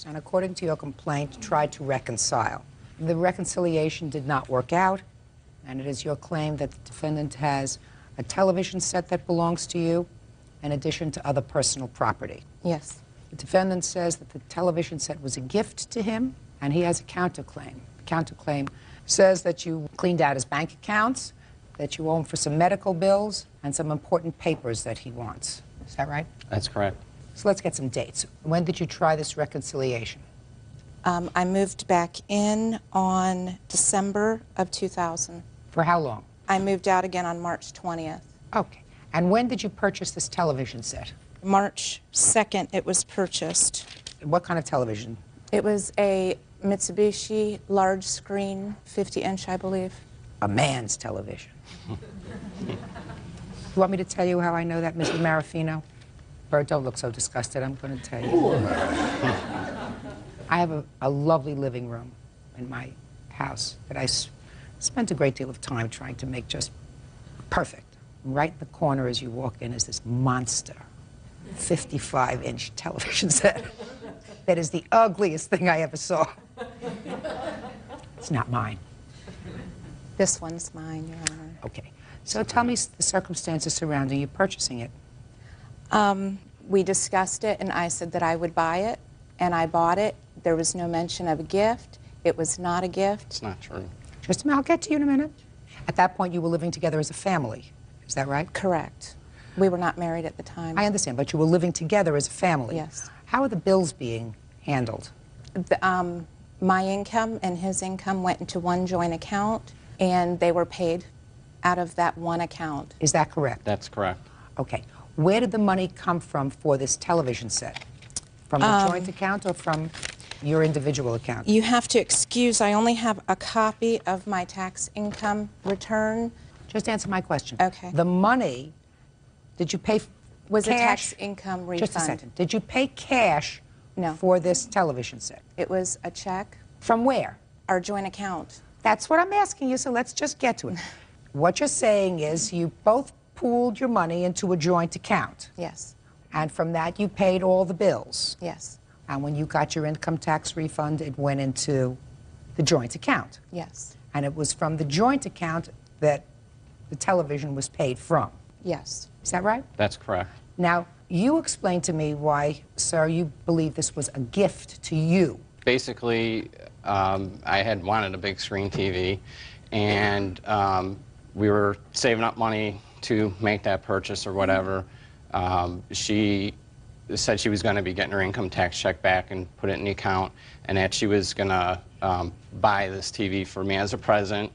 and according to your complaint, tried to reconcile. The reconciliation did not work out, and it is your claim that the defendant has a television set that belongs to you, in addition to other personal property. Yes. The defendant says that the television set was a gift to him, and he has a counterclaim. The counterclaim says that you cleaned out his bank accounts, that you owe him for some medical bills, and some important papers that he wants. Is that right? That's correct. So let's get some dates. When did you try this reconciliation? I moved back in on December of 2000. For how long? I moved out again on March 20th. Okay. And when did you purchase this television set? March 2nd it was purchased. What kind of television? It was a Mitsubishi large screen, 50-inch, I believe. A man's television. You want me to tell you how I know that, Mrs. Marafino? Bert, don't look so disgusted. I'm going to tell you. I have a lovely living room in my house that I spent a great deal of time trying to make just perfect. Right in the corner as you walk in is this monster 55-inch television set that is the ugliest thing I ever saw. It's not mine. This one's mine, Your Honor. Okay. So tell me the circumstances surrounding you purchasing it. We discussed it, and I said that I would buy it, and I bought it. There was no mention of a gift. It was not a gift. It's not true. Just a minute, I'll get to you in a minute. At that point, you were living together as a family. Is that right? Correct. We were not married at the time. I understand, but you were living together as a family. Yes. How are the bills being handled? My income and his income went into one joint account, and they were paid out of that one account. Is that correct? That's correct. Okay. Where did the money come from for this television set? From the joint account or from your individual account? You have to excuse, I only have a copy of my tax income return. Just answer my question. Okay. The money, did you pay Was cash? a tax income refund. Just a second. Did you pay cash No. for this television set? It was a check, From where? our joint account. That's what I'm asking you, so let's just get to it. What you're saying is you both pooled your money into a joint account, Yes, and from that you paid all the bills. yes, And when you got your income tax refund, it went into the joint account. yes, And it was from the joint account that the television was paid from. yes. Is that right? That's correct. Now, you explain to me why, sir, you believe this was a gift to you. Basically, I had wanted a big screen TV, and we were saving up money to make that purchase or whatever. She said she was going to be getting her income tax check back and put it in the account, and that she was going to buy this TV for me as a present.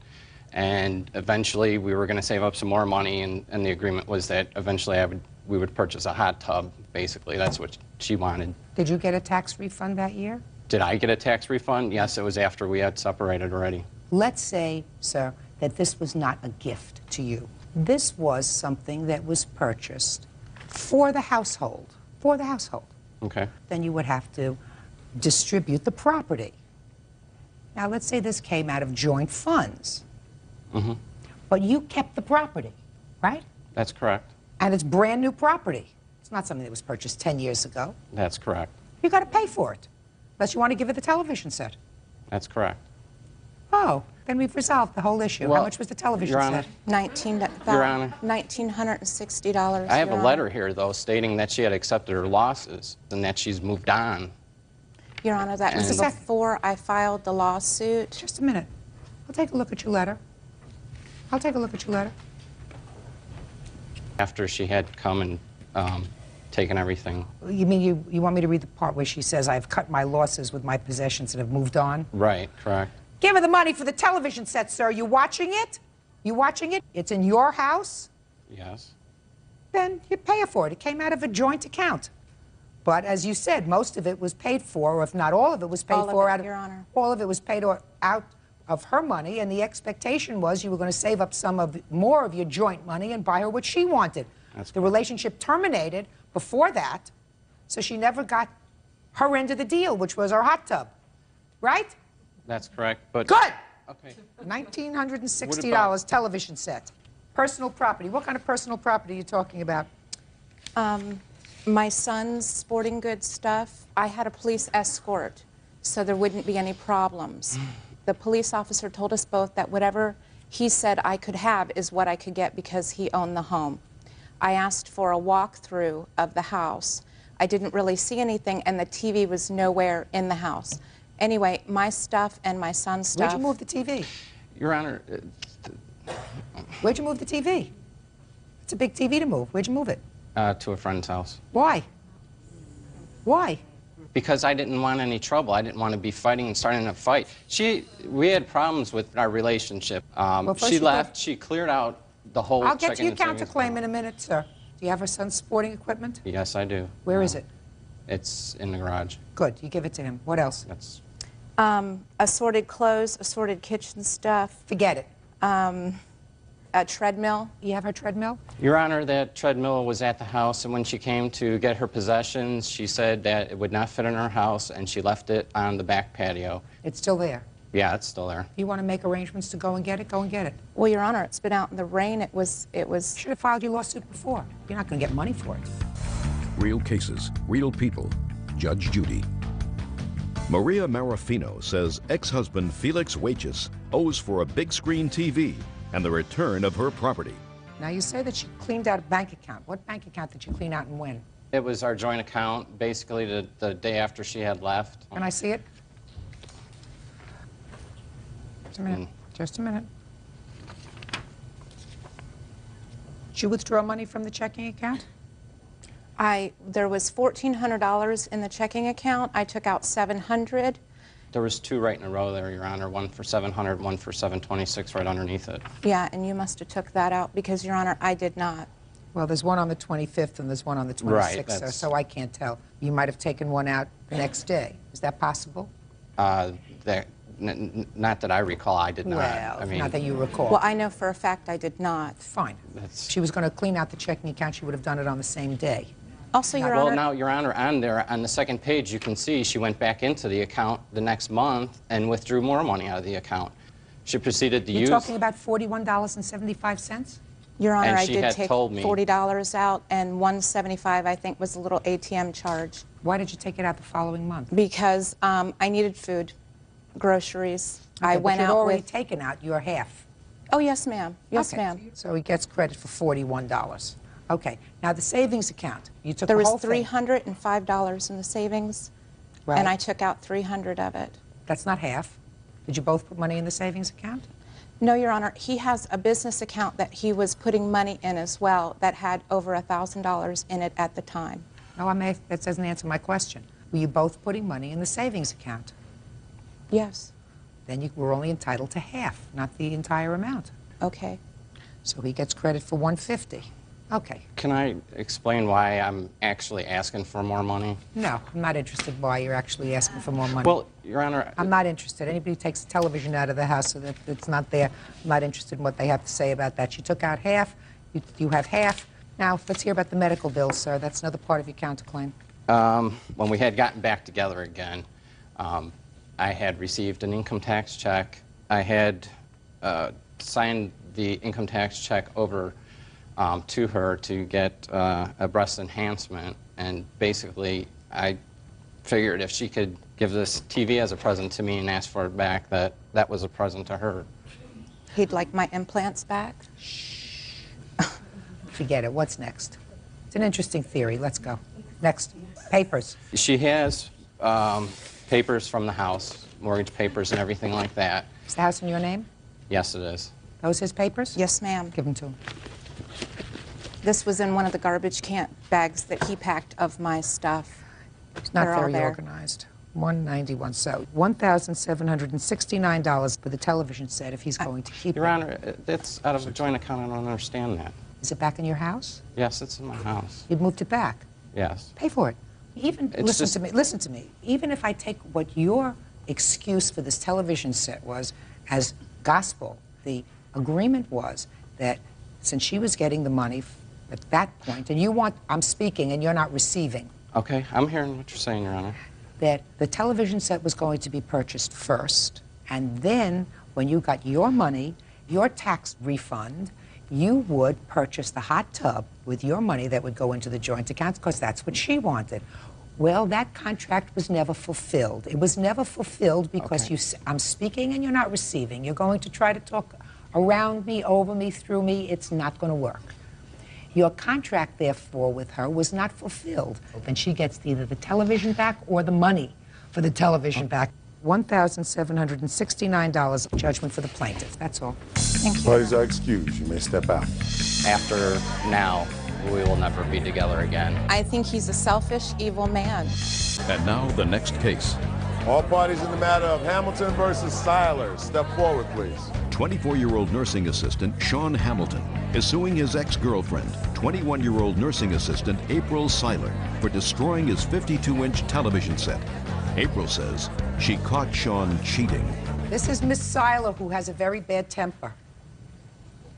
And eventually, we were going to save up some more money, and the agreement was that eventually we would purchase a hot tub. Basically, that's what she wanted. Did you get a tax refund that year? Did I get a tax refund? Yes, it was after we had separated already. Let's say, sir, that this was not a gift to you. This was something that was purchased for the household. For the household. Okay. Then you would have to distribute the property. Now, let's say this came out of joint funds. Mm-hmm. But you kept the property, right? That's correct. And it's brand new property. It's not something that was purchased 10 years ago. That's correct. You got to pay for it, unless you want to give her the television set. That's correct. Oh, then we've resolved the whole issue. Well, how much was the television Your Honor, set? Your Honor. $1,960. I have Your a Honor. letter here, though, stating that she had accepted her losses and that she's moved on. Your Honor, that was Just a sec. before I filed the lawsuit. Just a minute. I'll take a look at your letter. I'll take a look at your letter. After she had come and taken everything. You mean you want me to read the part where she says, I've cut my losses with my possessions and have moved on? Right, correct. Give her the money for the television set, sir. You watching it? You watching it? It's in your house? Yes. Then you pay her for it. It came out of a joint account. But as you said, most of it was paid for, or if not all of it was paid All of for it, out of... Your Honor. All of it was paid out of her money, and the expectation was you were going to save up more of your joint money and buy her what she wanted. That's the correct. relationship terminated before that, so she never got her end of the deal, which was her hot tub. Right? That's correct, but... Good! Okay. $1,960 television set. Personal property. What kind of personal property are you talking about? My son's sporting goods stuff, I had a police escort, so there wouldn't be any problems. The police officer told us both that whatever he said I could have is what I could get because he owned the home. I asked for a walkthrough of the house. I didn't really see anything, and the TV was nowhere in the house. Anyway, my stuff and my son's stuff... Where'd you move the TV? Your Honor, Where'd you move the TV? It's a big TV to move. Where'd you move it? to a friend's house. Why? Why? Because I didn't want any trouble. I didn't want to be fighting and starting a fight. We had problems with our relationship. first She you left, she cleared out the whole I'll get to checking your and savings counterclaim account. in a minute, sir. Do you have her son's sporting equipment? Yes, I do. Where is it? It's in the garage. Good. You give it to him. What else? That's... assorted clothes, assorted kitchen stuff, Forget it. a treadmill. You have her treadmill? Your Honor, that treadmill was at the house, and when she came to get her possessions, she said that it would not fit in her house, and she left it on the back patio. It's still there. Yeah, it's still there. You want to make arrangements to go and get it? Go and get it. Well, Your Honor, it's been out in the rain. It was... You should have filed your lawsuit before. You're not going to get money for it. Real cases, real people. Judge Judy. Maria Marafino says ex-husband Felix Waiches owes for a big screen TV and the return of her property. Now, you say that she cleaned out a bank account. What bank account did you clean out and when? It was our joint account, basically the day after she had left. Can I see it? Just a minute. Just a minute. Did you withdraw money from the checking account? There was $1,400 in the checking account. I took out $700. There was two right in a row there, Your Honor, one for $700, one for $726 right underneath it. Yeah, and you must have took that out because, Your Honor, I did not. Well, there's one on the 25th and there's one on the 26th, Right, sir, so I can't tell. You might have taken one out the next day. Is that possible? Not that I recall, I did not. Well, I mean, not that you recall. Well, I know for a fact I did not. Fine. That's- If she was going to clean out the checking account, she would have done it on the same day. Also, Your Well, Honor... now, Your Honor, on there, on the second page, you can see she went back into the account the next month and withdrew more money out of the account. She proceeded to You're use... talking about $41.75? Your Honor, And I she did had take told me- $40 out, and $175, I think, was a little ATM charge. Why did you take it out the following month? Because I needed food, groceries. I Okay, went but you'd out already with... taken out your half. Oh, yes, ma'am. Yes, Okay. ma'am. So he gets credit for $41. Okay. Now, the savings account, you took There the was whole thing. $305 in the savings, Right. and I took out $300 of it. That's not half. Did you both put money in the savings account? No, Your Honor, he has a business account that he was putting money in as well that had over $1,000 in it at the time. No, that doesn't answer my question. Were you both putting money in the savings account? Yes. Then you were only entitled to half, not the entire amount. Okay. So he gets credit for $150. Okay. Can I explain why I'm actually asking for more money? No, I'm not interested why you're actually asking for more money. Well, Your Honor... I'm not interested. Anybody who takes the television out of the house so that it's not there, I'm not interested in what they have to say about that. You took out half, you have half. Now, let's hear about the medical bills, sir. That's another part of your counterclaim. When we had gotten back together again, I had received an income tax check. I had signed the income tax check over to her to get a breast enhancement, and basically I figured if she could give this TV as a present to me and ask for it back, that was a present to her. He'd like my implants back? Forget it. What's next? It's an interesting theory. Let's go. Next. Papers. She has papers from the house, mortgage papers and everything like that. Is the house in your name? Yes, it is. Those his papers? Yes, ma'am. Give them to him. This was in one of the garbage can bags that he packed of my stuff. It's not They're all very there. organized. 191. So $1,769 for the television set if he's going to keep Your it. Honor, it's out of a joint account. I don't understand that. Is it back in your house? Yes, it's in my house. You'd moved it back. Yes. Pay for it. Even It's listen just- to me. Listen to me. Even if I take what your excuse for this television set was as gospel, the agreement was that since she was getting the money at that point, and you want, I'm speaking and you're not receiving, Okay, I'm hearing what you're saying, Your Honor. that the television set was going to be purchased first, and then when you got your money, your tax refund, you would purchase the hot tub with your money that would go into the joint account because that's what she wanted. Well, that contract was never fulfilled. It was never fulfilled because I'm speaking and you're not receiving. You're going to try to talk around me, over me, through me. It's not going to work. Your contract, therefore, with her was not fulfilled. And she gets either the television back or the money for the television back. $1,769 judgment for the plaintiff. That's all. Thank you. Parties are excused. You may step out. After now, we will never be together again. I think he's a selfish, evil man. And now the next case. All parties in the matter of Hamilton versus Seiler, step forward, please. 24-year-old nursing assistant Sean Hamilton is suing his ex-girlfriend, 21-year-old nursing assistant April Seiler, for destroying his 52-inch television set. April says she caught Sean cheating. This is Miss Seiler, who has a very bad temper.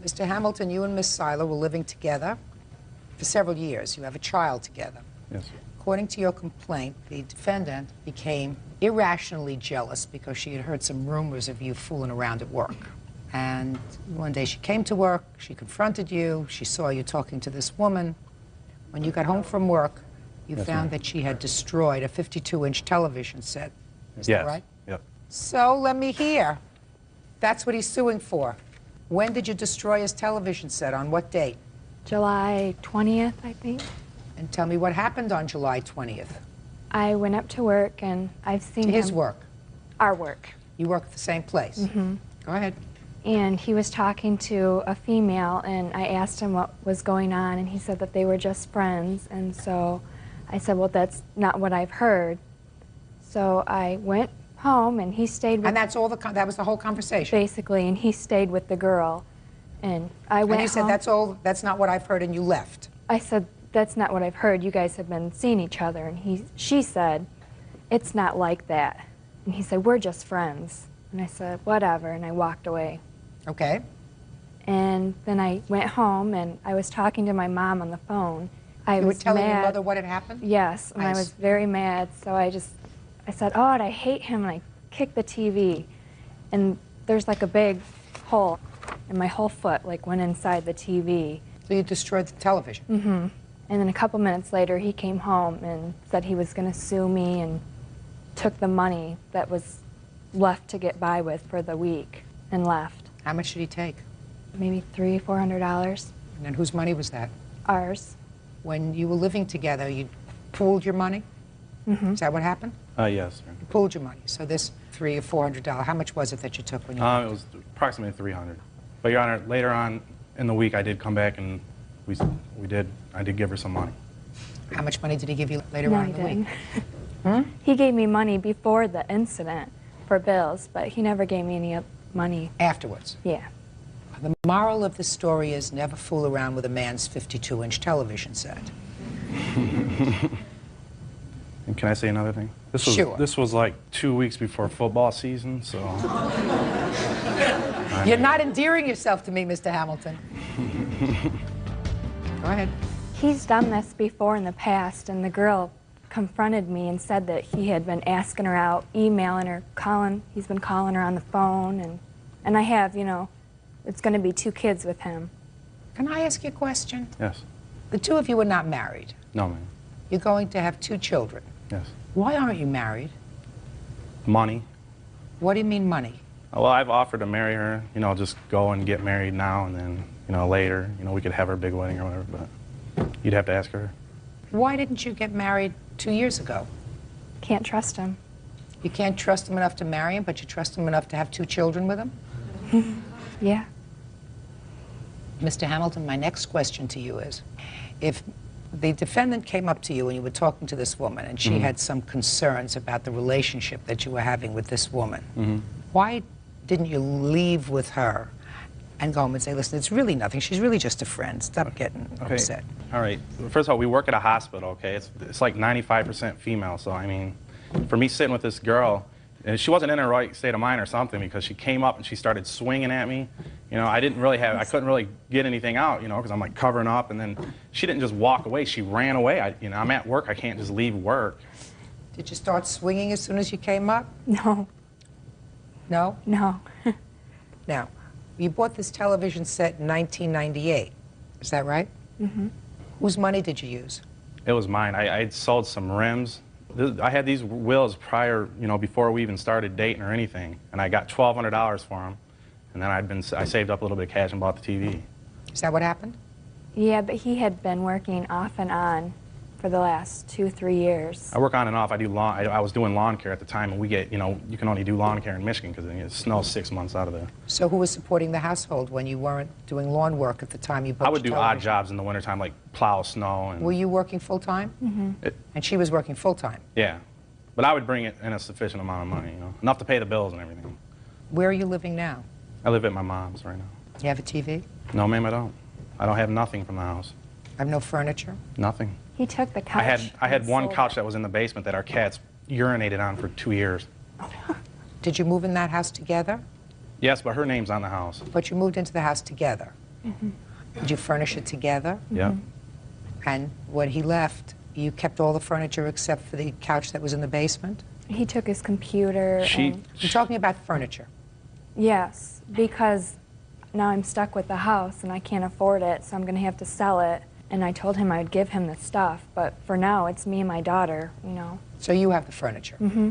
Mr. Hamilton, you and Miss Seiler were living together for several years. You have a child together. Yes, sir. According to your complaint, the defendant became irrationally jealous because she had heard some rumors of you fooling around at work. And one day she came to work, she confronted you, she saw you talking to this woman. When you got home from work, you found that she had destroyed a 52-inch television set. Is that right? Yep. So let me hear. That's what he's suing for. When did you destroy his television set? On what date? July 20th, I think. And tell me what happened on July 20th. I went up to work and I've seen His him. work. Our work. You work at the same place. Mm-hmm. Go ahead. And he was talking to a female and I asked him what was going on and he said that they were just friends. And so I said, well, that's not what I've heard. So I went home and he stayed with... And that's all that was the whole conversation? Basically, and he stayed with the girl. And I went And you said, home. that's not what I've heard, and you left. I said, that's not what I've heard. You guys have been seeing each other. And she said, it's not like that. And he said, we're just friends. And I said, whatever, and I walked away. Okay. And then I went home and I was talking to my mom on the phone. I You were was telling mad. your mother what had happened? Yes, and I Nice. was very mad. So I said, oh, and I hate him, and I kicked the TV. And there's like a big hole, and my whole foot like went inside the TV. So you destroyed the television? Mm-hmm. And then a couple minutes later, he came home and said he was going to sue me and took the money that was left to get by with for the week and left. How much did he take? Maybe $300, $400. And then whose money was that? Ours. When you were living together, you pooled your money? Mm-hmm. Is that what happened? Yes, sir. You pooled your money. So this $300 or $400, how much was it that you took when you It was approximately $300. But Your Honor, later on in the week, I did come back and I did give her some money. How much money did he give you later No, on he in the week? didn't. He gave me money before the incident for bills, but he never gave me any money. Afterwards? Yeah. The moral of the story is never fool around with a man's 52-inch television set. And can I say another thing? Sure. This was like 2 weeks before football season, so... You're not endearing yourself to me, Mr. Hamilton. Go ahead. He's done this before in the past, and the girl confronted me and said that he had been asking her out, emailing her, he's been calling her on the phone, and I have, it's going to be 2 kids with him. Can I ask you a question? Yes. The two of you are not married. No, ma'am. You're going to have 2 children. Yes. Why aren't you married? Money. What do you mean money? Well, I've offered to marry her, just go and get married now, and then, later, we could have our big wedding or whatever, but you'd have to ask her. Why didn't you get married 2 years ago? Can't trust him. You can't trust him enough to marry him, but you trust him enough to have 2 children with him? Yeah. Mr. Hamilton, my next question to you is, if the defendant came up to you and you were talking to this woman and she had some concerns about the relationship that you were having with this woman, why didn't you leave with her and go home and say, listen, it's really nothing. She's really just a friend. Stop getting upset. All right. First of all, we work at a hospital, okay? It's like 95% female, so I mean, for me sitting with this girl, and she wasn't in her right state of mind or something because she came up and she started swinging at me. I couldn't really get anything out, because I'm like covering up, and then she didn't just walk away, she ran away. I'm at work, I can't just leave work. Did you start swinging as soon as you came up? No. No? No. Now, you bought this television set in 1998. Is that right? Mm-hmm. Whose money did you use? It was mine. I had sold some rims. I had these wheels prior, you know, before we even started dating or anything, and I got $1,200 for them, and then I saved up a little bit of cash and bought the TV. Is that what happened? Yeah, but he had been working off and on for the last 2-3 years. I work on and off. I do lawn. I was doing lawn care at the time, and we get, you know, you can only do lawn care in Michigan because it snows 6 months out of the. So who was supporting the household when you weren't doing lawn work at the time you bought I would do your odd television? jobs in the wintertime, like plow snow. And Were you working full-time? Mm-hmm. And she was working full-time? Yeah, but I would bring it in a sufficient amount of money, you know, enough to pay the bills and everything. Where are you living now? I live at my mom's right now. You have a TV? No, ma'am, I don't. I don't have nothing from the house. I have no furniture? Nothing. He took the couch. I had and one sold couch it. that was in the basement that our cats urinated on for 2 years. Did you move in that house together? Yes, but her name's on the house. But you moved into the house together. Mm-hmm. Did you furnish it together? Yep. And when he left, you kept all the furniture except for the couch that was in the basement? He took his computer. And, I'm talking about furniture. yes, because now I'm stuck with the house and I can't afford it, so I'm going to have to sell it. And I told him I would give him the stuff, but for now it's me and my daughter, you know. So you have the furniture. Mm-hmm.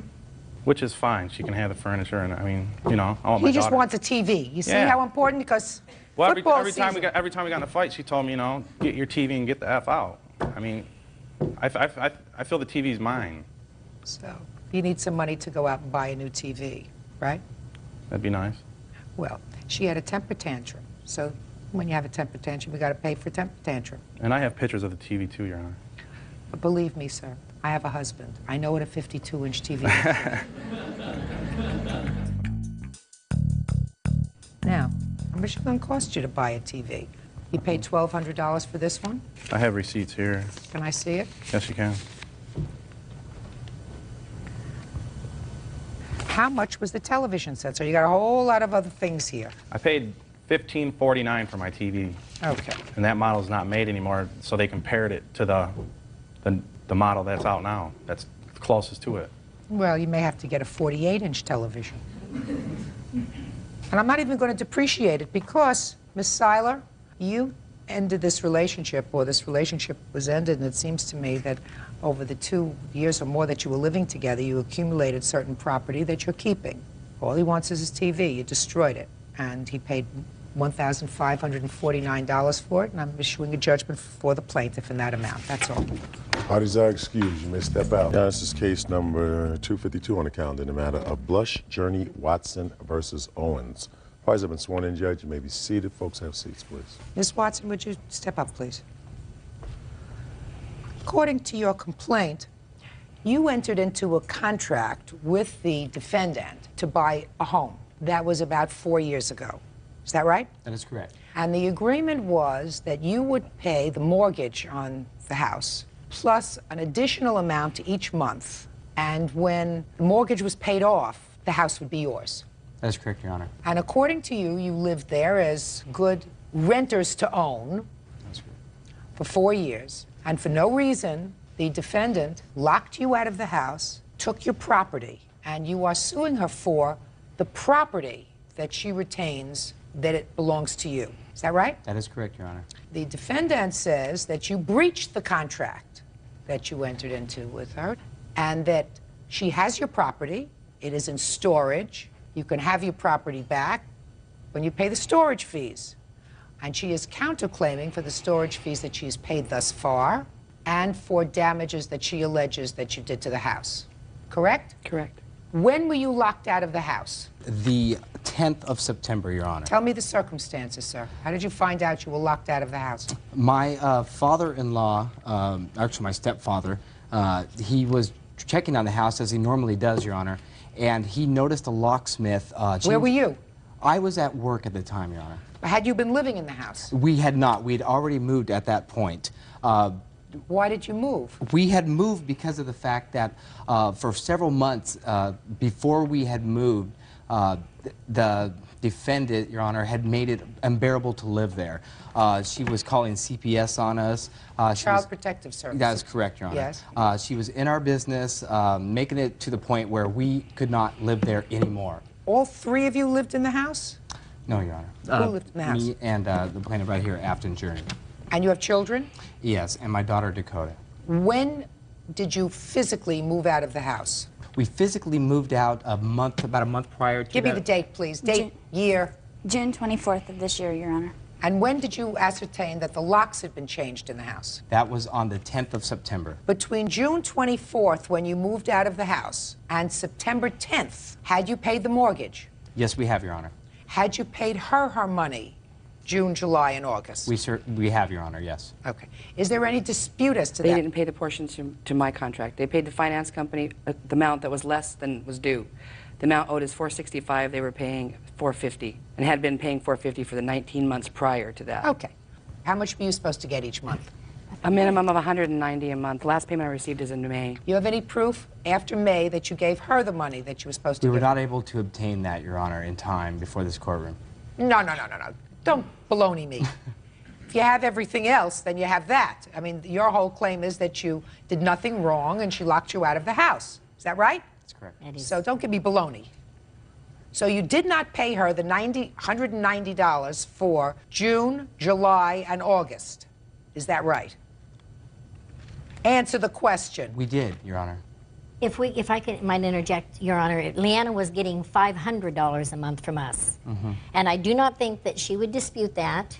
Which is fine. She can have the furniture, and I mean, you know, I want my He just daughter. wants a TV. You see Yeah. how important? Because Well, football every time season. every time we got in a fight, she told me, you know, get your TV and get the F out. I mean, I feel the TV's mine. So you need some money to go out and buy a new TV, right? That'd be nice. Well, she had a temper tantrum. So when you have a temper tantrum, you got to pay for a temper tantrum. And I have pictures of the TV too, Your Honor. But believe me, sir, I have a husband. I know what a 52-inch TV is. Now, how much is it going to cost you to buy a TV? You paid $1,200 for this one? I have receipts here. Can I see it? Yes, you can. How much was the television set? So you got a whole lot of other things here. I paid $15.49 for my TV. Okay. And that model's not made anymore, so they compared it to the model that's out now. That's closest to it. Well, you may have to get a 48-inch television. And I'm not even going to depreciate it because, Miss Seiler, you ended this relationship, or this relationship was ended, and it seems to me that over the 2 years or more that you were living together, you accumulated certain property that you're keeping. All he wants is his TV. You destroyed it. And he paid $1,549 for it, and I'm issuing a judgment for the plaintiff in that amount. That's all. Parties are excused. You may step out. Yeah, this is case number 252 on the calendar in the matter of Blush Journey Watson versus Owens. Parties have been sworn in, Judge. You may be seated. Folks, have seats, please. Ms. Watson, would you step up, please? According to your complaint, you entered into a contract with the defendant to buy a home. That was about 4 years ago. Is that right? That is correct. And the agreement was that you would pay the mortgage on the house plus an additional amount each month. And when the mortgage was paid off, the house would be yours. That is correct, Your Honor. And according to you, you lived there as good renters to own That's correct. for 4 years. And for no reason, the defendant locked you out of the house, took your property, and you are suing her for the property that she retains, that it belongs to you. Is that right? That is correct, Your Honor. The defendant says that you breached the contract that you entered into with her, and that she has your property, it is in storage, you can have your property back when you pay the storage fees. And she is counterclaiming for the storage fees that she's paid thus far and for damages that she alleges that you did to the house. Correct? Correct. When were you locked out of the house? The 10th of September, Your Honor. Tell me the circumstances, sir. How did you find out you were locked out of the house? My father-in-law, actually my stepfather, he was checking on the house as he normally does, Your Honor, and he noticed a locksmith. Where were you? I was at work at the time, Your Honor. Had you been living in the house? We had not. We had already moved at that point. Why did you move? We had moved because of the fact that for several months before we had moved, the defendant, Your Honor, had made it unbearable to live there. She was calling CPS on us. Child Protective Services. That is correct, Your Honor. Yes. She was in our business, making it to the point where we could not live there anymore. All three of you lived in the house? No, Your Honor. Who lived in the house? Me and the plaintiff right here, Afton Journey. And you have children? Yes, and my daughter, Dakota. When did you physically move out of the house? We physically moved out about a month prior to Give me that. the date, please. Date, year. June 24th of this year, Your Honor. And when did you ascertain that the locks had been changed in the house? That was on the 10th of September. Between June 24th, when you moved out of the house, and September 10th, had you paid the mortgage? Yes, we have, Your Honor. Had you paid her money, June, July, and August? We have, Your Honor, yes. Okay. Is there any dispute as to They that? didn't pay the portion to my contract. They paid the finance company the amount that was less than was due. The amount owed is $465. They were paying $450 and had been paying $450 for the 19 months prior to that. Okay. How much were you supposed to get each month? A minimum of $190 a month. The last payment I received is in May. You have any proof after May that you gave her the money that you were supposed to We were give? not able to obtain that, Your Honor, in time before this courtroom. No. Don't baloney me. If you have everything else, then you have that. I mean, your whole claim is that you did nothing wrong and she locked you out of the house. Is that right? That's correct. So don't give me baloney. So you did not pay her the $190 for June, July, and August. Is that right? Answer the question. We did, Your Honor. If I might interject, Your Honor, Leanna was getting $500 a month from us. And I do not think that she would dispute that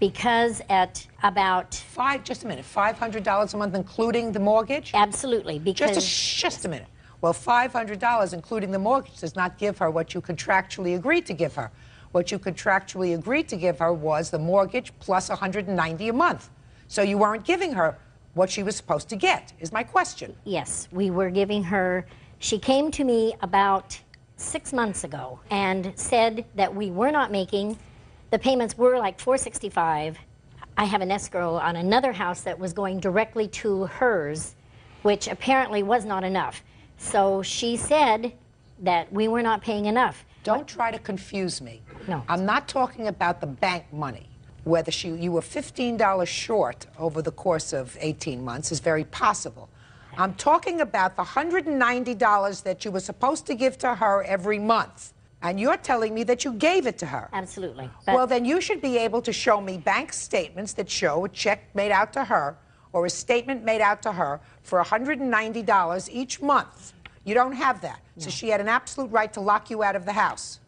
because at about... Just a minute, $500 a month including the mortgage? Absolutely, because... Just a minute. Well, $500 including the mortgage does not give her what you contractually agreed to give her. What you contractually agreed to give her was the mortgage plus $190 a month. So you weren't giving her what she was supposed to get, is my question. Yes, we were giving her... She came to me about 6 months ago and said that we were not making... The payments were like $465. I have an escrow on another house that was going directly to hers, which apparently was not enough. So she said that we were not paying enough. Don't try to confuse me. No. I'm not talking about the bank money. Whether you were $15 short over the course of 18 months is very possible. I'm talking about the $190 that you were supposed to give to her every month. And you're telling me that you gave it to her. Absolutely. Well, then you should be able to show me bank statements that show a check made out to her or a statement made out to her for $190 each month. You don't have that. No. So she had an absolute right to lock you out of the house.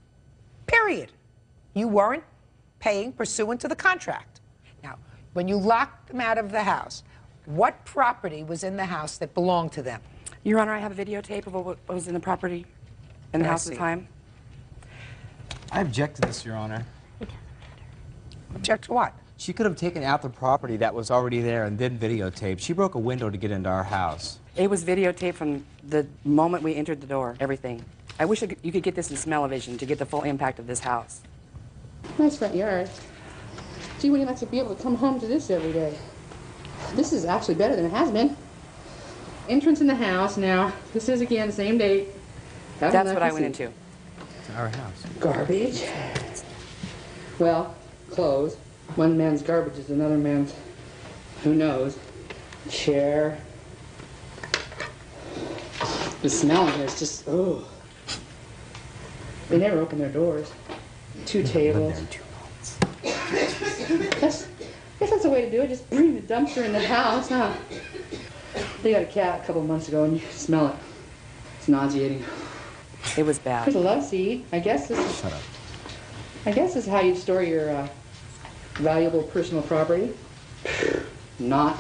Period. You weren't paying pursuant to the contract. Now, when you locked them out of the house, what property was in the house that belonged to them? Your Honor, I have a videotape of what was in the property in the house at the time. I object to this, Your Honor. Object to what? She could have taken out the property that was already there and then videotaped. She broke a window to get into our house. It was videotaped from the moment we entered the door, everything. I wish you could get this in smell-o-vision to get the full impact of this house. Nice front yard. Gee, wouldn't you like to be able to come home to this every day? This is actually better than it has been. Entrance in the house now. This is, again, the same date. That's what I went into. It's our house. Garbage. Well, clothes. One man's garbage is another man's, who knows, chair. The smell in here is just, oh. They never open their doors. 2 tables. I guess that's the way to do it. Just bring the dumpster in the house, huh? They got a cat a couple months ago and you can smell it. It's nauseating. It was bad. There's a love seat. I guess this is... Shut up. I guess this is how you store your valuable personal property. Not.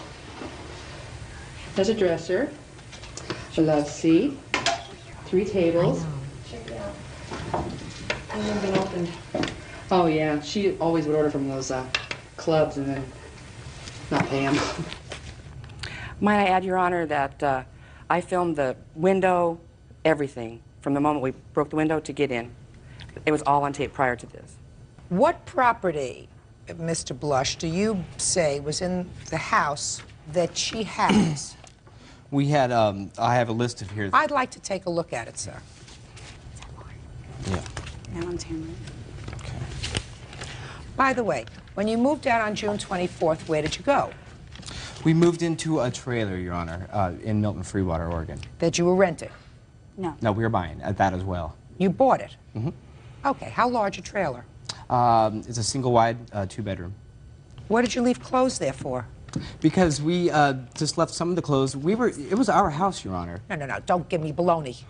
There's a dresser, a love seat, 3 tables. Hasn't been opened. Oh yeah, she always would order from those clubs and then not pay them. Might I add, Your Honor, that I filmed the window, everything, from the moment we broke the window to get in. It was all on tape prior to this. What property, Mr. Blush, do you say was in the house that she has? We had, I have a list of here. I'd like to take a look at it, sir. Yeah. Alan's handwriting. Okay. By the way, when you moved out on June 24th, where did you go? We moved into a trailer, Your Honor, in Milton, Freewater, Oregon. That you were renting? No. No, we were buying at that as well. You bought it? Mm-hmm. Okay, how large a trailer? It's a single-wide, two-bedroom. What did you leave clothes there for? Because we just left some of the clothes. It was our house, Your Honor. No, don't give me baloney.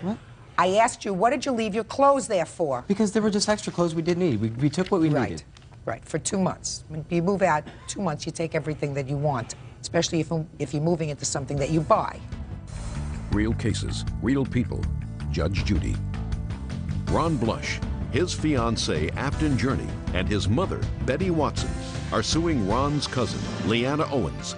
What? I asked you, what did you leave your clothes there for? Because there were just extra clothes we didn't need. We took what we needed. Right, for 2 months. When you move out 2 months, you take everything that you want, especially if you're moving into something that you buy. Real cases, real people. Judge Judy. Ron Blush, his fiancée Afton Journey, and his mother, Betty Watson, are suing Ron's cousin, Leanna Owens.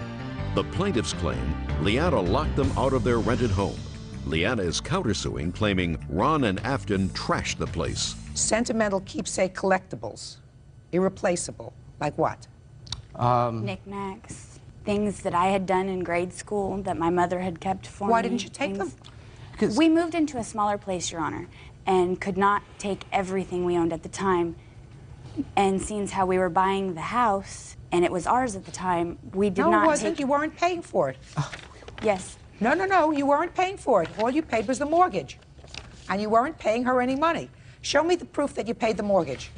The plaintiffs claim Leanna locked them out of their rented home. Leanna is countersuing, claiming Ron and Afton trashed the place. Sentimental keepsake collectibles. Irreplaceable. Like what? Knickknacks. Things that I had done in grade school that my mother had kept for me. Why didn't you take them? We moved into a smaller place, Your Honor, and could not take everything we owned at the time. And seeing how we were buying the house, and it was ours at the time, we did not No, it wasn't. take... You weren't paying for it. Yes. No, you weren't paying for it. All you paid was the mortgage. And you weren't paying her any money. Show me the proof that you paid the mortgage.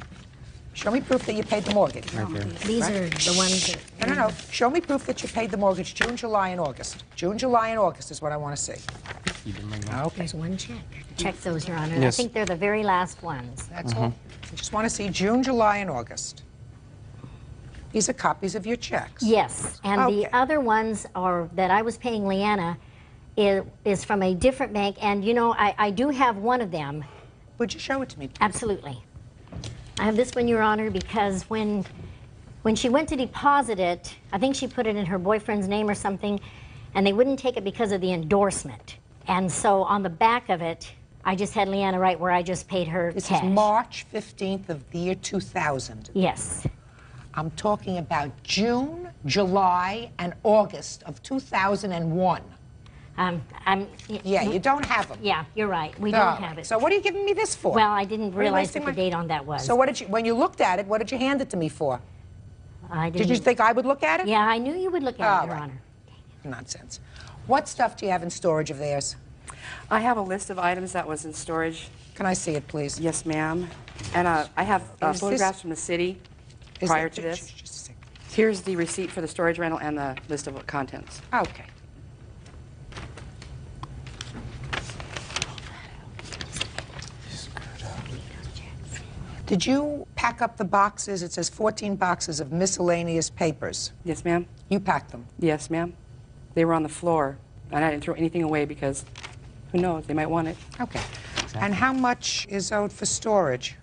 Show me proof that you paid the mortgage. Right there. These are the ones that... No. Show me proof that you paid the mortgage June, July, and August. June, July, and August is what I want to see. You didn't bring that. Okay. There's one check. Check those, Your Honor. Yes. I think they're the very last ones. That's all. I just want to see June, July, and August. These are copies of your checks. Yes, and Okay. the other ones are that I was paying Leanna is from a different bank, and you know, I do have one of them. Would you show it to me, please? Absolutely. I have this one, Your Honor, because when she went to deposit it, I think she put it in her boyfriend's name or something, and they wouldn't take it because of the endorsement. And so on the back of it, I just had Leanna write where I just paid her This cash. is March 15th of the year 2000. Yes. I'm talking about June, July, and August of 2001. Yeah, you don't have them. Yeah, you're right. We All don't right. have it. So what are you giving me this for? Well, I didn't What are you realize wasting what the date on that was. So what did you, when you looked at it, what did you hand it to me for? I Did you think I would look at it? Yeah, I knew you would look at it, Your right. Honor. Nonsense. What stuff do you have in storage of theirs? I have a list of items that was in storage. Can I see it, please? Yes, ma'am. And I have Is photographs this- from the city Is prior it- to this. Just a second. Here's the receipt for the storage rental and the list of contents. Okay. Did you pack up the boxes? It says 14 boxes of miscellaneous papers. Yes, ma'am. You packed them. Yes, ma'am. They were on the floor, and I didn't throw anything away because who knows, they might want it. Okay. And how much is owed for storage?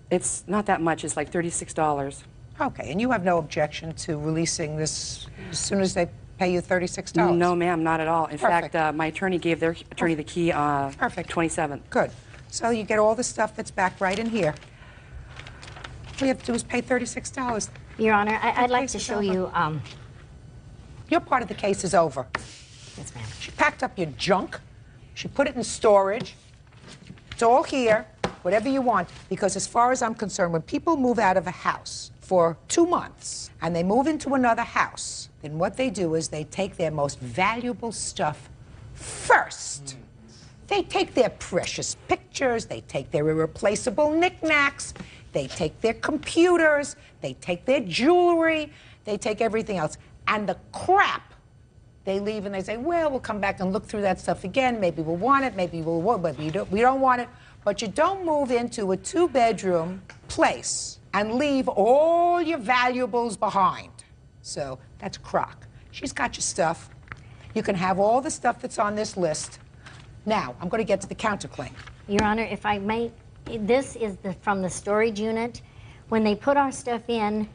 It's not that much. It's like $36. Okay, and you have no objection to releasing this as soon as they pay you $36? No, ma'am, not at all. In Perfect. fact, my attorney gave their attorney the key Perfect. 27th. Good. So you get all the stuff that's back right in here. All you have to do is pay $36. Your Honor, I'd like case to is show over. you, Your part of the case is over. yes, ma'am. She packed up your junk. She put it in storage. It's all here, whatever you want. Because as far as I'm concerned, when people move out of a house for 2 months and they move into another house, then what they do is they take their most valuable stuff first. They take their precious pictures, they take their irreplaceable knickknacks, they take their computers, they take their jewelry, they take everything else. And the crap, they leave and they say, well, we'll come back and look through that stuff again. Maybe we'll want it, maybe we'll want it, but we don't want it. But you don't move into a 2-bedroom place and leave all your valuables behind. So that's crock. She's got your stuff. You can have all the stuff that's on this list. Now, I'm going to get to the counterclaim. Your Honor, if I may, this is from the storage unit. When they put our stuff in,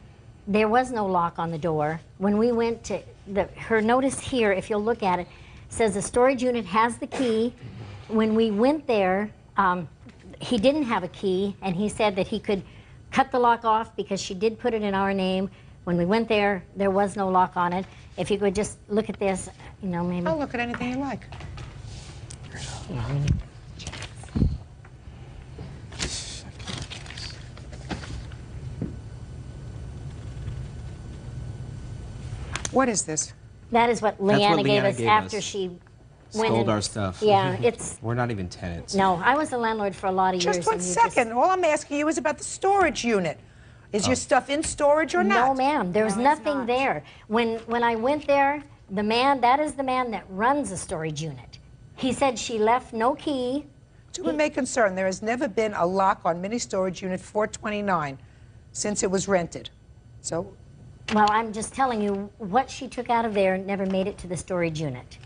there was no lock on the door. When we went to, her notice here, if you'll look at it, says the storage unit has the key. When we went there, he didn't have a key, and he said that he could cut the lock off because she did put it in our name. When we went there, there was no lock on it. If you could just look at this, you know, maybe. I'll look at anything you like. What is this? That is what what Leanna gave Leanna us gave after us. she Stole our stuff. Yeah, it's... We're not even tenants. No, I was a landlord for a lot of years. Just one and you second. All I'm asking you is about the storage unit. Is your stuff in storage or not? No, ma'am. There's nothing there. When I went there, the man, that is the man that runs the storage unit. He said she left no key. To whom may concern, there has never been a lock on mini storage unit 429 since it was rented. So, Well, I'm just telling you, what she took out of there never made it to the storage unit.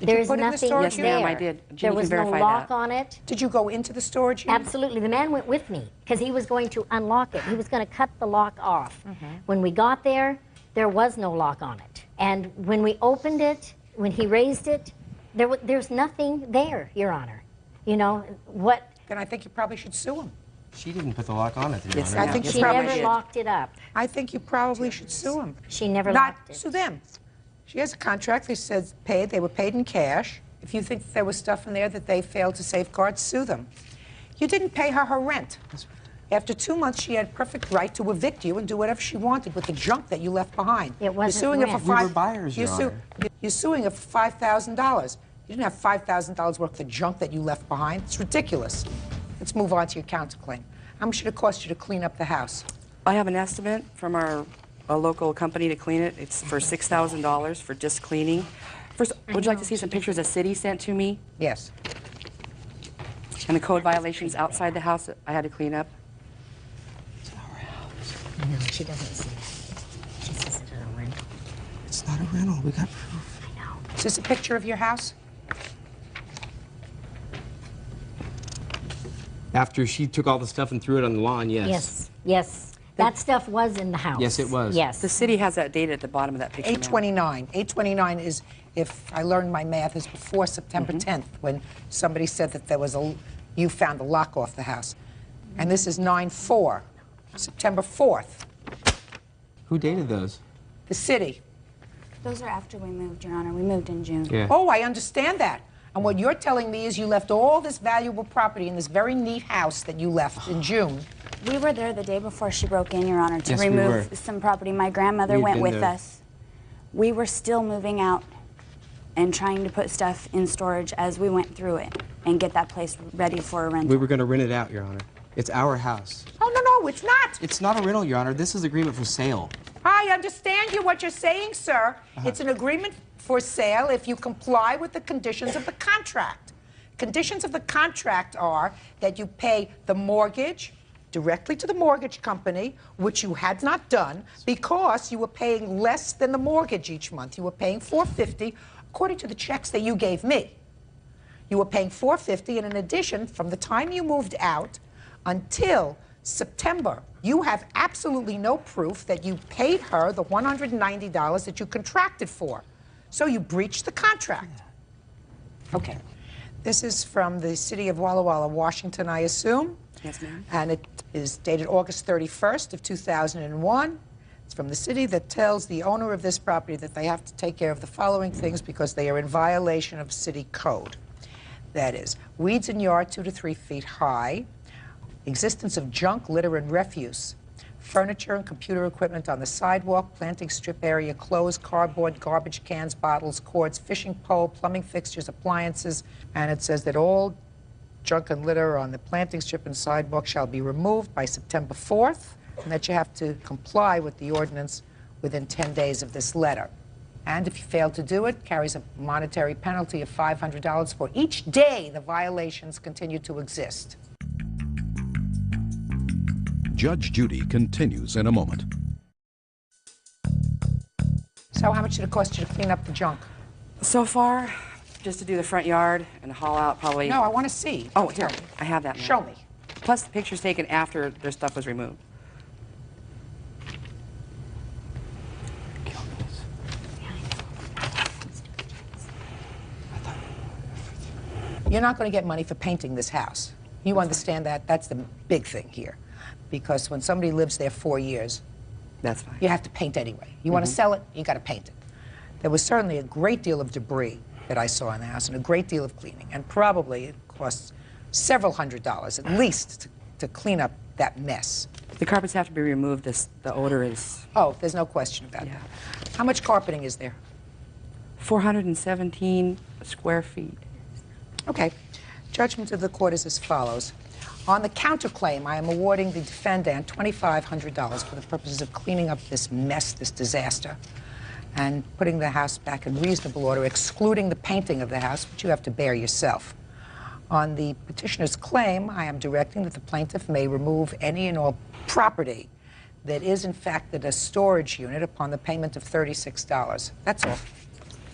Did you There's put it in the nothing storage there. unit? Yes, ma'am, I did. There Judy was can no verify lock that. on it. did you go into the storage unit? Absolutely. The man went with me because he was going to unlock it. He was going to cut the lock off. When we got there was no lock on it. And when we opened it, when he raised it, there's nothing there, Your Honor. You know, what... Then I think you probably should sue him. She didn't put the lock on it, Your Yes, Honor. I think you She probably never should. locked it up. I think you probably should sue him. She never Not locked it. sue them. She has a contract. They said paid. They were paid in cash. If you think that there was stuff in there that they failed to safeguard, sue them. You didn't pay her rent. After 2 months, she had perfect right to evict you and do whatever she wanted with the junk that you left behind. It wasn't You're suing her rent. for We were buyers, Your Honor. You're suing her for $5,000. You didn't have $5,000 worth of junk that you left behind. It's ridiculous. Let's move on to your counterclaim. How much should it cost you to clean up the house? I have an estimate from a local company to clean it. It's for $6,000 for just cleaning. First, would you like to see some pictures the city sent to me? Yes. And the code violations outside the house that I had to clean up? No, she doesn't see that. She says it's a rental. It's not a rental. We got proof. I know. Is this a picture of your house? After she took all the stuff and threw it on the lawn, yes. Yes, yes. That stuff was in the house. Yes, it was. Yes. The city has that date at the bottom of that picture, ma'am. 829. 829 is, if I learned my math, is before September 10th, when somebody said that there was you found a lock off the house. And this is 9/4, September 4th. Who dated those? The city. Those are after we moved, Your Honor. We moved in June. Yeah. Oh, I understand that. And what you're telling me is you left all this valuable property in this very neat house that you left in June. We were there the day before she broke in, Your Honor, to Yes, we remove were. some property. My grandmother We've went been with there. us. We were still moving out and trying to put stuff in storage as we went through it and get that place ready for a rental. We were going to rent it out, Your Honor. It's our house. Oh, no, it's not. It's not a rental, Your Honor. This is agreement for sale. I understand you, what you're saying, sir. It's an agreement for sale if you comply with the conditions of the contract. Conditions of the contract are that you pay the mortgage directly to the mortgage company, which you had not done because you were paying less than the mortgage each month. You were paying $450 according to the checks that you gave me. You were paying $450, and in addition, from the time you moved out until September, you have absolutely no proof that you paid her the $190 that you contracted for. So you breached the contract. Okay. This is from the city of Walla Walla, Washington, I assume. Yes, ma'am. And it is dated August 31st of 2001. It's from the city that tells the owner of this property that they have to take care of the following things because they are in violation of city code. That is, weeds in yard 2 to 3 feet high, existence of junk, litter, and refuse, furniture and computer equipment on the sidewalk, planting strip area closed, cardboard, garbage cans, bottles, cords, fishing pole, plumbing fixtures, appliances, and it says that all junk and litter on the planting strip and sidewalk shall be removed by September 4th, and that you have to comply with the ordinance within 10 days of this letter. And if you fail to do it, carries a monetary penalty of $500 for each day the violations continue to exist. Judge Judy continues in a moment. So how much did it cost you to clean up the junk? So far, just to do the front yard and haul out probably... No, I want to see. Oh, here, I have that, ma'am. Show me. Plus the pictures taken after their stuff was removed. You're not going to get money for painting this house. You understand that? That's the big thing here. Because when somebody lives there 4 years, That's fine. you have to paint anyway. You want to sell it, you got to paint it. There was certainly a great deal of debris that I saw in the house and a great deal of cleaning. And probably it costs several $100s at least to clean up that mess. The carpets have to be removed. The odor is Oh, there's no question about that. How much carpeting is there? 417 square feet. Okay. Judgment of the court is as follows. On the counterclaim, I am awarding the defendant $2,500 for the purposes of cleaning up this mess, this disaster, and putting the house back in reasonable order, excluding the painting of the house, which you have to bear yourself. On the petitioner's claim, I am directing that the plaintiff may remove any and all property that is, in fact, a storage unit upon the payment of $36. That's all.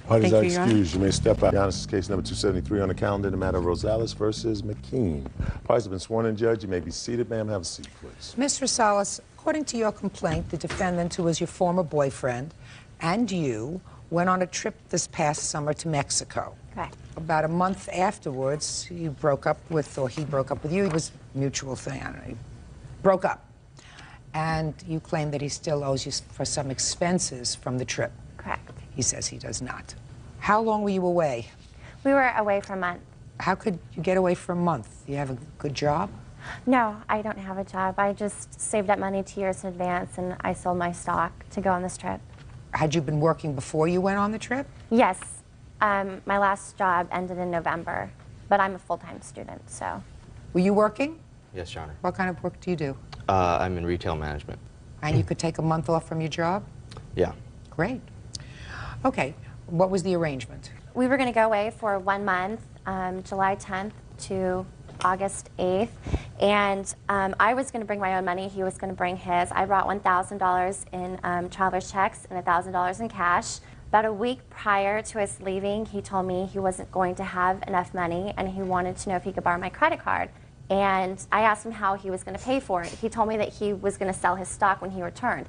Parties Thank are you, Your Honor. excused. You may step out. Your Honor, this is case number 273 on the calendar in the matter of Rosales versus McKean. Parties have been sworn in, Judge. You may be seated. Ma'am, have a seat, please. Ms. Rosales, according to your complaint, the defendant, who was your former boyfriend, and you went on a trip this past summer to Mexico. Correct. About a month afterwards, you broke up with, or he broke up with you. It was a mutual thing. I don't know. You broke up. And you claim that he still owes you for some expenses from the trip. Correct. He says he does not. How long were you away? We were away for a month. How could you get away for a month? You have a good job? No, I don't have a job. I just saved up money 2 years in advance, and I sold my stock to go on this trip. Had you been working before you went on the trip? Yes. My last job ended in November, but I'm a full-time student, so. Were you working? Yes, Your Honor. What kind of work do you do? I'm in retail management. And you could take a month off from your job? Yeah. Great. Okay. What was the arrangement? We were going to go away for 1 month, July 10th to August 8th, and I was going to bring my own money. He was going to bring his. I brought $1,000 in traveler's checks and $1,000 in cash. About a week prior to us leaving, he told me he wasn't going to have enough money, and he wanted to know if he could borrow my credit card. And I asked him how he was going to pay for it. He told me that he was going to sell his stock when he returned.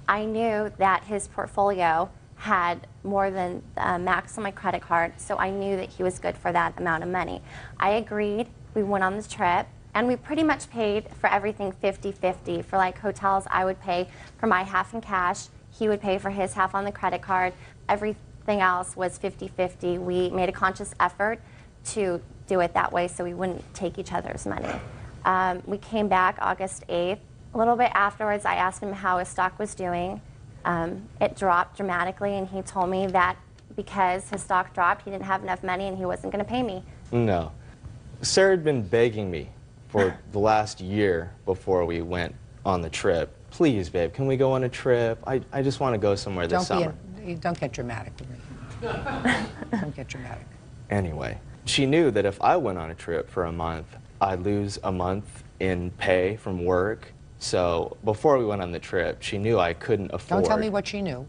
I knew that his portfolio had more than max on my credit card, so I knew that he was good for that amount of money. I agreed. We went on the trip, and we pretty much paid for everything 50-50. For like hotels, I would pay for my half in cash. He would pay for his half on the credit card. Everything else was 50-50. We made a conscious effort to do it that way so we wouldn't take each other's money. We came back August 8th. A little bit afterwards, I asked him how his stock was doing. It dropped dramatically, and he told me that because his stock dropped, he didn't have enough money and he wasn't going to pay me. No. Sarah had been begging me for the last year before we went on the trip. Please, babe, can we go on a trip? I just want to go somewhere this summer. Don't get dramatic with me. Don't get dramatic. Anyway, she knew that if I went on a trip for a month, I'd lose a month in pay from work. So before we went on the trip, she knew I couldn't afford. Don't tell me what she knew.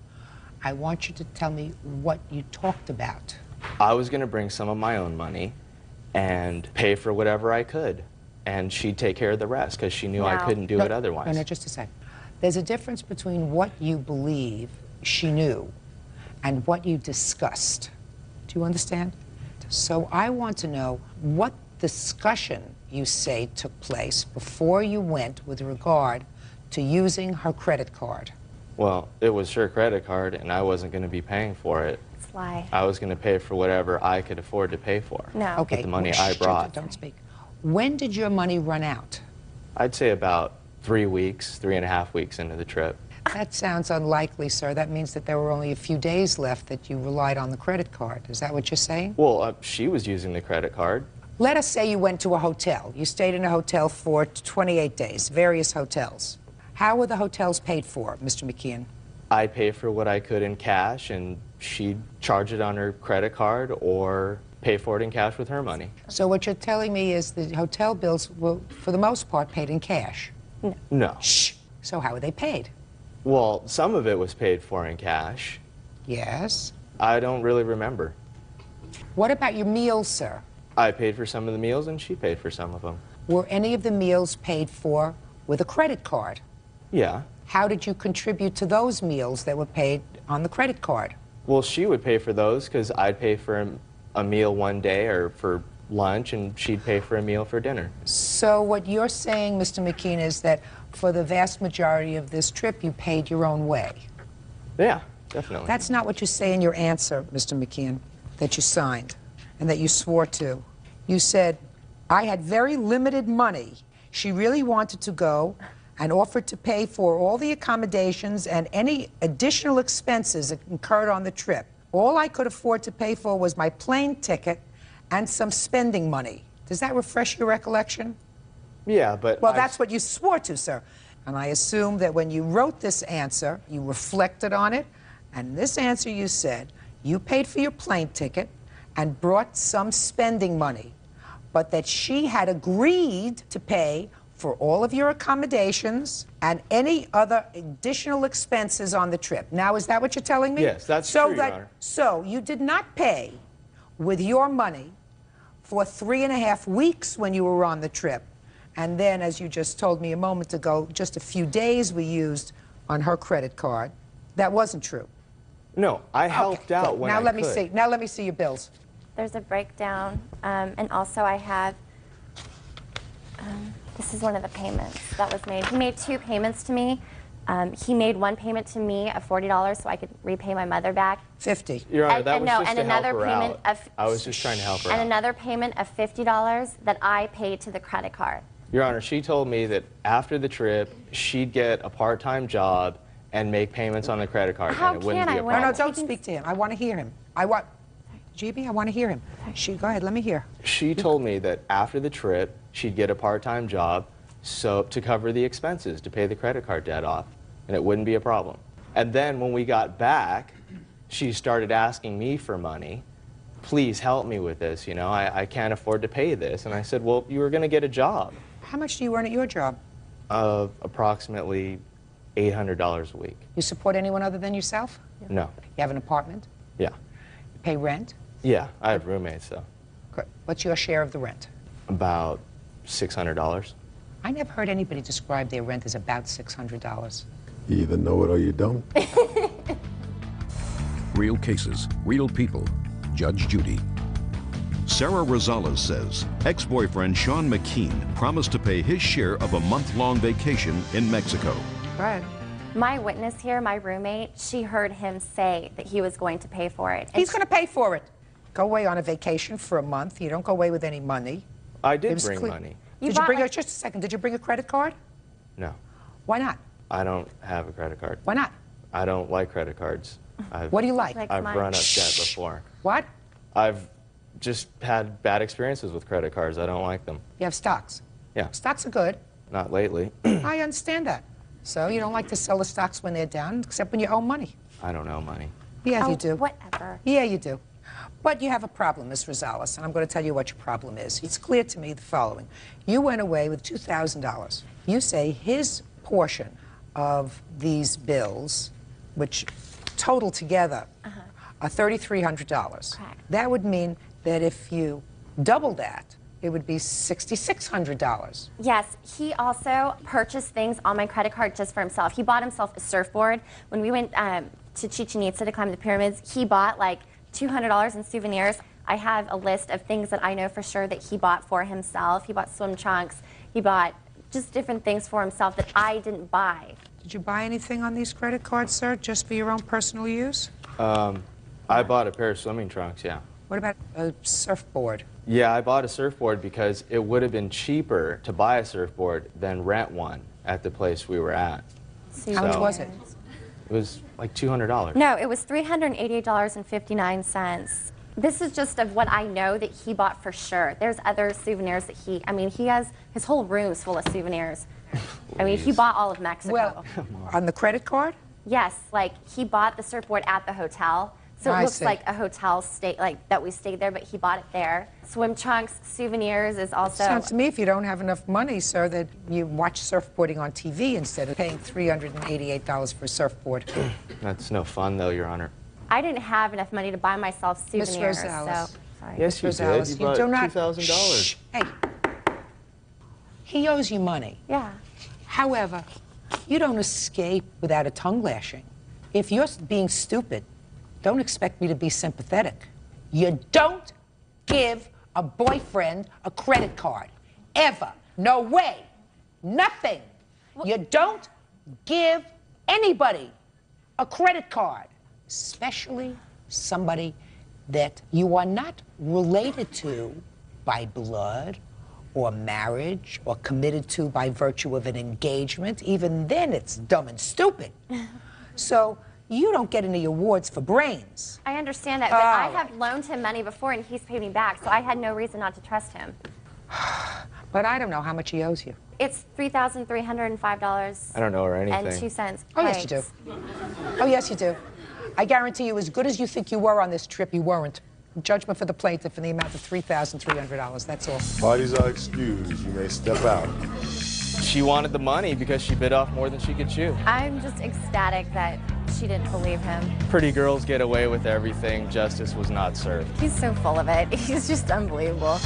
I want you to tell me what you talked about. I was going to bring some of my own money and pay for whatever I could. And she'd take care of the rest because she knew I couldn't do it otherwise. No, just a sec. There's a difference between what you believe she knew and what you discussed. Do you understand? So I want to know what discussion you say took place before you went with regard to using her credit card. Well, it was her credit card, and I wasn't going to be paying for it. It's a lie. I was going to pay for whatever I could afford to pay for. No. Okay. With the money I brought. Don't speak. When did your money run out? I'd say about 3 weeks, 3.5 weeks into the trip. That sounds unlikely, sir. That means that there were only a few days left that you relied on the credit card. Is that what you're saying? Well, she was using the credit card. Let us say you went to a hotel. You stayed in a hotel for 28 days, various hotels. How were the hotels paid for, Mr. McKeon? I pay for what I could in cash, and she'd charge it on her credit card or pay for it in cash with her money. So what you're telling me is the hotel bills were, for the most part, paid in cash? No. Shh. So how were they paid? Well, some of it was paid for in cash. Yes. I don't really remember. What about your meals, sir? I paid for some of the meals, and she paid for some of them. Were any of the meals paid for with a credit card? Yeah. How did you contribute to those meals that were paid on the credit card? Well, she would pay for those because I'd pay for a meal one day or for lunch, and she'd pay for a meal for dinner. So what you're saying, Mr. McKeon, is that for the vast majority of this trip, you paid your own way? Yeah, definitely. That's not what you say in your answer, Mr. McKeon, that you signed and that you swore to. You said, I had very limited money. She really wanted to go and offered to pay for all the accommodations and any additional expenses incurred on the trip. all I could afford to pay for was my plane ticket and some spending money. Does that refresh your recollection? Yeah, but Well, that's what you swore to, sir. And I assume that when you wrote this answer, you reflected on it, and this answer you said, you paid for your plane ticket and brought some spending money, but that she had agreed to pay for all of your accommodations and any other additional expenses on the trip. Now, is that what you're telling me? Yes, that's true, Your Honor. So you did not pay with your money for 3.5 weeks when you were on the trip. And then, as you just told me a moment ago, just a few days we used on her credit card. That wasn't true. No, I helped out when I could. Now let me see your bills. There's a breakdown, and also I have, this is one of the payments that was made. He made 2 payments to me. He made one payment to me of $40 so I could repay my mother back. 50. Your Honor, that was no, just and to help another her payment out. of, I was just trying to help her out. and another payment of $50 that I paid to the credit card. Your Honor, she told me that after the trip, she'd get a part-time job and make payments on the credit card, How and it wouldn't can be I a when problem. No, don't speak to him. I want to hear him. GB, I want to hear him. Go ahead, let me hear. She told me that after the trip, she'd get a part-time job to cover the expenses, to pay the credit card debt off, and it wouldn't be a problem. And then when we got back, she started asking me for money. Please help me with this, you know, I can't afford to pay this. And I said, well, you were going to get a job. How much do you earn at your job? Approximately $800 a week. You support anyone other than yourself? No. You have an apartment? Yeah. You pay rent? Yeah, I have roommates, though. Good. What's your share of the rent? About $600. I never heard anybody describe their rent as about $600. You either know it or you don't. Real cases, real people. Judge Judy. Sarah Rosales says ex-boyfriend Sean McKean promised to pay his share of a month-long vacation in Mexico. Go ahead. My witness here, my roommate, she heard him say that he was going to pay for it. He's going to pay for it. Go away on a vacation for a month. You don't go away with any money. I did bring money. Did you bring just a second, did you bring a credit card? No. Why not? I don't have a credit card. Why not? I don't like credit cards. What do you like? I've run up debt before. What? I've just had bad experiences with credit cards. I don't like them. You have stocks? Yeah. Stocks are good. Not lately. I understand that. So you don't like to sell the stocks when they're down, except when you owe money. I don't owe money. Yeah, you do. Whatever. Yeah, you do. But you have a problem, Ms. Rosales, and I'm going to tell you what your problem is. It's clear to me the following. You went away with $2,000. You say his portion of these bills, which total together are $3,300. Correct. That would mean that if you double that, it would be $6,600. Yes, he also purchased things on my credit card just for himself. He bought himself a surfboard. When we went to Chichen Itza to climb the pyramids, he bought like $200 in souvenirs. I have a list of things that I know for sure that he bought for himself. He bought swim trunks. He bought just different things for himself that I didn't buy. Did you buy anything on these credit cards, sir, just for your own personal use? I bought a pair of swimming trunks, yeah. What about a surfboard? Yeah, I bought a surfboard because it would have been cheaper to buy a surfboard than rent one at the place we were at. How much was it? It was like $200. No, it was $388.59. This is just of what I know that he bought for sure. There's other souvenirs that he has his whole room's full of souvenirs. I mean, he bought all of Mexico. Well, on the credit card? Yes, like he bought the surfboard at the hotel. So it looks like a hotel stay, like that we stayed there, but he bought it there. Swim trunks, souvenirs is also. Sounds to me, if you don't have enough money, sir, that you watch surfboarding on TV instead of paying $388 for a surfboard. That's no fun, though, Your Honor. I didn't have enough money to buy myself souvenirs. Ms. Rosales. So, sorry. Yes, you Rosales, did. You bought do not. $2,000. Hey, he owes you money. Yeah. However, you don't escape without a tongue lashing. If you're being stupid, don't expect me to be sympathetic. You don't give a boyfriend a credit card. Ever. No way. Nothing. You don't give anybody a credit card, especially somebody that you are not related to by blood or marriage or committed to by virtue of an engagement. Even then, it's dumb and stupid. So You don't get any awards for brains. I understand that, but I have loaned him money before and he's paid me back, so I had no reason not to trust him. But I don't know how much he owes you. It's $3,305. I don't know or anything. And 2 cents. Oh, yes, you do. Oh, yes, you do. I guarantee you, as good as you think you were on this trip, you weren't. Judgment for the plaintiff in the amount of $3,300. That's all. Parties are excused. You may step out. She wanted the money because she bit off more than she could chew. I'm just ecstatic that she didn't believe him. Pretty girls get away with everything. Justice was not served. He's so full of it. He's just unbelievable.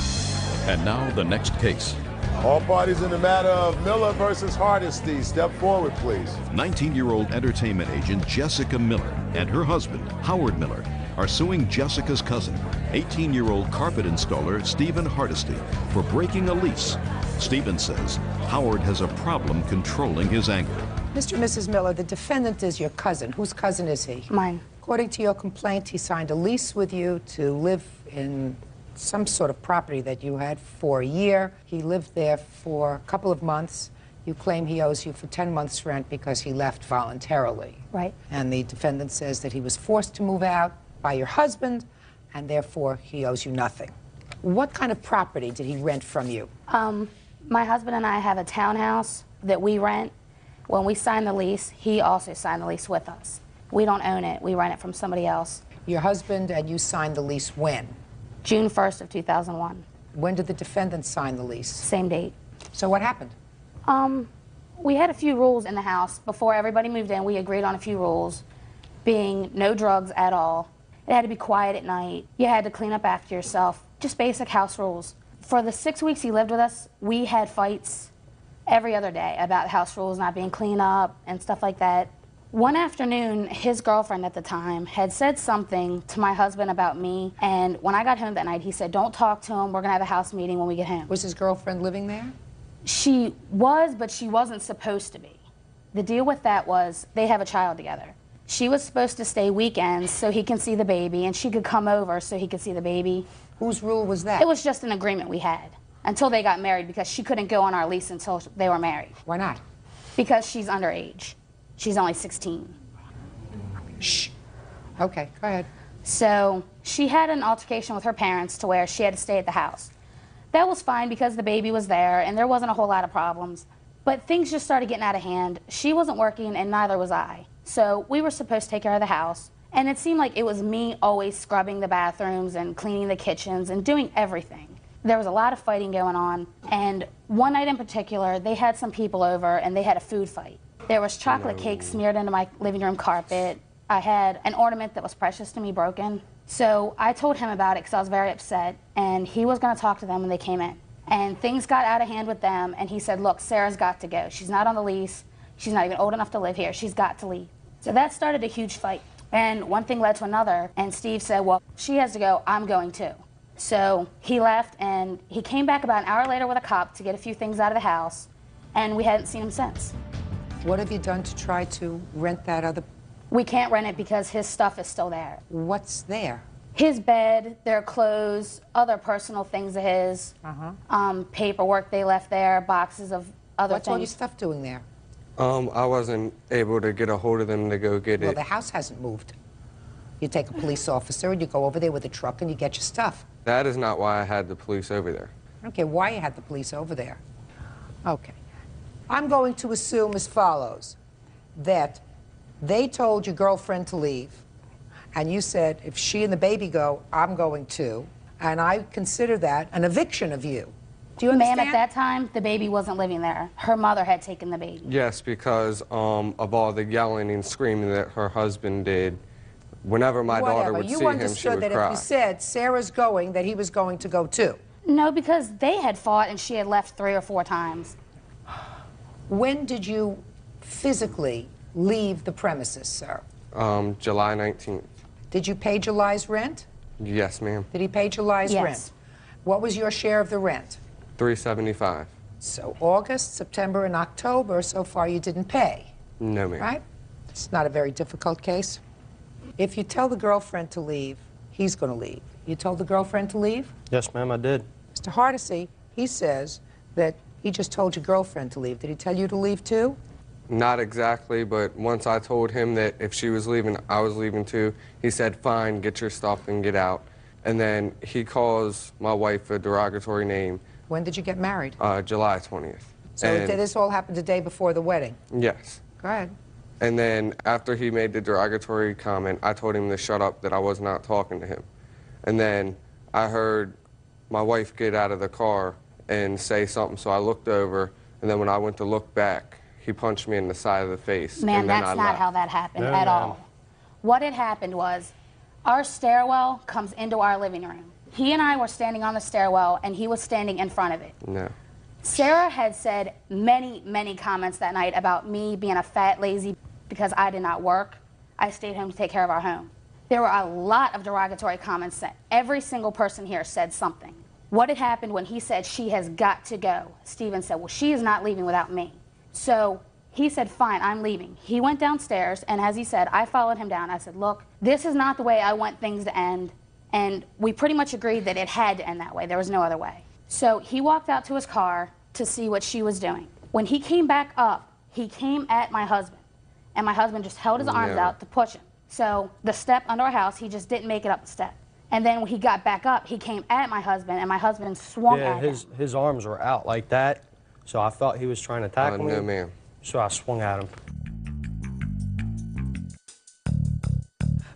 And now the next case. All parties in the matter of Miller versus Hardesty, step forward, please. 19-year-old entertainment agent Jessica Miller and her husband, Howard Miller, are suing Jessica's cousin, 18-year-old carpet installer Stephen Hardesty, for breaking a lease. Stephen says Howard has a problem controlling his anger. Mr. and Mrs. Miller, the defendant is your cousin. Whose cousin is he? Mine. According to your complaint, he signed a lease with you to live in some sort of property that you had for a year. He lived there for a couple of months. You claim he owes you for 10 months' rent because he left voluntarily. Right. And the defendant says that he was forced to move out by your husband, and therefore he owes you nothing. What kind of property did he rent from you? My husband and I have a townhouse that we rent. When we signed the lease, he also signed the lease with us. We don't own it. We rent it from somebody else. Your husband and you signed the lease when? June 1st of 2001. When did the defendant sign the lease? Same date. So what happened? We had a few rules in the house. Before everybody moved in, we agreed on a few rules, being no drugs at all. It had to be quiet at night. You had to clean up after yourself. Just basic house rules. For the 6 weeks he lived with us, we had fights every other day about house rules not being cleaned up and stuff like that. One afternoon, his girlfriend at the time had said something to my husband about me, and when I got home that night, he said, "Don't talk to him. We're going to have a house meeting when we get home." Was his girlfriend living there? She was, but she wasn't supposed to be. The deal with that was they have a child together. She was supposed to stay weekends so he can see the baby, and she could come over so he could see the baby. Whose rule was that? It was just an agreement we had until they got married, because she couldn't go on our lease until they were married. Why not? Because she's underage. She's only 16. Shh. Okay, go ahead. So she had an altercation with her parents to where she had to stay at the house. That was fine because the baby was there and there wasn't a whole lot of problems. But things just started getting out of hand. She wasn't working and neither was I. So we were supposed to take care of the house. And it seemed like it was me always scrubbing the bathrooms and cleaning the kitchens and doing everything. There was a lot of fighting going on. And one night in particular, they had some people over and they had a food fight. There was chocolate cake smeared into my living room carpet. I had an ornament that was precious to me broken. So I told him about it because I was very upset, and he was going to talk to them when they came in. And things got out of hand with them, and he said, "Look, Sarah's got to go. She's not on the lease. She's not even old enough to live here. She's got to leave." So that started a huge fight. And one thing led to another, and Steve said, "Well, she has to go. I'm going too." So he left, and he came back about an hour later with a cop to get a few things out of the house, and we hadn't seen him since. What have you done to try to rent that other? We can't rent it because his stuff is still there. What's there? His bed, their clothes, other personal things of his, paperwork they left there, boxes of other What's things. all your stuff doing there? I wasn't able to get a hold of them to go get Well, it. the house hasn't moved. You take a police officer and you go over there with a truck and you get your stuff. That is not why I had the police over there. I don't care why you had the police over there. Okay. I'm going to assume as follows, that they told your girlfriend to leave, and you said, if she and the baby go, I'm going too, and I consider that an eviction of you. Do you understand? Ma'am, at that time, the baby wasn't living there. Her mother had taken the baby. Yes, because of all the yelling and screaming that her husband did. Whenever my daughter would see him, she would You understood that cry. if you said Sarah's going, that he was going to go too? No, because they had fought and she had left 3 or 4 times. When did you physically leave the premises, sir? July 19th. Did you pay July's rent? Yes, ma'am. Did he pay July's Yes. rent? What was your share of the rent? $375. So August, September, and October, so far you didn't pay, No, ma'am. right? It's not a very difficult case. If you tell the girlfriend to leave, he's going to leave. You told the girlfriend to leave? Yes, ma'am, I did. Mr. Hardesty, he says that he just told your girlfriend to leave. Did he tell you to leave too? Not exactly, but once I told him that if she was leaving, I was leaving too, he said, fine, get your stuff and get out. And then he calls my wife a derogatory name. When did you get married? July 20th. So And did this all happen the day before the wedding? yes. Go ahead. And then after he made the derogatory comment, I told him to shut up, that I was not talking to him. And then I heard my wife get out of the car and say something, so I looked over, and then when I went to look back, he punched me in the side of the face. Ma'am, and then that's I not left. how that happened No, at ma'am. all. What had happened was our stairwell comes into our living room. He and I were standing on the stairwell, and he was standing in front of it. No. Sarah had said many, many comments that night about me being a fat, lazy, because I did not work. I stayed home to take care of our home. There were a lot of derogatory comments that every single person here said something. What had happened when he said she has got to go? Steven said, well, she is not leaving without me. So he said, fine, I'm leaving. He went downstairs, and as he said, I followed him down. I said, look, this is not the way I want things to end. And we pretty much agreed that it had to end that way. There was no other way. So he walked out to his car to see what she was doing. When he came back up, he came at my husband. And my husband just held his arms out to push him. So the step under our house, he just didn't make it up the step. And then when he got back up, he came at my husband, and my husband swung at him. His arms were out like that, so I thought he was trying to tackle me. No, ma'am. So I swung at him.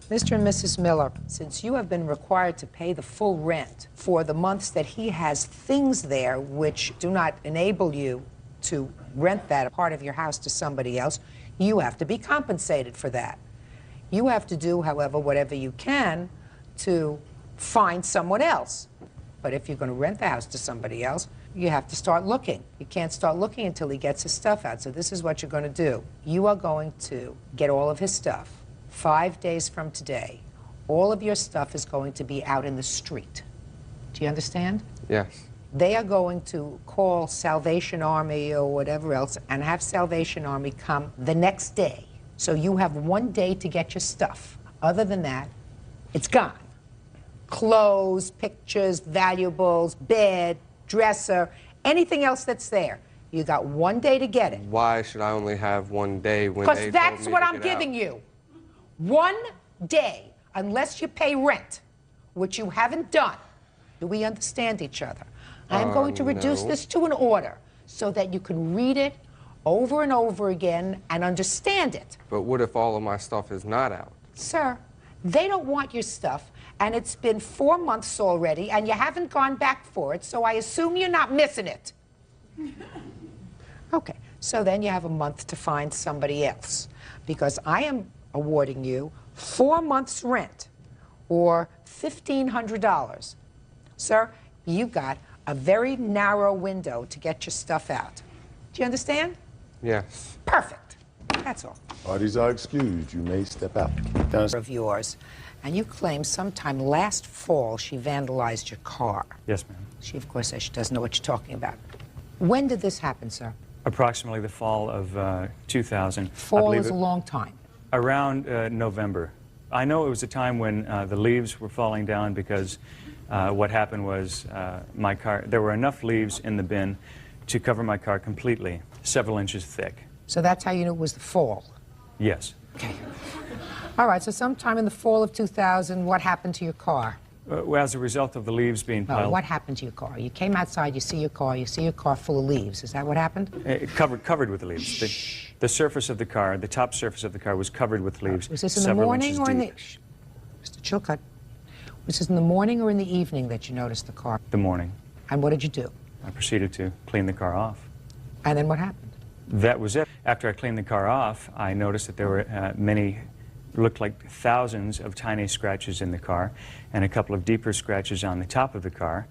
Mr. and Mrs. Miller, since you have been required to pay the full rent for the months that he has things there which do not enable you to rent that part of your house to somebody else, you have to be compensated for that. You have to do, however, whatever you can to find someone else. But if you're going to rent the house to somebody else, you have to start looking. You can't start looking until he gets his stuff out. So this is what you're going to do. You are going to get all of his stuff. 5 days from today, all of your stuff is going to be out in the street. Do you understand? Yes. They are going to call Salvation Army or whatever else and have Salvation Army come the next day. So you have 1 day to get your stuff. Other than that, it's gone. Clothes, pictures, valuables, bed, dresser, anything else that's there. You got 1 day to get it. Why should I only have 1 day when Because they that's told me what to I'm get giving out? you. 1 day, unless you pay rent, which you haven't done. Do we understand each other? I am going to reduce no. this to an order so that you can read it over and over again and understand it. But what if all of my stuff is not out? Sir, they don't want your stuff, and it's been 4 months already, and you haven't gone back for it, so I assume you're not missing it. Okay, so then you have a month to find somebody else, because I am awarding you 4 months' rent, or $1,500. Sir, you got a very narrow window to get your stuff out. Do you understand? Yes. Perfect. That's all. Parties are excused. You may step out. Of yours, and you claim sometime last fall she vandalized your car. Yes, ma'am. She, of course, says she doesn't know what you're talking about. When did this happen, sir? Approximately the fall of 2000. Fall is a long time. Around November. I know it was a time when the leaves were falling down because what happened was my car, there were enough leaves in the bin to cover my car completely, several inches thick. So that's how you knew it was the fall? Yes. Okay. All right, so sometime in the fall of 2000, what happened to your car? Well, as a result of the leaves being piled... No, what happened to your car? You came outside, you see your car full of leaves. Is that what happened? Covered with leaves. The surface of the car, the top surface of the car was covered with leaves. Was this in the morning or in the... Mr. Chilcutt, was this in the morning or in the evening that you noticed the car? The morning. And what did you do? I proceeded to clean the car off. And then what happened? That was it. After I cleaned the car off, I noticed that there were looked like thousands of tiny scratches in the car and a couple of deeper scratches on the top of the car.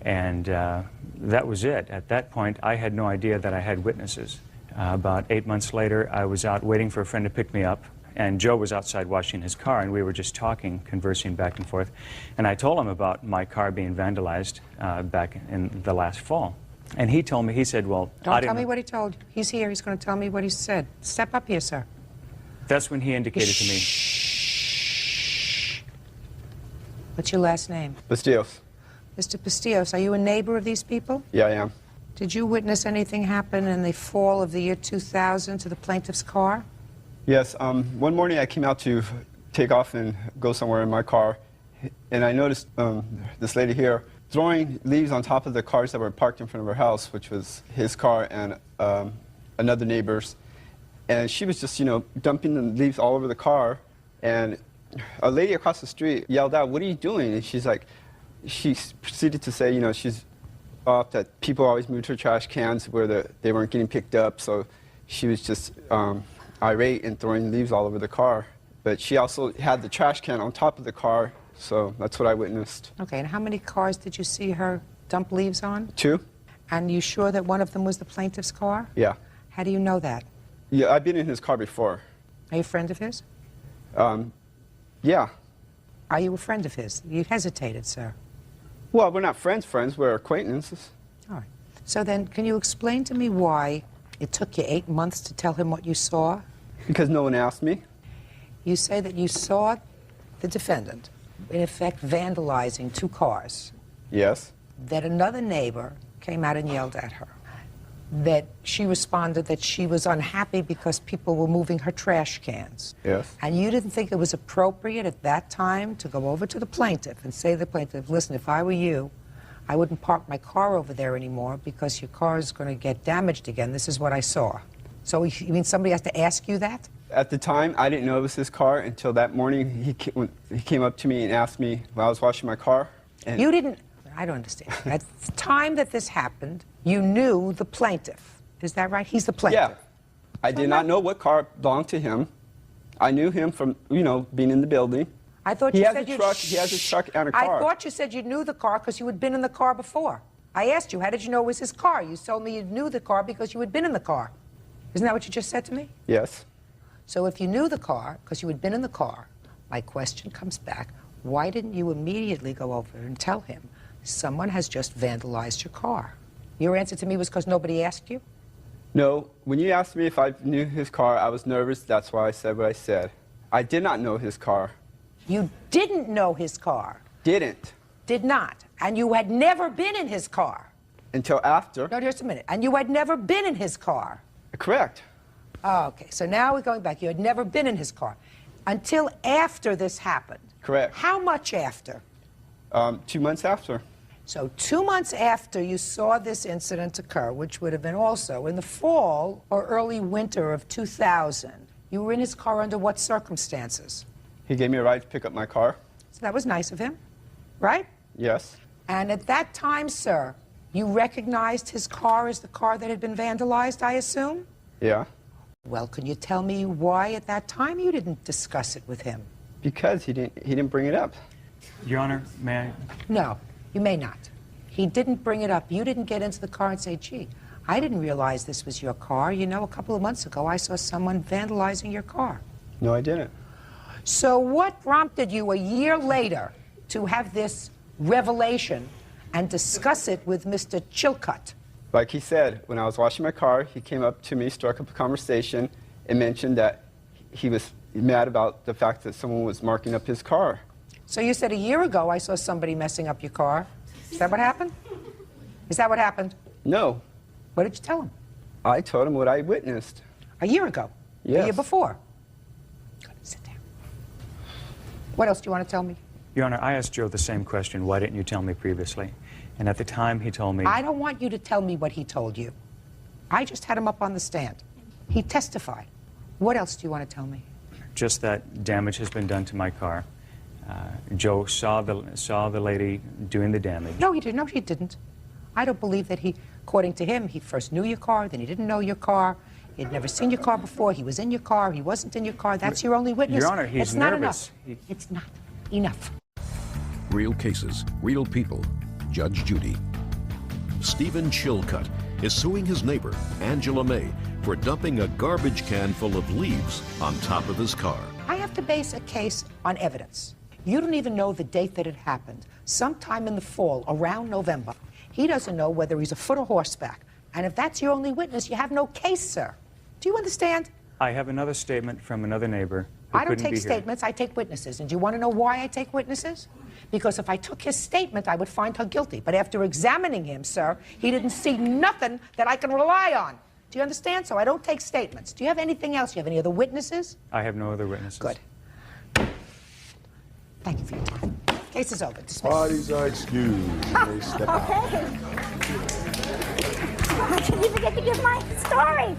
And that was it. At that point, I had no idea that I had witnesses. About 8 months later, I was out waiting for a friend to pick me up, and Joe was outside washing his car, and we were just talking, conversing back and forth. And I told him about my car being vandalized back in the last fall. And he told me, he said, well, Don't tell me what he told you. He's here. He's going to tell me what he said. Step up here, sir. That's when he indicated to me. What's your last name? Pastillos. Mr. Pastillos, are you a neighbor of these people? Yeah, I am. Did you witness anything happen in the fall of the year 2000 to the plaintiff's car? Yes. One morning I came out to take off and go somewhere in my car, and I noticed this lady here throwing leaves on top of the cars that were parked in front of her house, which was his car and another neighbor's. And she was just, dumping the leaves all over the car. And a lady across the street yelled out, "What are you doing?" And she proceeded to say, she's off that people always moved her trash cans where they weren't getting picked up. So she was just irate and throwing leaves all over the car. But she also had the trash can on top of the car, so that's what I witnessed. Okay, and how many cars did you see her dump leaves on? 2. And you sure that one of them was the plaintiff's car? Yeah. How do you know that? Yeah, I've been in his car before. Are you a friend of his? Yeah. Are you a friend of his? You hesitated, sir. Well, we're not friends, we're acquaintances. All right. So then, can you explain to me why it took you 8 months to tell him what you saw? Because no one asked me. You say that you saw the defendant, in effect, vandalizing 2 cars. Yes. That another neighbor came out and yelled at her. That she responded that she was unhappy because people were moving her trash cans. Yes. And you didn't think it was appropriate at that time to go over to the plaintiff and say to the plaintiff, "Listen, if I were you, I wouldn't park my car over there anymore because your car is going to get damaged again. This is what I saw." So you mean somebody has to ask you that? At the time, I didn't know it was his car until that morning. He came up to me and asked me while I was washing my car. And You didn't, I don't understand. At the time that this happened, you knew the plaintiff. Is that right? He's the plaintiff. Yeah. I did not know what car belonged to him. I knew him from, being in the building. I thought he you has said a you truck. He has a truck and a car. I thought you said you knew the car because you had been in the car before. I asked you, how did you know it was his car? You told me you knew the car because you had been in the car. Isn't that what you just said to me? Yes. So if you knew the car because you had been in the car, my question comes back, why didn't you immediately go over and tell him someone has just vandalized your car? Your answer to me was because nobody asked you? No. When you asked me if I knew his car, I was nervous. That's why I said what I said. I did not know his car. You didn't know his car? Didn't. Did not. And you had never been in his car? Until after. No, just a minute. And you had never been in his car? Correct. Oh, okay, so now we're going back. You had never been in his car until after this happened. Correct. How much after? 2 months after. So 2 months after you saw this incident occur, which would have been also in the fall or early winter of 2000, you were in his car under what circumstances? He gave me a ride to pick up my car. So that was nice of him, right? Yes. And at that time, sir, you recognized his car as the car that had been vandalized, I assume? Yeah. Well, can you tell me why at that time you didn't discuss it with him? Because he didn't bring it up. Your Honor, may I? No, you may not. He didn't bring it up. You didn't get into the car and say, gee, I didn't realize this was your car. You know, a couple of months ago, I saw someone vandalizing your car. No, I didn't. So what prompted you a year later to have this revelation and discuss it with Mr. Chilcutt? Like he said, when I was washing my car, he came up to me, struck up a conversation, and mentioned that he was mad about the fact that someone was marking up his car. So you said a year ago I saw somebody messing up your car. Is that what happened? Is that what happened? No. What did you tell him? I told him what I witnessed. A year ago? Yes. A year before? Good, sit down. What else do you want to tell me? Your Honor, I asked Joe the same question. Why didn't you tell me previously? And at the time, he told me... I don't want you to tell me what he told you. I just had him up on the stand. He testified. What else do you want to tell me? Just that damage has been done to my car. Joe saw the lady doing the damage. No, he didn't. No, he didn't. I don't believe that he, according to him, he first knew your car, then he didn't know your car. He had never seen your car before. He was in your car. He wasn't in your car. That's your only witness. Your Honor, he's it's not nervous. Enough. It's not enough. Real cases, real people. Judge Judy. Stephen Chilcutt is suing his neighbor, Angela May, for dumping a garbage can full of leaves on top of his car. I have to base a case on evidence. You don't even know the date that it happened. Sometime in the fall, around November. He doesn't know whether he's afoot or horseback. And if that's your only witness, you have no case, sir. Do you understand? I have another statement from another neighbor who I don't couldn't take be here. statements, I take witnesses. And do you want to know why I take witnesses? Because if I took his statement, I would find her guilty. But after examining him, sir, he didn't see nothing that I can rely on. Do you understand? So I don't take statements. Do you have anything else? Do you have any other witnesses? I have no other witnesses. Good. Thank you for your time. Case is over. Dismissed. Parties are excused. You may step out. I didn't even get to give my story.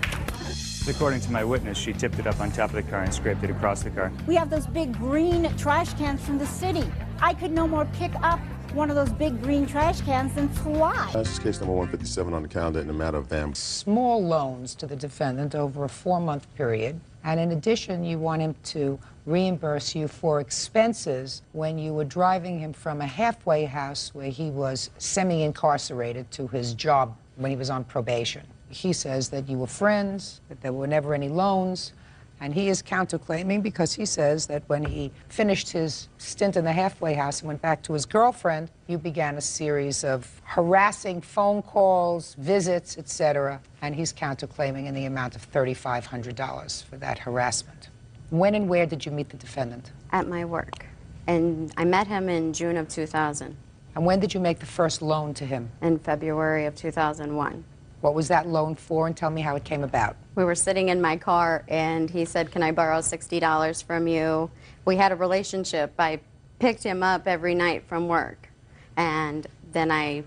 According to my witness, she tipped it up on top of the car and scraped it across the car. We have those big green trash cans from the city. I could no more pick up one of those big green trash cans than fly. This is case number 157 on the calendar in the matter of Van. Small loans to the defendant over a 4-month period. And in addition, you want him to reimburse you for expenses when you were driving him from a halfway house where he was semi-incarcerated to his job when he was on probation. He says that you were friends, that there were never any loans, and he is counterclaiming because he says that when he finished his stint in the halfway house and went back to his girlfriend, you began a series of harassing phone calls, visits, etc., and he's counterclaiming in the amount of $3,500 for that harassment. When and where did you meet the defendant? At my work. And I met him in June of 2000. And when did you make the first loan to him? In February of 2001. What was that loan for, and tell me how it came about? We were sitting in my car, and he said, "Can I borrow $60 from you?" We had a relationship. I picked him up every night from work, and then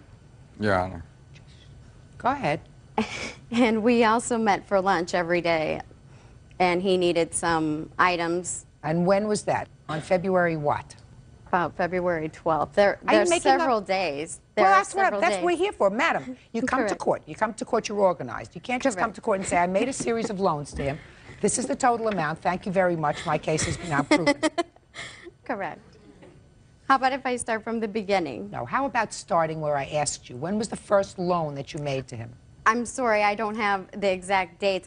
Your Honor. Go ahead. And we also met for lunch every day, and he needed some items. And when was that? On February what? About February 12th. There's several days. Well, that's what we're here for. Madam, you come to Correct. court. You come to court, you're organized. You can't just come to court and say, I made a series of loans to him. This is the total amount. Thank you very much. My case has been now proven. Correct. How about if I start from the beginning? No, how about starting where I asked you? When was the first loan that you made to him? I'm sorry, I don't have the exact dates.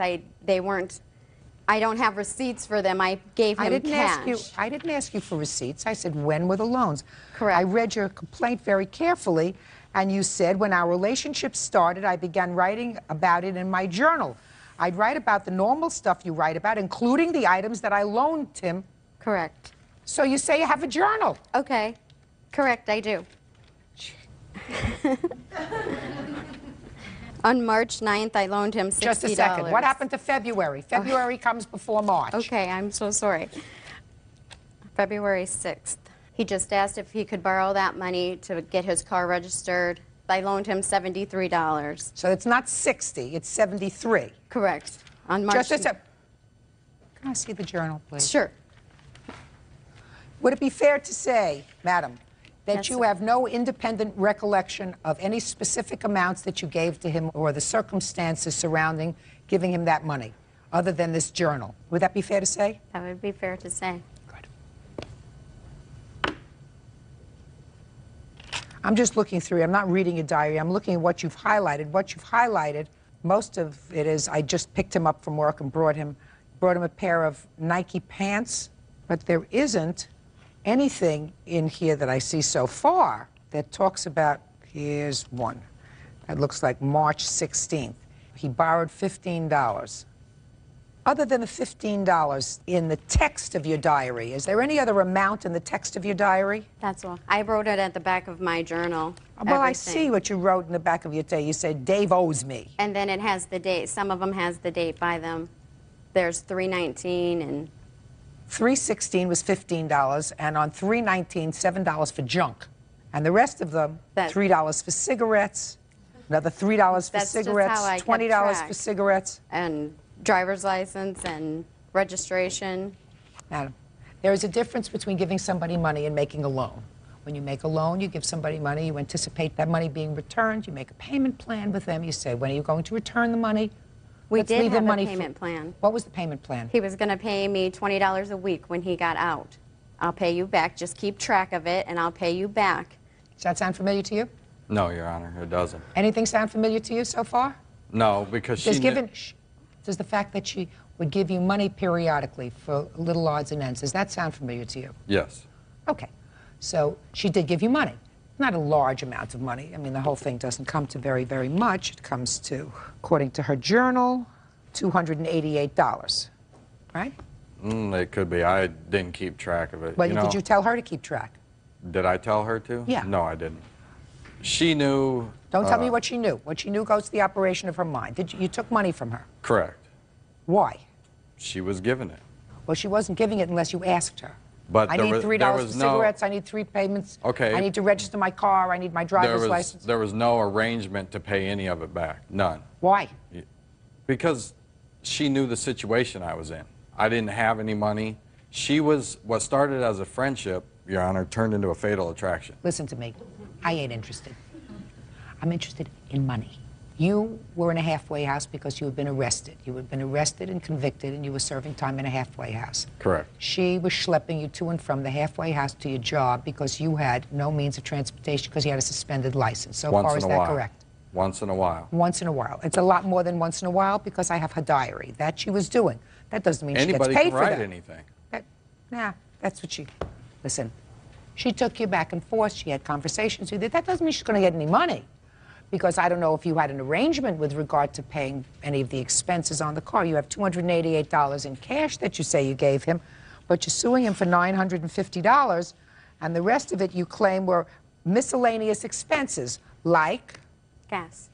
I don't have receipts for them. I gave him cash. I didn't ask you for receipts. I said, when were the loans? Correct. I read your complaint very carefully, and you said, when our relationship started, I began writing about it in my journal. I'd write about the normal stuff you write about, including the items that I loaned him. Correct. So you say you have a journal. Okay. Correct, I do. On March 9th, I loaned him $60. Just a second. What happened to February? February comes before March. Okay, I'm so sorry. February 6th. He just asked if he could borrow that money to get his car registered. I loaned him $73. So it's not 60, it's 73. Correct. On March. Just a second. Can I see the journal, please? Sure. Would it be fair to say, madam, that Yes, you sir. have no independent recollection of any specific amounts that you gave to him or the circumstances surrounding giving him that money, other than this journal? Would that be fair to say? That would be fair to say. I'm just looking through it. I'm not reading your diary. I'm looking at what you've highlighted. What you've highlighted, most of it is I just picked him up from work and brought him a pair of Nike pants, but there isn't anything in here that I see so far that talks about, here's one. That looks like March 16th. He borrowed $15. Other than the $15 in the text of your diary, is there any other amount in the text of your diary? That's all. I wrote it at the back of my journal. Well, I everything. see what you wrote in the back of your diary. You said, Dave owes me. And then it has the date. Some of them has the date by them. There's 3/19 and 3/16 was $15, and on 3/19, $7 for junk. And the rest of them, $3 for cigarettes, another $3 for That's just cigarettes, how I kept $20 for track. cigarettes. And driver's license and registration. Madam, there is a difference between giving somebody money and making a loan. When you make a loan, you give somebody money, you anticipate that money being returned, you make a payment plan with them, you say, when are you going to return the money? We Let's did leave the have a money payment plan. What was the payment plan? He was going to pay me $20 a week when he got out. I'll pay you back. Just keep track of it, and I'll pay you back. Does that sound familiar to you? No, Your Honor, it doesn't. Anything sound familiar to you so far? No, because she Does the fact that she would give you money periodically for little odds and ends, does that sound familiar to you? Yes. Okay. So she did give you money. Not a large amount of money. I mean, the whole thing doesn't come to very, very much. It comes to, according to her journal, $288, right? It could be. I didn't keep track of it. Well, you know, did you tell her to keep track? Did I tell her to? Yeah. No, I didn't. She knew. Don't tell me what she knew. What she knew goes to the operation of her mind. You took money from her. Correct. Why? She was giving it. Well, she wasn't giving it unless you asked her. But I there need was, $3 there for was no, cigarettes. I need 3 payments. Okay. I need to register my car. I need my driver's license. There was no arrangement to pay any of it back. None. Why? Because she knew the situation I was in. I didn't have any money. What started as a friendship, Your Honor, turned into a fatal attraction. Listen to me. I ain't interested. I'm interested in money. You were in a halfway house because you had been arrested. You had been arrested and convicted, and you were serving time in a halfway house. Correct. She was schlepping you to and from the halfway house to your job because you had no means of transportation because you had a suspended license. So far, is that correct? Once in a while. Once in a while. It's a lot more than once in a while because I have her diary. That she was doing. That doesn't mean Anybody she gets paid can for write that. anything. Nah, that's what she... Listen, she took you back and forth. She had conversations with you. That doesn't mean she's going to get any money. Because I don't know if you had an arrangement with regard to paying any of the expenses on the car. You have $288 in cash that you say you gave him, but you're suing him for $950, and the rest of it you claim were miscellaneous expenses, like? Gas.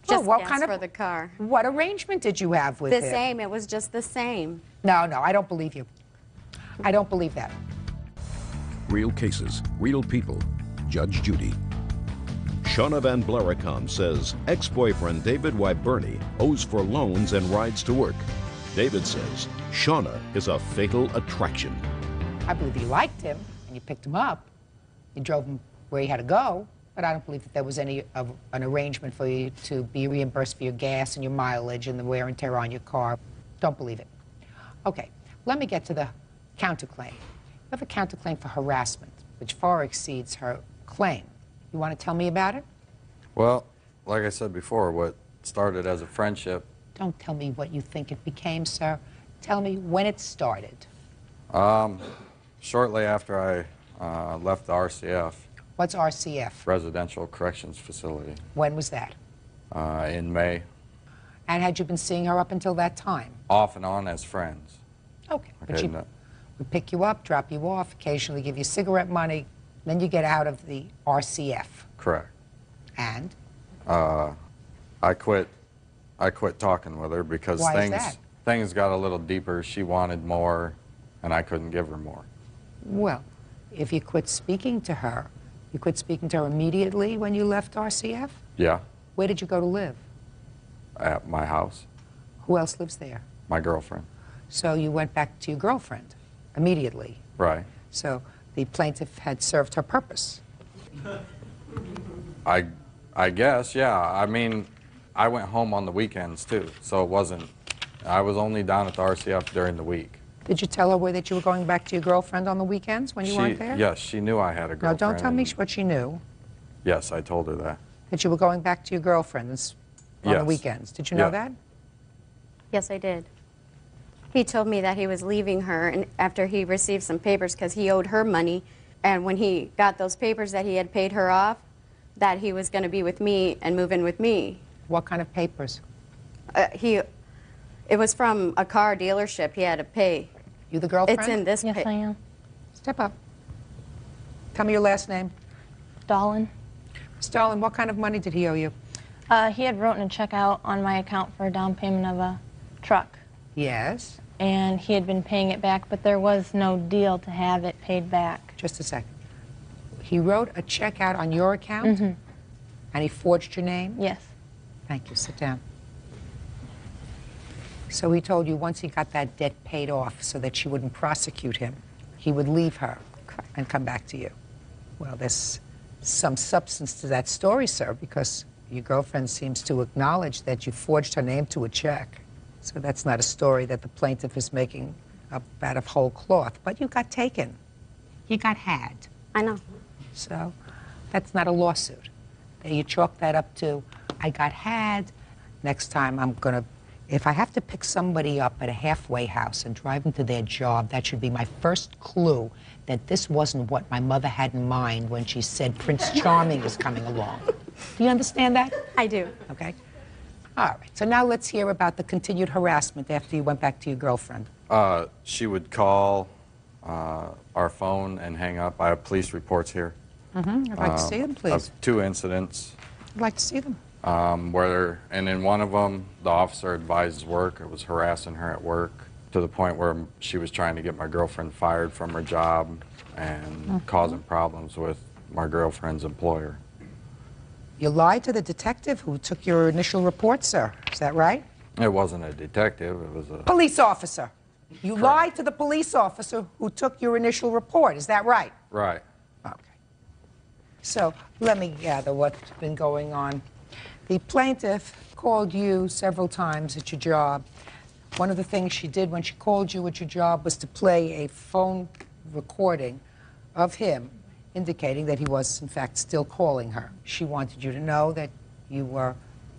Well, Just what gas kind of, for the car. What arrangement did you have with The him? same. It was just the same. No, I don't believe you. I don't believe that. Real cases, real people. Judge Judy. Shauna Van Blaricom says ex-boyfriend David Wyberny owes for loans and rides to work. David says Shauna is a fatal attraction. I believe you liked him, and you picked him up. You drove him where he had to go, but I don't believe that there was any of an arrangement for you to be reimbursed for your gas and your mileage and the wear and tear on your car. Don't believe it. Okay, let me get to the counterclaim. You have a counterclaim for harassment, which far exceeds her claim. You want to tell me about it? Well, like I said before, what started as a friendship. Don't tell me what you think it became, sir. Tell me when it started. Shortly after I left the RCF. What's RCF? Residential Corrections Facility. When was that? In May. And had you been seeing her up until that time? Off and on as friends. Okay. But she would pick you up, drop you off, occasionally give you cigarette money, then you get out of the RCF. Correct. And? I quit talking with her because things got a little deeper. She wanted more, and I couldn't give her more. Well, if you quit speaking to her, you quit speaking to her immediately when you left RCF? Yeah. Where did you go to live? At my house. Who else lives there? My girlfriend. So you went back to your girlfriend immediately? Right. So the plaintiff had served her purpose? I guess, yeah. I mean, I went home on the weekends too, so it wasn't, I was only down at the RCF during the week. Did you tell her that you were going back to your girlfriend on the weekends when you weren't there? Yes, she knew I had a girlfriend. No, don't tell me what she knew. Yes, I told her that. That you were going back to your girlfriend on the weekends. Did you know that? Yes, I did. He told me that he was leaving her and after he received some papers because he owed her money, and when he got those papers that he had paid her off, that he was going to be with me and move in with me. What kind of papers? It was from a car dealership he had to pay. You the girlfriend? It's in this. Yes, I am. Step up. Tell me your last name. Dahlin. Ms. Dahlin, what kind of money did he owe you? He had written a check out on my account for a down payment of a truck. Yes. And he had been paying it back, but there was no deal to have it paid back. Just a second. He wrote a check out on your account? Mm-hmm. And he forged your name? Yes. Thank you. Sit down. So he told you once he got that debt paid off so that she wouldn't prosecute him, he would leave her and come back to you. Well, there's some substance to that story, sir, because your girlfriend seems to acknowledge that you forged her name to a check. So that's not a story that the plaintiff is making up out of whole cloth. But you got taken. You got had. I know. So that's not a lawsuit. You chalk that up to, I got had. Next time I'm going to, if I have to pick somebody up at a halfway house and drive them to their job, that should be my first clue that this wasn't what my mother had in mind when she said Prince Charming is coming along. Do you understand that? I do. Okay. All right, so now let's hear about the continued harassment after you went back to your girlfriend. She would call our phone and hang up. I have police reports here. I'd like to see them, please. Of 2 incidents. I'd like to see them. And in one of them, the officer advised work. It was harassing her at work to the point where she was trying to get my girlfriend fired from her job and causing problems with my girlfriend's employer. You lied to the detective who took your initial report, sir. Is that right? It wasn't a detective. It was a Police officer. You lied to the police officer who took your initial report. Is that right? Right. Okay. So let me gather what's been going on. The plaintiff called you several times at your job. One of the things she did when she called you at your job was to play a phone recording of him indicating that he was, in fact, still calling her. She wanted you to know that you were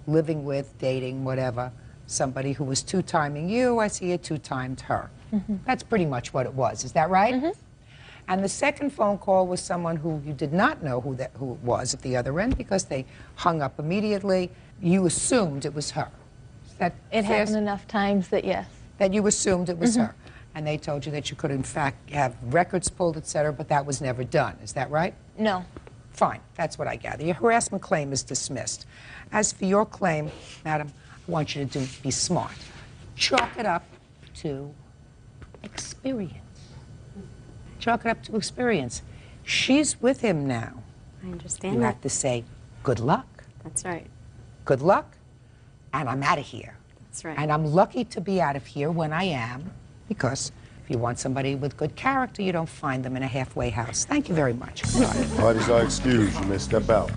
living with, dating, whatever, somebody who was two-timing you as he had two-timed her. That's pretty much what it was. Is that right? And the second phone call was someone who you did not know who it was at the other end because they hung up immediately. You assumed it was her. Is that It fair? happened enough times that yes. That you assumed it was her. And they told you that you could, in fact, have records pulled, et cetera, but that was never done. Is that right? No. Fine. That's what I gather. Your harassment claim is dismissed. As for your claim, madam, I want you to be smart. Chalk it up to experience. Chalk it up to experience. She's with him now. I understand You that. have to say, good luck. That's right. Good luck, and I'm out of here. That's right. And I'm lucky to be out of here when I am, because if you want somebody with good character, you don't find them in a halfway house. Thank you very much. Parties are excused. You may step out.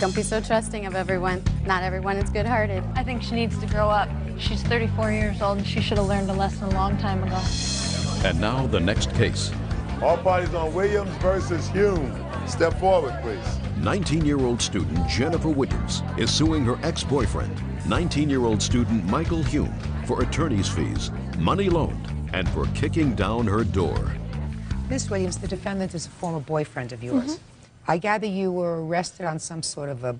Don't be so trusting of everyone. Not everyone is good-hearted. I think she needs to grow up. She's 34 years old and she should have learned a lesson a long time ago. And now the next case. All parties on Williams versus Hume. Step forward, please. 19-year-old student Jennifer Williams is suing her ex-boyfriend, 19-year-old student Michael Hume, for attorney's fees, money loaned, and for kicking down her door. Miss Williams, the defendant is a former boyfriend of yours. I gather you were arrested on some sort of a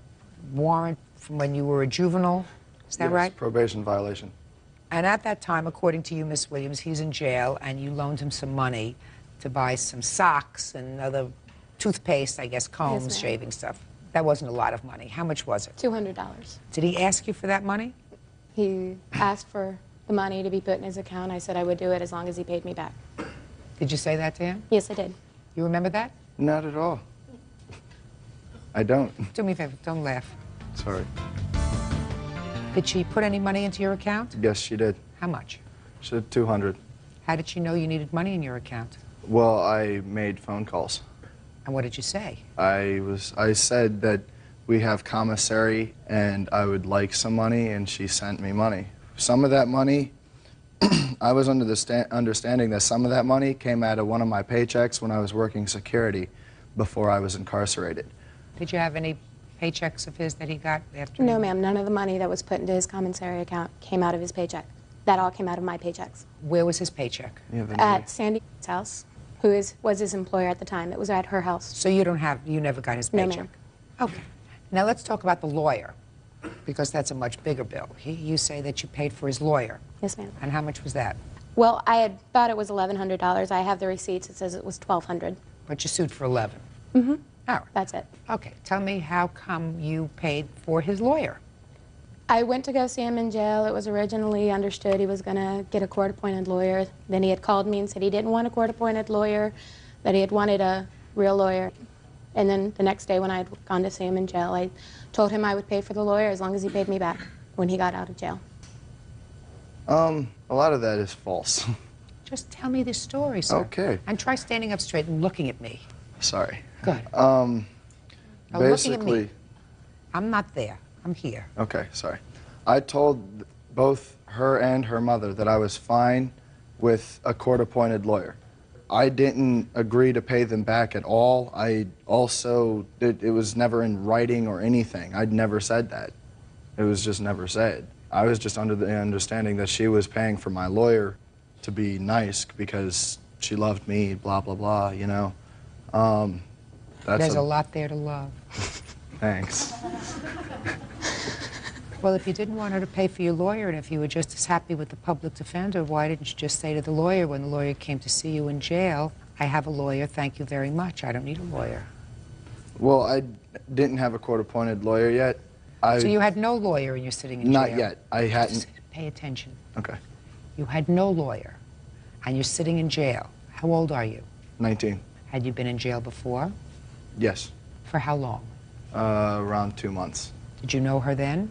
warrant from when you were a juvenile. Is that right? Probation violation. And at that time, according to you, Miss Williams, he's in jail, and you loaned him some money to buy some socks and other toothpaste, I guess, combs, Yes, ma'am. shaving stuff. That wasn't a lot of money. How much was it? $200. Did he ask you for that money? He asked for the money to be put in his account. I said I would do it as long as he paid me back. Did you say that to him? Yes, I did. You remember that? Not at all. I don't. Do me a favor, don't laugh. Sorry. Did she put any money into your account? Yes, she did. How much? She said 200. How did she know you needed money in your account? Well, I made phone calls. And what did you say? I said that we have commissary and I would like some money, and she sent me money. Some of that money, I was under the understanding that some of that money came out of one of my paychecks when I was working security before I was incarcerated. Did you have any paychecks of his that he got after? No, ma'am. None of the money that was put into his commissary account came out of his paycheck. That all came out of my paychecks. Where was his paycheck? At Sandy's house, who was his employer at the time. It was at her house. So you never got his No, paycheck? ma'am. Okay. Now let's talk about the lawyer, because that's a much bigger bill. You say that you paid for his lawyer. Yes, ma'am. And how much was that? Well, I had thought it was $1,100. I have the receipts. It says it was $1,200. But you sued for 11. Mm-hmm. All right. That's it. Okay. Tell me how come you paid for his lawyer? I went to go see him in jail. It was originally understood he was going to get a court-appointed lawyer. Then he had called me and said he didn't want a court-appointed lawyer, that he had wanted a real lawyer. And then the next day when I had gone to see him in jail, I told him I would pay for the lawyer as long as he paid me back when he got out of jail. A lot of that is false. Just tell me the story, sir. Okay. And try standing up straight and looking at me. Sorry. Good. Now, looking at Basically, me. I'm not there. I'm here. okay, sorry. I told both her and her mother that I was fine with a court-appointed lawyer. I didn't agree to pay them back at all. I also, it was never in writing or anything. I'd never said that. It was just never said. I was just under the understanding that she was paying for my lawyer to be nice because she loved me, blah, blah, blah, you know. There's a lot there to love. Thanks. Well, if you didn't want her to pay for your lawyer, and if you were just as happy with the public defender, why didn't you just say to the lawyer when the lawyer came to see you in jail, I have a lawyer, thank you very much, I don't need a lawyer? Well, I didn't have a court-appointed lawyer yet. So you had no lawyer and you're sitting in jail? Not yet. I hadn't. Just pay attention. Okay. You had no lawyer, and you're sitting in jail. How old are you? 19. Had you been in jail before? Yes. For how long? Around 2 months. Did you know her then?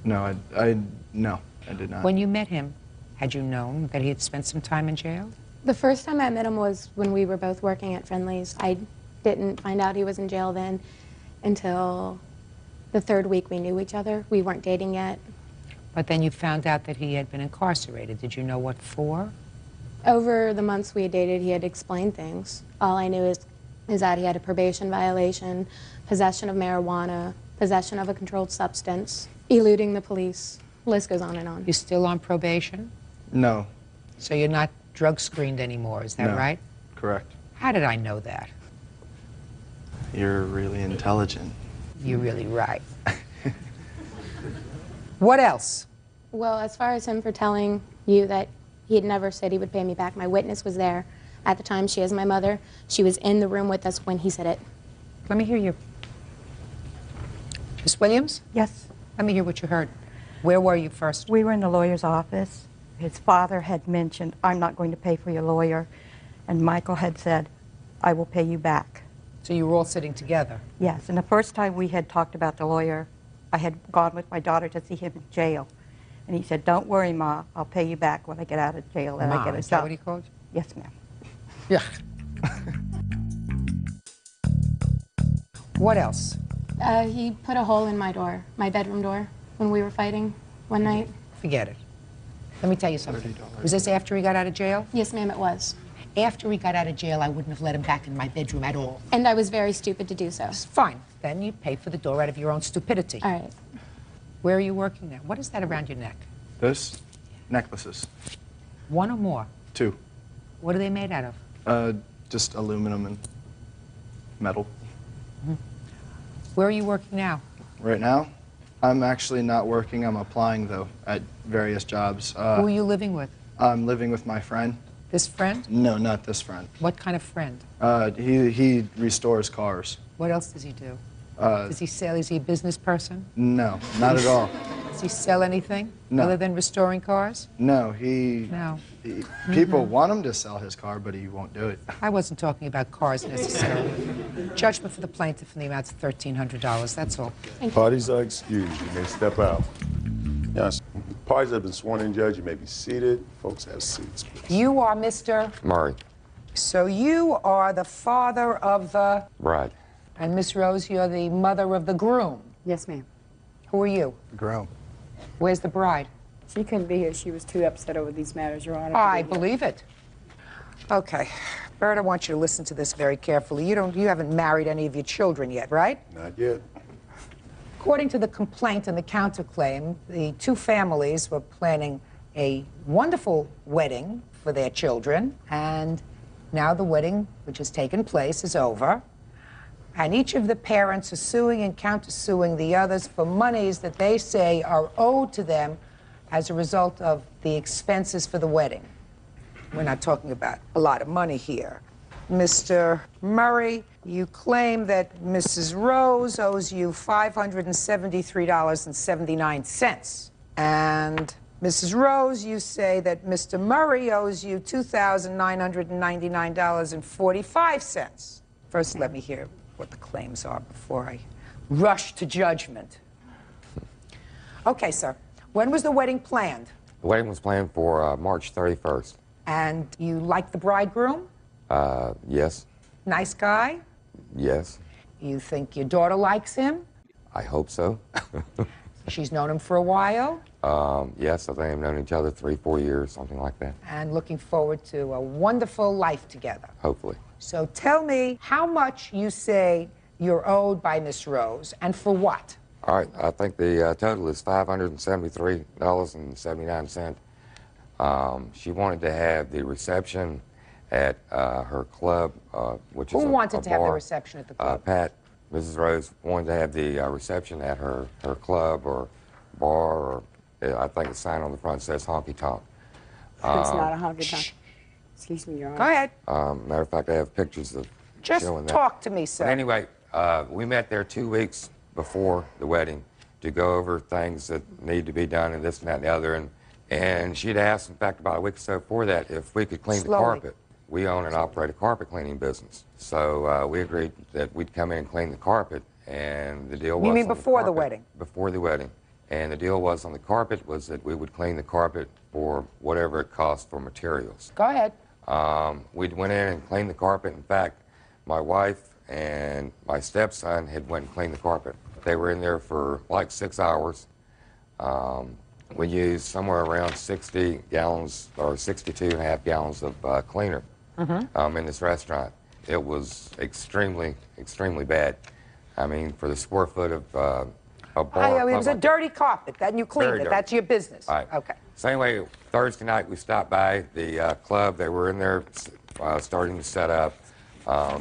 No, no, I did not. When you met him, had you known that he had spent some time in jail? The first time I met him was when we were both working at Friendly's. I didn't find out he was in jail then until the 3rd week we knew each other. We weren't dating yet. But then you found out that he had been incarcerated. Did you know what for? Over the months we had dated, he had explained things. All I knew is that he had a probation violation, possession of marijuana, possession of a controlled substance, eluding the police. List goes on and on. You still on probation? No. So you're not drug screened anymore, is that No. right? Correct. How did I know that? You're really intelligent. You're really right. What else? Well, as far as him for telling you that he had never said he would pay me back, my witness was there at the time. She is my mother. She was in the room with us when he said it. Let me hear you. Miss Williams? Yes. Let me hear what you heard. Where were you first? We were in the lawyer's office. His father had mentioned, I'm not going to pay for your lawyer. And Michael had said, I will pay you back. So you were all sitting together? Yes. And the first time we had talked about the lawyer, I had gone with my daughter to see him in jail. And he said, don't worry, Ma, I'll pay you back when I get out of jail and I get a job. Is that what he called you? Yes, ma'am. Yeah. What else? He put a hole in my door, my bedroom door, when we were fighting one night. Forget it. Let me tell you something. Was this after he got out of jail? Yes, ma'am, it was. After he got out of jail, I wouldn't have let him back in my bedroom at all. And I was very stupid to do so. Fine. Then you pay for the door out of your own stupidity. All right. Where are you working now? What is that around your neck? This? Necklaces. One or more? 2. What are they made out of? Just aluminum and metal. Where are you working now? Right now, I'm actually not working. I'm applying, though, at various jobs. Who are you living with? I'm living with my friend. This friend? No, not this friend. What kind of friend? He restores cars. What else does he do? Does he sell? Is he a business person? No, not at all. Does he sell anything No. other than restoring cars? No, No. People want him to sell his car, but he won't do it. I wasn't talking about cars necessarily. Judgment for the plaintiff in the amount of $1,300, that's all. Parties are excused. You may step out. Yes. Parties have been sworn in, Judge. You may be seated. Folks have seats, please. You are Mr. Murray. So you are the father of the... Bride. And Miss Rose, you're the mother of the groom. Yes, ma'am. Who are you? Groom. Where's the bride? She couldn't be here. She was too upset over these matters, Your Honor. I believe it. Okay. Bert, I want you to listen to this very carefully. You haven't married any of your children yet, right? Not yet. According to the complaint and the counterclaim, the two families were planning a wonderful wedding for their children, and now the wedding, which has taken place, is over. And each of the parents are suing and countersuing the others for monies that they say are owed to them as a result of the expenses for the wedding. We're not talking about a lot of money here. Mr. Murray, you claim that Mrs. Rose owes you $573.79. And Mrs. Rose, you say that Mr. Murray owes you $2,999.45. First, let me hear what the claims are before I rush to judgment. Okay, sir. When was the wedding planned? The wedding was planned for March 31st. And you like the bridegroom? Yes. Nice guy? Yes. You think your daughter likes him? I hope so. She's known him for a while? Yes, I think they've known each other 3-4 years, something like that. And looking forward to a wonderful life together. Hopefully. So tell me how much you say you're owed by Miss Rose, and for what? All right, I think the total is $573.79. She wanted to have the reception at her club, which is Who wanted to have the bar. reception at the club? Pat, Mrs. Rose wanted to have the reception at her club or bar, or I think a sign on the front says honky tonk. It's not a honky tonk. Excuse me, Your Honor. Go ahead. Matter of fact, I have pictures of Just showing that. talk to me, sir. But anyway, we met there 2 weeks before the wedding to go over things that need to be done and this and that and the other. And she'd asked, in fact, about a week or so before that, if we could clean the carpet. We own and operate a carpet cleaning business. So we agreed that we'd come in and clean the carpet, and the deal was... You mean before the wedding? Before the wedding. And the deal was on the carpet was that we would clean the carpet for whatever it cost for materials. Go ahead. We went in and cleaned the carpet. In fact, my wife and my stepson had went and cleaned the carpet. They were in there for like 6 hours. We used somewhere around 60 gallons or 62.5 gallons of cleaner in this restaurant. It was extremely, extremely bad. I mean, for the square foot of a bar. It was a dirty carpet, and you cleaned it. That's your business. Right. Okay. So anyway, Thursday night we stopped by the club. They were in there starting to set up.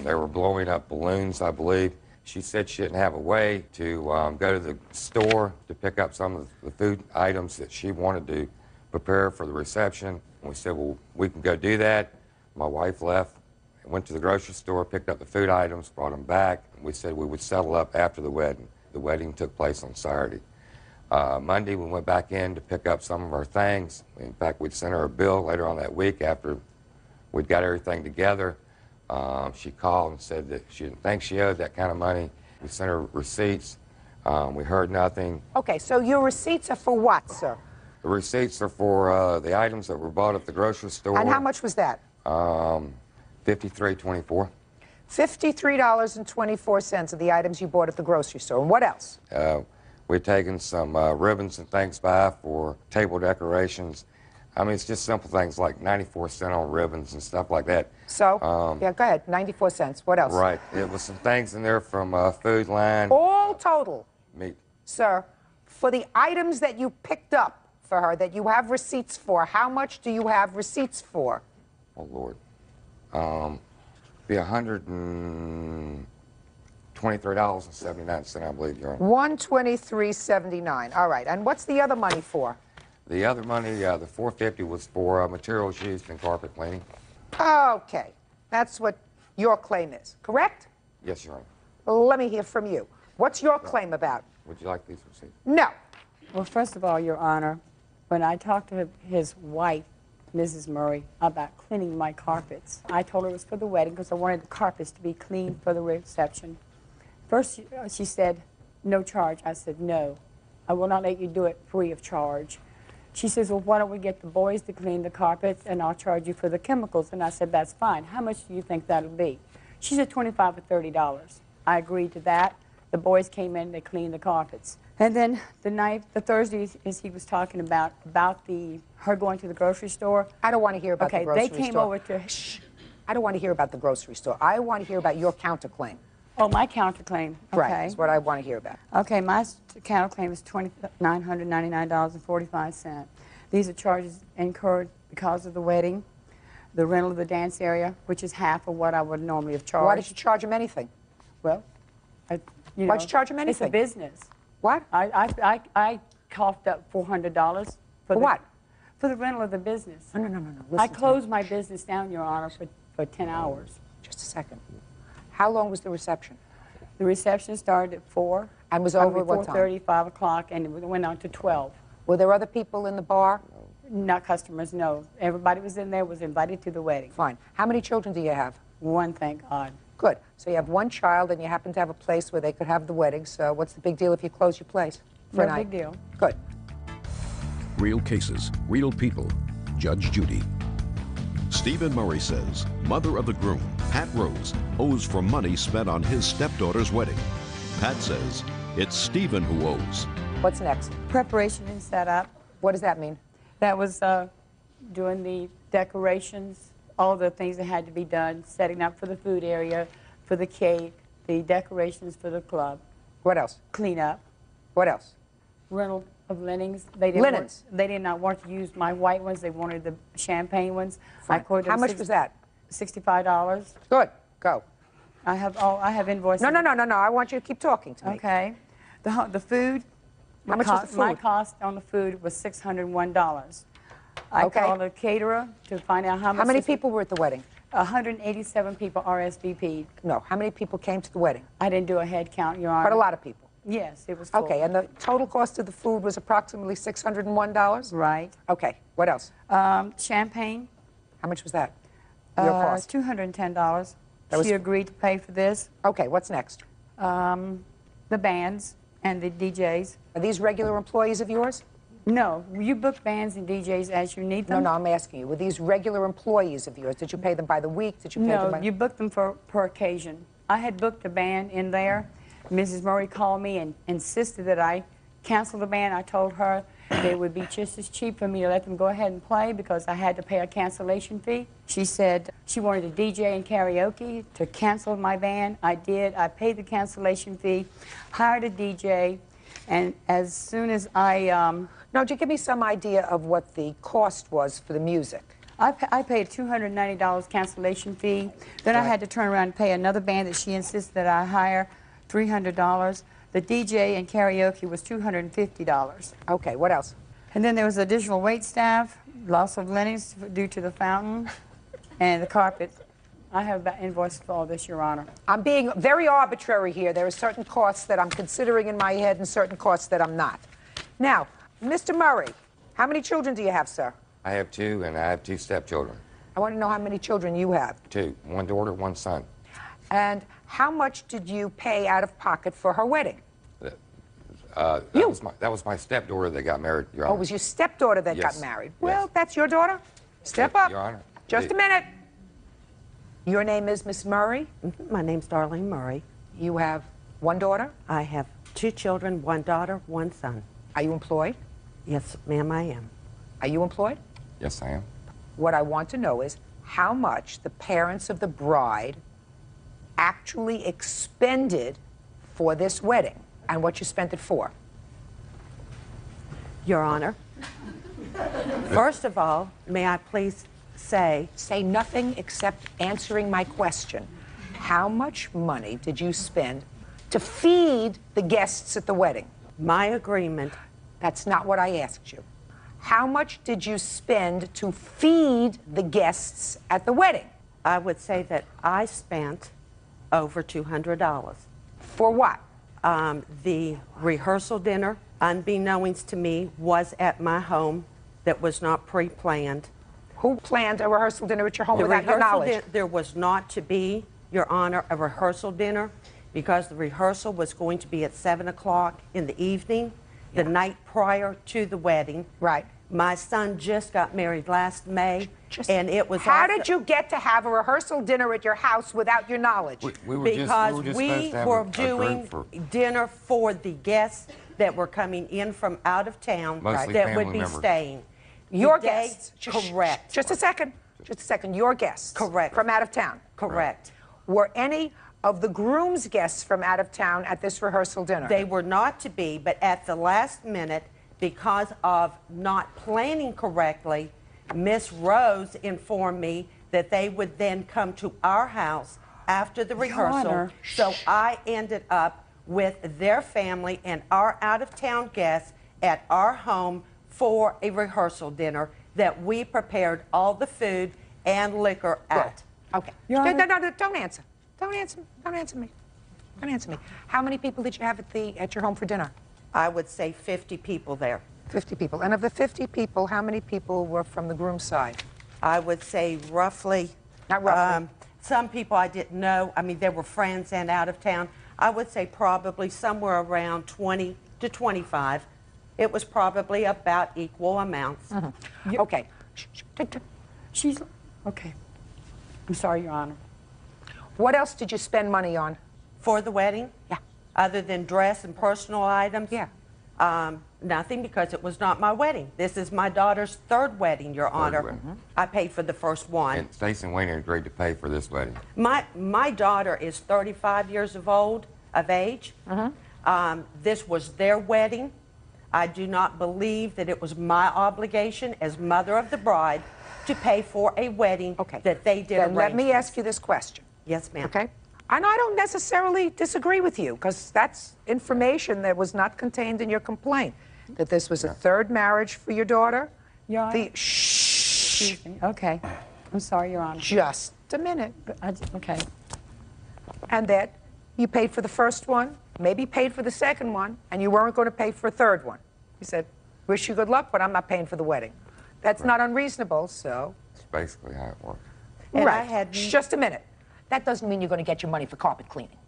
They were blowing up balloons, I believe. She said she didn't have a way to go to the store to pick up some of the food items that she wanted to prepare for the reception. And we said, well, we can go do that. My wife left, went to the grocery store, picked up the food items, brought them back. And we said we would settle up after the wedding. The wedding took place on Saturday. Monday, we went back in to pick up some of our things. In fact, we'd sent her a bill later on that week after we'd got everything together. She called and said that she didn't think she owed that kind of money. We sent her receipts. We heard nothing. Okay, so your receipts are for what, sir? The receipts are for the items that were bought at the grocery store. And how much was that? $53.24. $53.24 of the items you bought at the grocery store. And what else? We'd taken some ribbons and things by for table decorations. I mean, it's just simple things like 94 cents on ribbons and stuff like that. So, yeah, go ahead, 94 cents. What else? Right. It was some things in there from Food Line. All total, Meat. sir, for the items that you picked up for her, that you have receipts for, how much do you have receipts for? Oh, Lord. Be $123.79, I believe, Your Honor. $123.79. All right. And what's the other money for? The other money, the $450, was for materials used in carpet cleaning. Okay. That's what your claim is, correct? Yes, Your Honor. Let me hear from you. What's your claim about? Would you like these receipts? No. Well, first of all, Your Honor, when I talked to his wife, Mrs. Murray, about cleaning my carpets, I told her it was for the wedding because I wanted the carpets to be clean for the reception. First, she said, no charge. I said, no, I will not let you do it free of charge. She says, well, why don't we get the boys to clean the carpets and I'll charge you for the chemicals? And I said, that's fine. How much do you think that'll be? She said $25 or $30. I agreed to that. The boys came in, they cleaned the carpets. And then the Thursday, as he was talking about her going to the grocery store. I don't want to hear about the grocery store. They came over to... Shh. I don't want to hear about the grocery store. I want to hear about your counterclaim. Oh, my counterclaim. Okay. Right, that's what I want to hear about. Okay, my counterclaim is $2,999.45. These are charges incurred because of the wedding, the rental of the dance area, which is half of what I would normally have charged. Why did you charge him anything? Well, why'd you charge him anything? It's a business. What? I coughed up $400 for what? For the rental of the business. No. Listen I closed my business down, Your Honor, for 10 hours. Just a second. How long was the reception? The reception started at 4. And was over at what time? 4:30, 5 o'clock, and it went on to 12. Were there other people in the bar? Not customers, no. Everybody was in there, was invited to the wedding. Fine. How many children do you have? One, thank God. Good. So you have one child, and you happen to have a place where they could have the wedding. So what's the big deal if you close your place for a No night? big deal. Good. Real cases, real people. Judge Judy. Stephen Murray says mother of the groom, Pat Rose, owes for money spent on his stepdaughter's wedding. Pat says it's Stephen who owes. What's next? Preparation and setup. What does that mean? That was doing the decorations, all the things that had to be done, setting up for the food area, for the cake, the decorations for the club. What else? Clean up. What else? Rental of linens. Linens? They did not want to use my white ones. They wanted the champagne ones. Fine. I quoted How them much was that? $65. Good. Go. I have invoices. No. I want you to keep talking to me. Okay. The food, How much was the food? My cost on the food was $601. I Okay. called a caterer to find out how much. How many people were at the wedding? 187 people RSVP'd. No, how many people came to the wedding? I didn't do a head count, Your Honor. But a lot of people. Yes, it was full. Okay, and the total cost of the food was approximately $601? Right. Okay, what else? Champagne. How much was that? Your cost? $210. That was- She agreed to pay for this. Okay, what's next? The bands and the DJs. Are these regular employees of yours? No, you book bands and DJs as you need them. No, I'm asking you. Were these regular employees of yours? Did you pay them by the week? Did you pay them No, by... you book them per occasion. I had booked a band in there. Mrs. Murray called me and insisted that I cancel the band. I told her that it would be just as cheap for me to let them go ahead and play because I had to pay a cancellation fee. She said she wanted a DJ and karaoke to cancel my band. I did. I paid the cancellation fee, hired a DJ, and as soon as I... Now, would you give me some idea of what the cost was for the music? I paid $290 cancellation fee. Then I had to turn around and pay another band that she insisted that I hire $300. The DJ and karaoke was $250. Okay, what else? And then there was additional wait staff, loss of linens due to the fountain, and the carpet. I have about invoices for all this, Your Honor. I'm being very arbitrary here. There are certain costs that I'm considering in my head and certain costs that I'm not. Now, Mr. Murray, how many children do you have, sir? I have 2, and I have 2 stepchildren. I want to know how many children you have. 2, 1 daughter, 1 son. And how much did you pay out of pocket for her wedding? That was my stepdaughter that got married, Your Honor. Oh, it was your stepdaughter that Yes. got married. Yes. Well, that's your daughter. Step Yes, up. Your Honor. Just a minute. Your name is Miss Murray? My name's Darlene Murray. You have 1 daughter? I have 2 children, 1 daughter, 1 son. Are you employed? Yes, ma'am, I am. Are you employed? Yes, I am. What I want to know is how much the parents of the bride actually expended for this wedding and what you spent it for. Your Honor, first of all, may I please say... Say nothing except answering my question. How much money did you spend to feed the guests at the wedding? My agreement... That's not what I asked you. How much did you spend to feed the guests at the wedding? I would say that I spent over $200. For what? The rehearsal dinner, unbeknownst to me, was at my home that was not pre-planned. Who planned a rehearsal dinner at your home without your knowledge? There was not to be, Your Honor, a rehearsal dinner because the rehearsal was going to be at 7 o'clock in the evening, the night prior to the wedding. Right. My son just got married last May, and it was... How did you get to have a rehearsal dinner at your house without your knowledge? Because we were doing dinner for the guests that were coming in from out of town that would be staying. Your guests? Correct. Just a second. Just a second. Your guests? Correct. From out of town? Correct. Were any of the groom's guests from out of town at this rehearsal dinner? They were not to be, but at the last minute, because of not planning correctly, Miss Rose informed me that they would then come to our house after the rehearsal. Honor. So I ended up with their family and our out-of-town guests at our home for a rehearsal dinner that we prepared all the food and liquor at. Okay. No, don't answer. Don't answer me. Don't answer me. Don't answer me. How many people did you have at your home for dinner? I would say 50 people there. 50 people. And of the 50 people, how many people were from the groom's side? I would say roughly. Not roughly. Some people I didn't know. I mean, there were friends and out of town. I would say probably somewhere around 20 to 25. It was probably about equal amounts. Okay. She's... Okay. I'm sorry, Your Honor. What else did you spend money on? For the wedding? Yeah. Other than dress and personal items? Yeah. Nothing, because it was not my wedding. This is my daughter's 3rd wedding, Your Honor. Wedding. I paid for the first one. And Stacy and Wayne agreed to pay for this wedding. My daughter is 35 years of age. This was their wedding. I do not believe that it was my obligation as mother of the bride to pay for a wedding that they did Then let me ask you this question. Yes, ma'am. Okay? And I don't necessarily disagree with you, because that's information that was not contained in your complaint, that this was a third marriage for your daughter. Your Honor. Shh. Excuse me. Okay. I'm sorry, Your Honor. Just a minute. Okay. And that you paid for the first one, maybe paid for the second one, and you weren't going to pay for a third one. You said, wish you good luck, but I'm not paying for the wedding. That's not unreasonable, so. It's basically how it works. Right. Just a minute. That doesn't mean you're going to get your money for carpet cleaning.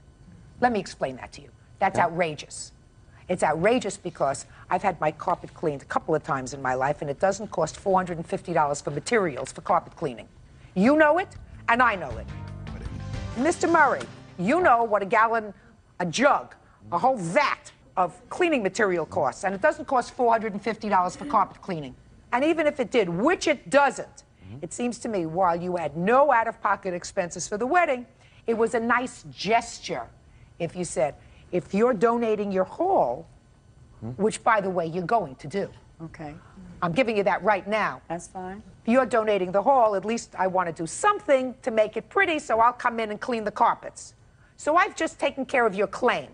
Let me explain that to you. That's outrageous. It's outrageous because I've had my carpet cleaned a couple of times in my life, and it doesn't cost $450 for materials for carpet cleaning. You know it, and I know it. Mr. Murray, you know what a gallon, a jug, a whole vat of cleaning material costs, and it doesn't cost $450 for carpet cleaning. And even if it did, which it doesn't, it seems to me, while you had no out-of-pocket expenses for the wedding, it was a nice gesture if you said, if you're donating your hall, which, by the way, you're going to do. Okay. I'm giving you that right now. That's fine. If you're donating the hall, at least I want to do something to make it pretty, so I'll come in and clean the carpets. So I've just taken care of your claim.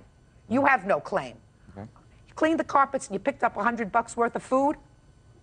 You have no claim. You cleaned the carpets and you picked up $100 worth of food.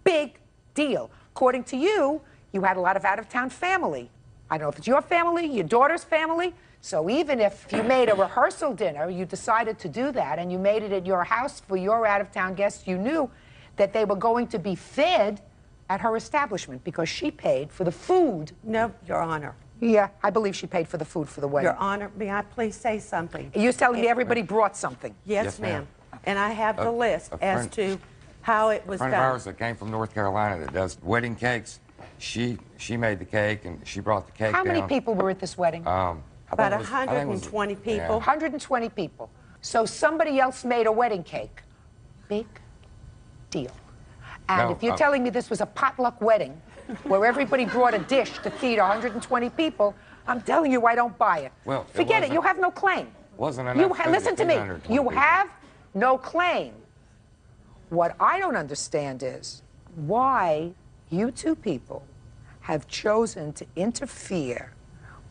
Big deal. According to you, you had a lot of out-of-town family. I don't know if it's your family, your daughter's family. So even if you made a rehearsal dinner, you decided to do that, and you made it at your house for your out-of-town guests, you knew that they were going to be fed at her establishment because she paid for the food. No, Your Honor. Yeah, I believe she paid for the food for the wedding. Your Honor, may I please say something? You're telling me everybody brought something? Yes, ma'am. And I have the list as to how it was A friend done. of ours that came from North Carolina that does wedding cakes, she made the cake and she brought the cake How down. many people were at this wedding? I About think it was- I think it was- 120 people. yeah. 120 people. So somebody else made a wedding cake. Big deal. And No, if you're telling me this was a potluck wedding where everybody brought a dish to feed 120 people, I'm telling you I don't buy it. Well, Forget it. You have no claim. Wasn't enough food Listen to feed me. 120 You people. have no claim. What I don't understand is why you two people have chosen to interfere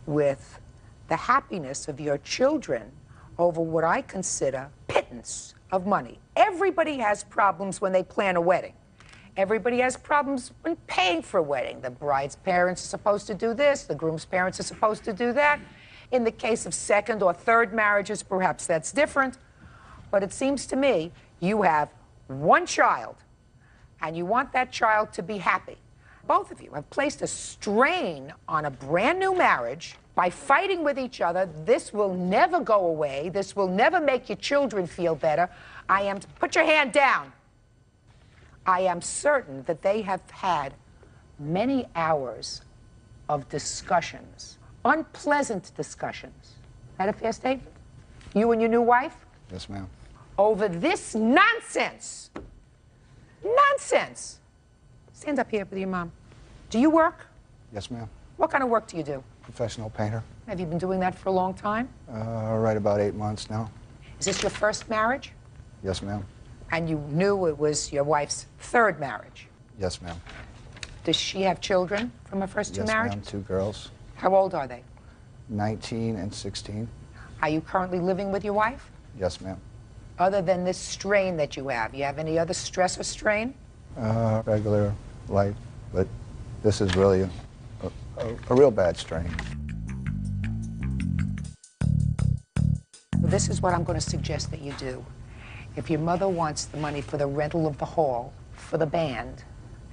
with the happiness of your children over what I consider pittance of money. Everybody has problems when they plan a wedding. Everybody has problems when paying for a wedding. The bride's parents are supposed to do this, the groom's parents are supposed to do that. In the case of second or third marriages, perhaps that's different. But it seems to me you have one child, and you want that child to be happy. Both of you have placed a strain on a brand new marriage by fighting with each other. This will never go away. This will never make your children feel better. Put your hand down. I am certain that they have had many hours of discussions, unpleasant discussions. Is that a fair statement? You and your new wife? Yes, ma'am. Over this nonsense. Nonsense. Stand up here with your mom. Do you work? Yes, ma'am. What kind of work do you do? Professional painter. Have you been doing that for a long time? Right about 8 months now. Is this your first marriage? Yes, ma'am. And you knew it was your wife's third marriage? Yes, ma'am. Does she have children from her first two marriages? Yes, ma'am. 2 girls. How old are they? 19 and 16. Are you currently living with your wife? Yes, ma'am. Other than this strain that you have any other stress or strain? Regular life, but this is really a real bad strain. This is what I'm going to suggest that you do. If your mother wants the money for the rental of the hall, for the band,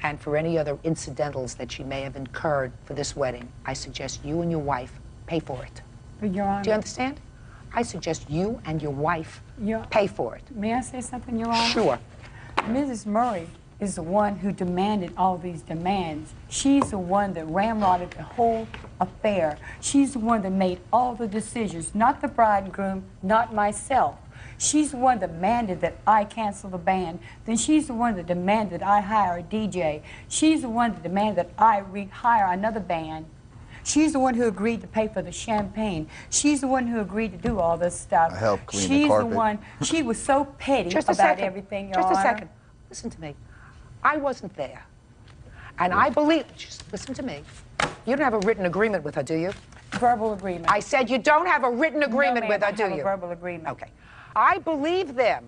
and for any other incidentals that she may have incurred for this wedding, I suggest you and your wife pay for it. Your Honor. Do you understand? I suggest you and your wife pay for it. May I say something, Your Honor? Sure. Mrs. Murray is the one who demanded all these demands. She's the one that ramrodded the whole affair. She's the one that made all the decisions, not the bride and groom, not myself. She's the one that demanded that I cancel the band. Then she's the one that demanded that I hire a DJ. She's the one that demanded that I rehire another band. She's the one who agreed to pay for the champagne. She's the one who agreed to do all this stuff. I helped clean the She's carpet. the one, she was so petty Just a about second. everything, Your Just Honor. a second. Listen to me. I wasn't there. And I believe, just listen to me. You don't have a written agreement with her, do you? Verbal agreement. I said you don't have a written agreement No, with her, ma'am, do I have you? a verbal agreement. Okay. I believe them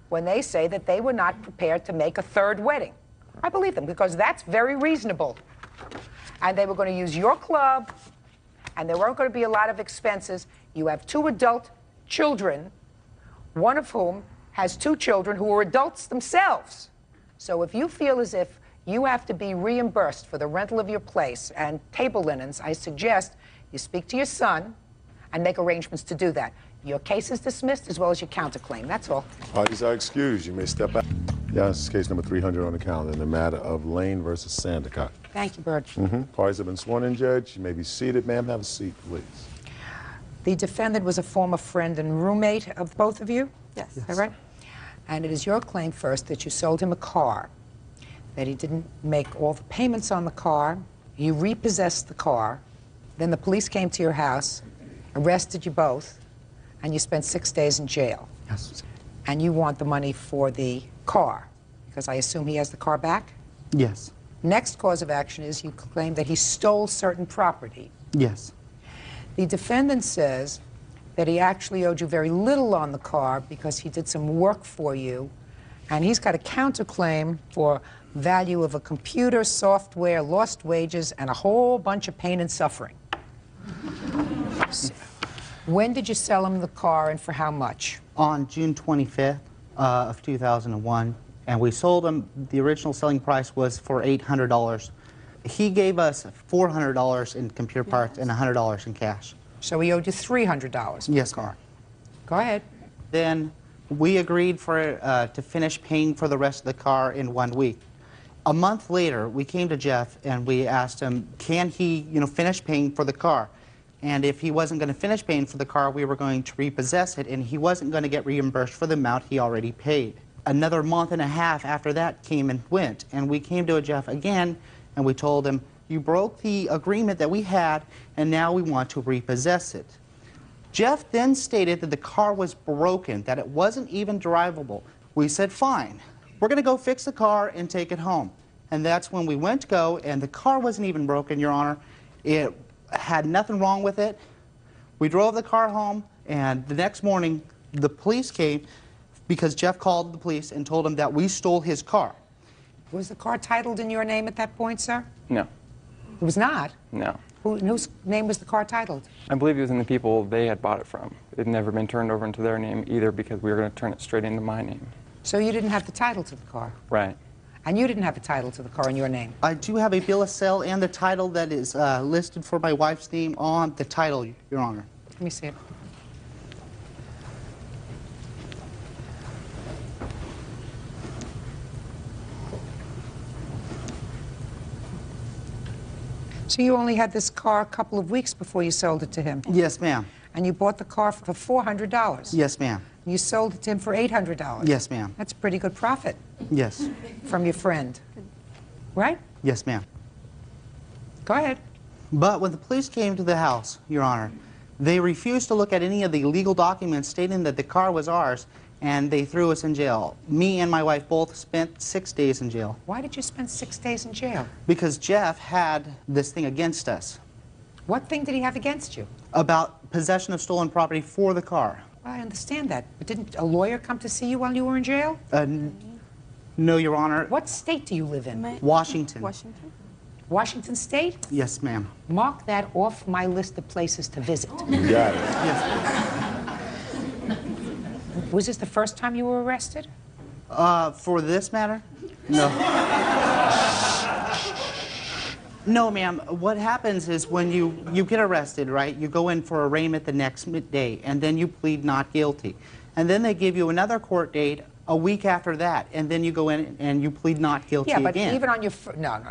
when they say that they were not prepared to make a third wedding. I believe them because that's very reasonable. And they were going to use your club, and there weren't going to be a lot of expenses. You have 2 adult children, one of whom has 2 children who are adults themselves. So if you feel as if you have to be reimbursed for the rental of your place and table linens, I suggest you speak to your son and make arrangements to do that. Your case is dismissed as well as your counterclaim. That's all. Parties are excused. You may step out. Yeah, this is case number 300 on the calendar in the matter of Lane versus Sandicott. Thank you, Bird. Parties have been sworn in, Judge. You may be seated. Ma'am, have a seat, please. The defendant was a former friend and roommate of both of you? Yes. Is that right? And it is your claim first that you sold him a car, that he didn't make all the payments on the car, you repossessed the car, then the police came to your house, arrested you both, and you spent 6 days in jail. Yes. And you want the money for the car, because I assume he has the car back? Yes. Next cause of action is you claim that he stole certain property. Yes. The defendant says that he actually owed you very little on the car because he did some work for you, and he's got a counterclaim for value of a computer, software, lost wages, and a whole bunch of pain and suffering. When did you sell him the car and for how much? On June 25th of 2001, and we sold him, the original selling price was for $800. He gave us $400 in computer parts and $100 in cash. So he owed you $300 for yes, the car. Go ahead. Then we agreed to finish paying for the rest of the car in 1 week. A month later, we came to Jeff and we asked him, can he, finish paying for the car? And if he wasn't going to finish paying for the car, we were going to repossess it, and he wasn't going to get reimbursed for the amount he already paid. Another month and a half after that came and went, and we came to Jeff again, and we told him, you broke the agreement that we had, and now we want to repossess it. Jeff then stated that the car was broken, that it wasn't even drivable. We said, fine, we're going to go fix the car and take it home. And that's when we went to go, and the car wasn't even broken, Your Honor. It had nothing wrong with it. We drove the car home, and the next morning, the police came because Jeff called the police and told him that we stole his car. Was the car titled in your name at that point, sir? No. It was not? No. In whose name was the car titled? I believe it was in the people they had bought it from. It had never been turned over into their name either because we were going to turn it straight into my name. So you didn't have the title to the car? Right. And you didn't have a title to the car in your name? I do have a bill of sale and the title that is listed for my wife's name on the title, Your Honor. Let me see it. So you only had this car a couple of weeks before you sold it to him? Yes, ma'am. And you bought the car for $400? Yes, ma'am. You sold it to him for $800? Yes, ma'am. That's a pretty good profit. Yes. From your friend, right? Yes, ma'am. Go ahead. But when the police came to the house, Your Honor, they refused to look at any of the legal documents stating that the car was ours, and they threw us in jail. Me and my wife both spent 6 days in jail. Why did you spend 6 days in jail? Because Jeff had this thing against us. What thing did he have against you? About possession of stolen property for the car. Well, I understand that, but didn't a lawyer come to see you while you were in jail? No, Your Honor. What state do you live in? Washington. Washington. Washington State? Yes, ma'am. Mark that off my list of places to visit. You got it. Yes. Was this the first time you were arrested? For this matter? No. No, ma'am. What happens is when you get arrested, right, you go in for arraignment the next day, and then you plead not guilty. And then they give you another court date a week after that, and then you go in and you plead not guilty again. Yeah, but even on your... No.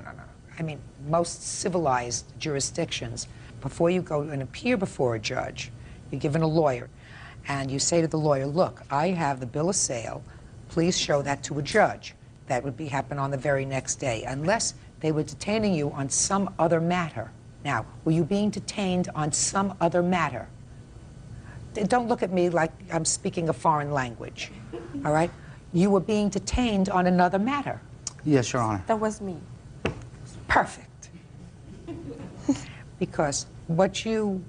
I mean, most civilized jurisdictions, before you go and appear before a judge, you're given a lawyer, and you say to the lawyer, look, I have the bill of sale. Please show that to a judge. That would happen on the very next day, unless they were detaining you on some other matter. Now, were you being detained on some other matter? Don't look at me like I'm speaking a foreign language, all right? You were being detained on another matter. Yes, Your Honor. That was me. Perfect. Because what you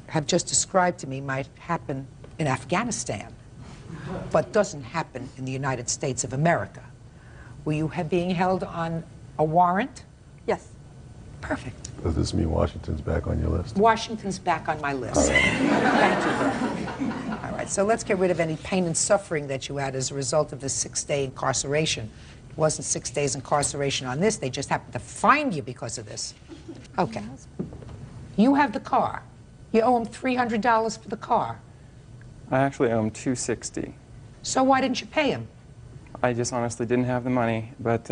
have just described to me might happen in Afghanistan, but doesn't happen in the United States of America. Were you being held on a warrant? Yes. Perfect. Does this mean Washington's back on your list? Washington's back on my list. Thank you, Bill. All right, so let's get rid of any pain and suffering that you had as a result of this 6-day incarceration. It wasn't 6 days incarceration on this. They just happened to find you because of this. Okay. You have the car. You owe him $300 for the car. I actually owe him $260. So why didn't you pay him? I just honestly didn't have the money, but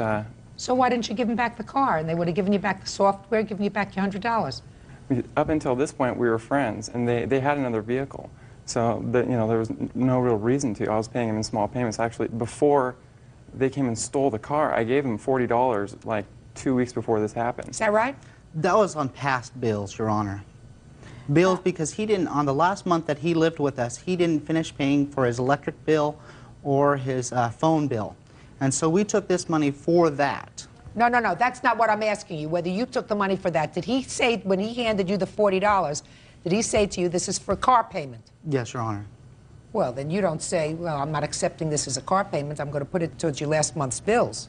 So why didn't you give him back the car? And they would have given you back the software, given you back your $100. up until this point we were friends, and they had another vehicle. So you know, there was no real reason to. I was paying him in small payments. Actually, before they came and stole the car, I gave him $40 like 2 weeks before this happened. Is that right? That was on past bills, Your Honor. Bills because he didn't, on the last month that he lived with us, he didn't finish paying for his electric bill or his phone bill. And so we took this money for that. No, no, no, that's not what I'm asking you, whether you took the money for that. Did he say, when he handed you the $40, did he say to you, this is for car payment? Yes, Your Honor. Well, then you don't say, well, I'm not accepting this as a car payment, I'm going to put it towards your last month's bills.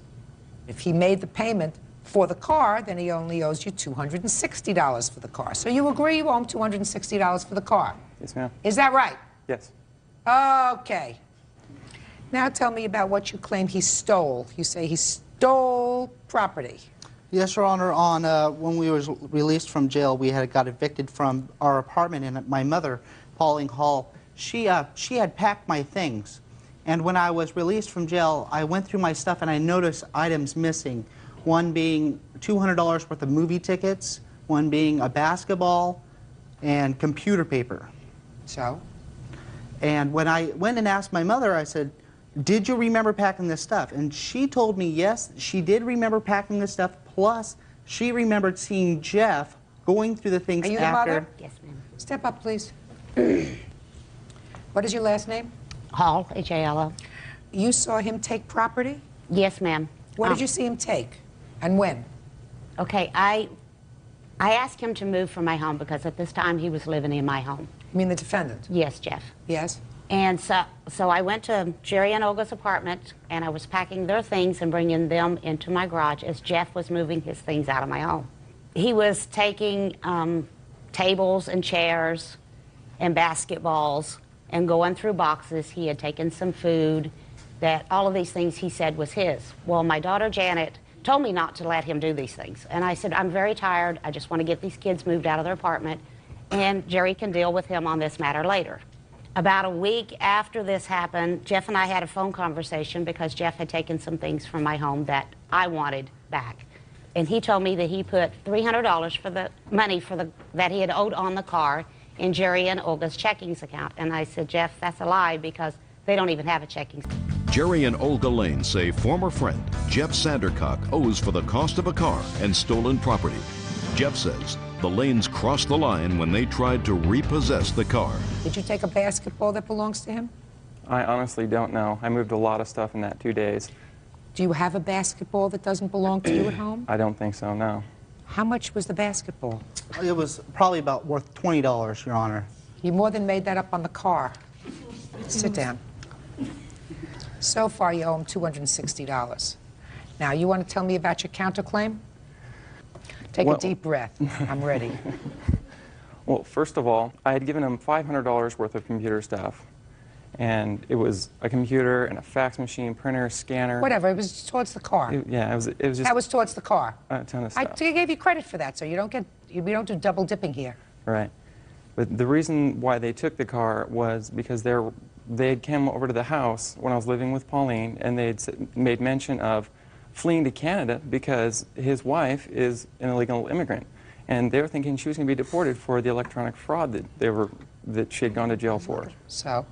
If he made the payment for the car, then he only owes you $260 for the car. So you agree you owe him $260 for the car? Yes, ma'am. Is that right? Yes. Okay. Now tell me about what you claim he stole. You say he stole property. Yes, Your Honor. On when we were released from jail, we had got evicted from our apartment, and my mother, Pauline Hall, she had packed my things. And when I was released from jail, I went through my stuff and I noticed items missing. One being $200 worth of movie tickets, one being a basketball, and computer paper. So? And when I went and asked my mother, I said, did you remember packing this stuff? And she told me, yes, she did remember packing this stuff, plus she remembered seeing Jeff going through the things Are you after. the mother? Yes, ma'am. Step up, please. What is your last name? Hall, H-A-L-O. You saw him take property? Yes, ma'am. What did you see him take, and when? Okay, I asked him to move from my home because at this time he was living in my home. You mean the defendant? Yes, Jeff. Yes. And so I went to Jerry and Olga's apartment, and I was packing their things and bringing them into my garage as Jeff was moving his things out of my home. He was taking tables and chairs and basketballs and going through boxes. He had taken some food, that all of these things he said was his. Well, my daughter Janet told me not to let him do these things. And I said, I'm very tired. I just want to get these kids moved out of their apartment, and Jerry can deal with him on this matter later. About a week after this happened, Jeff and I had a phone conversation because Jeff had taken some things from my home that I wanted back. And he told me that he put $300 for the money that he had owed on the car in Jerry and Olga's checkings account. And I said, Jeff, that's a lie because they don't even have a checking. Jerry and Olga Lane say former friend Jeff Sandercock owes for the cost of a car and stolen property. Jeff says the Lanes crossed the line when they tried to repossess the car. Did you take a basketball that belongs to him? I honestly don't know. I moved a lot of stuff in that 2 days. Do you have a basketball that doesn't belong to you at home? I don't think so, no. How much was the basketball? It was probably about worth $20, Your Honor. You more than made that up on the car. Sit down. So far, you owe him $260. Now, you want to tell me about your counterclaim? Take a deep breath. I'm ready. Well, first of all, I had given him $500 worth of computer stuff. And it was a computer and a fax machine, printer, scanner. Whatever, it was towards the car. Yeah, it was just... That was towards the car. A ton of I stuff. gave you credit for that, so we don't do double dipping here. Right. But the reason why they took the car was because they had come over to the house when I was living with Pauline, and they had made mention of fleeing to Canada because his wife is an illegal immigrant. And they were thinking she was going to be deported for the electronic fraud that she had gone to jail for. So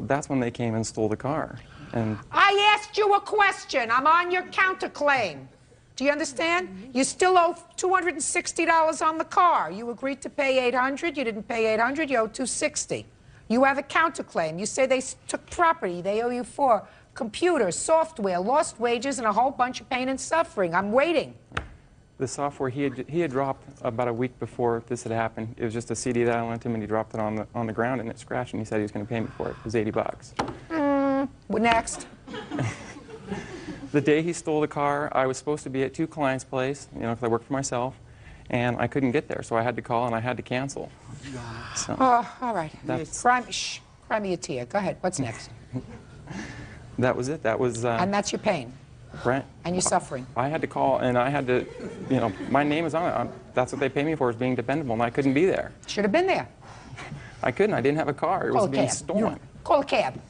that's when they came and stole the car. And I asked you a question. I'm on your counterclaim. Do you understand? You still owe $260 on the car. You agreed to pay $800. You didn't pay $800. You owe $260. You have a counterclaim. You say they took property. They owe you for computers, software, lost wages, and a whole bunch of pain and suffering. I'm waiting. The software he had dropped about a week before this had happened. It was just a CD that I lent him, and he dropped it on the ground, and it scratched, and he said he was going to pay me for it. It was $80. Next. The day he stole the car, I was supposed to be at 2 clients' place, you know, because I work for myself, and I couldn't get there, so I had to call and I had to cancel. So, All right. Cry me a tear. Go ahead. What's next? that was it. That was. And that's your pain. Right. And you're suffering. I had to call, and I had to, you know, my name is on it. That's what they pay me for, is being dependable, and I couldn't be there. Should have been there. I couldn't. I didn't have a car. It was being stolen. Call a cab.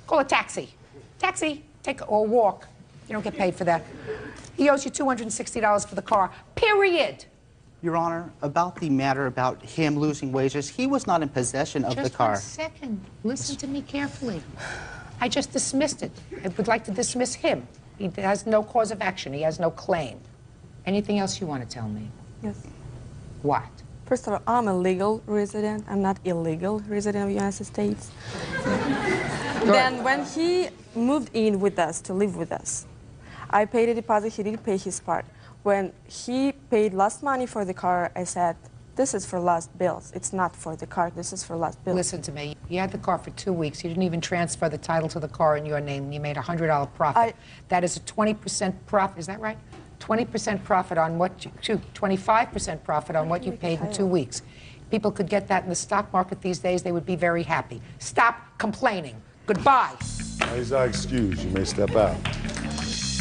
Call a taxi. Taxi. Or walk. You don't get paid for that. He owes you $260 for the car. Period. Your Honor, about the matter about him losing wages, he was not in possession of the car. Just 1 second. Listen to me carefully. I just dismissed it. I would like to dismiss him. He has no cause of action. He has no claim. Anything else you want to tell me? Yes. What? First of all, I'm a legal resident. I'm not illegal resident of the United States. Then when he moved in with us, to live with us, I paid a deposit. He didn't pay his part. When he paid last money for the car, I said, this is for last bills. It's not for the car. This is for last bills. Listen to me. You had the car for 2 weeks. You didn't even transfer the title to the car in your name. You made a $100 profit. That is a 20% profit. Is that right? 20% profit on what you, 25% profit on what you paid in 2 weeks. People could get that in the stock market these days. They would be very happy. Stop complaining. Goodbye. He's our excuse. You may step out.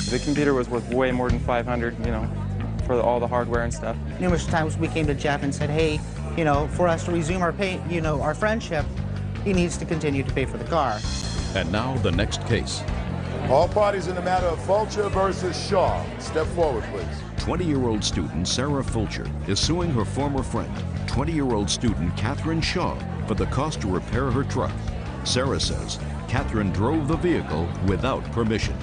The computer was worth way more than $500, you know, for all the hardware and stuff. Numerous times we came to Jeff and said, hey, you know, for us to resume our our friendship, he needs to continue to pay for the car. And now the next case. All parties in the matter of Fulcher versus Shaw. Step forward, please. 20-year-old student Sarah Fulcher is suing her former friend, 20-year-old student Catherine Shaw, for the cost to repair her truck. Sarah says Catherine drove the vehicle without permission.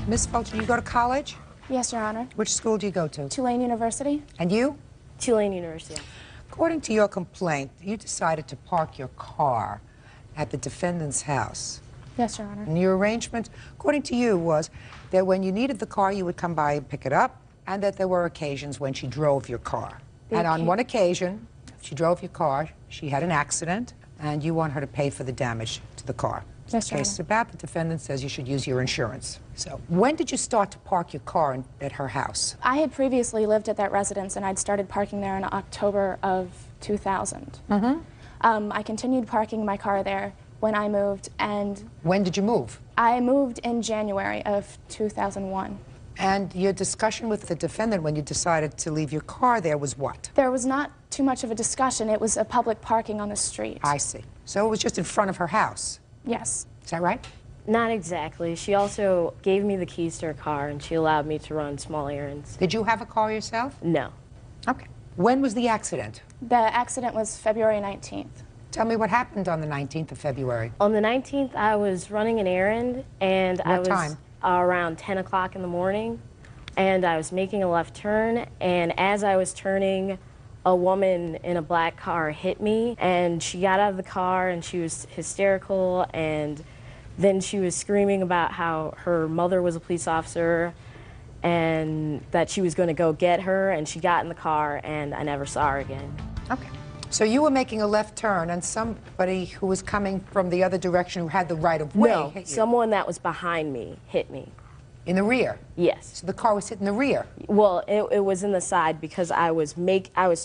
Miss Fulcher, you go to college? Yes, Your Honor. Which school do you go to? Tulane University. And you? Tulane University. According to your complaint, you decided to park your car at the defendant's house. Yes, Your Honor. And your arrangement, according to you, was that when you needed the car, you would come by and pick it up, and that there were occasions when she drove your car. And on one occasion, she drove your car, she had an accident, and you want her to pay for the damage to the car. Yes, Your Case is about, the defendant says you should use your insurance. So, when did you start to park your car at her house? I had previously lived at that residence, and I'd started parking there in October of 2000. I continued parking my car there when I moved, and... When did you move? I moved in January of 2001. And your discussion with the defendant when you decided to leave your car there was what? There was not too much of a discussion. It was a public parking on the street. I see. So it was just in front of her house? Yes. Is that right? Not exactly. She also gave me the keys to her car, and she allowed me to run small errands. Did you have a car yourself? No. Okay. When was the accident? The accident was February 19th. Tell me what happened on the 19th of February. On the 19th, I was running an errand, and I was time? Around 10 o'clock in the morning, and I was making a left turn, and as I was turning, a woman in a black car hit me, and she got out of the car, and she was hysterical, and then she was screaming about how her mother was a police officer, and that she was going to go get her, and she got in the car, and I never saw her again. Okay. So you were making a left turn, and somebody who was coming from the other direction who had the right of way No, hit you. someone that was behind me hit me. In the rear? Yes. So the car was hit in the rear? Well, it was in the side because I was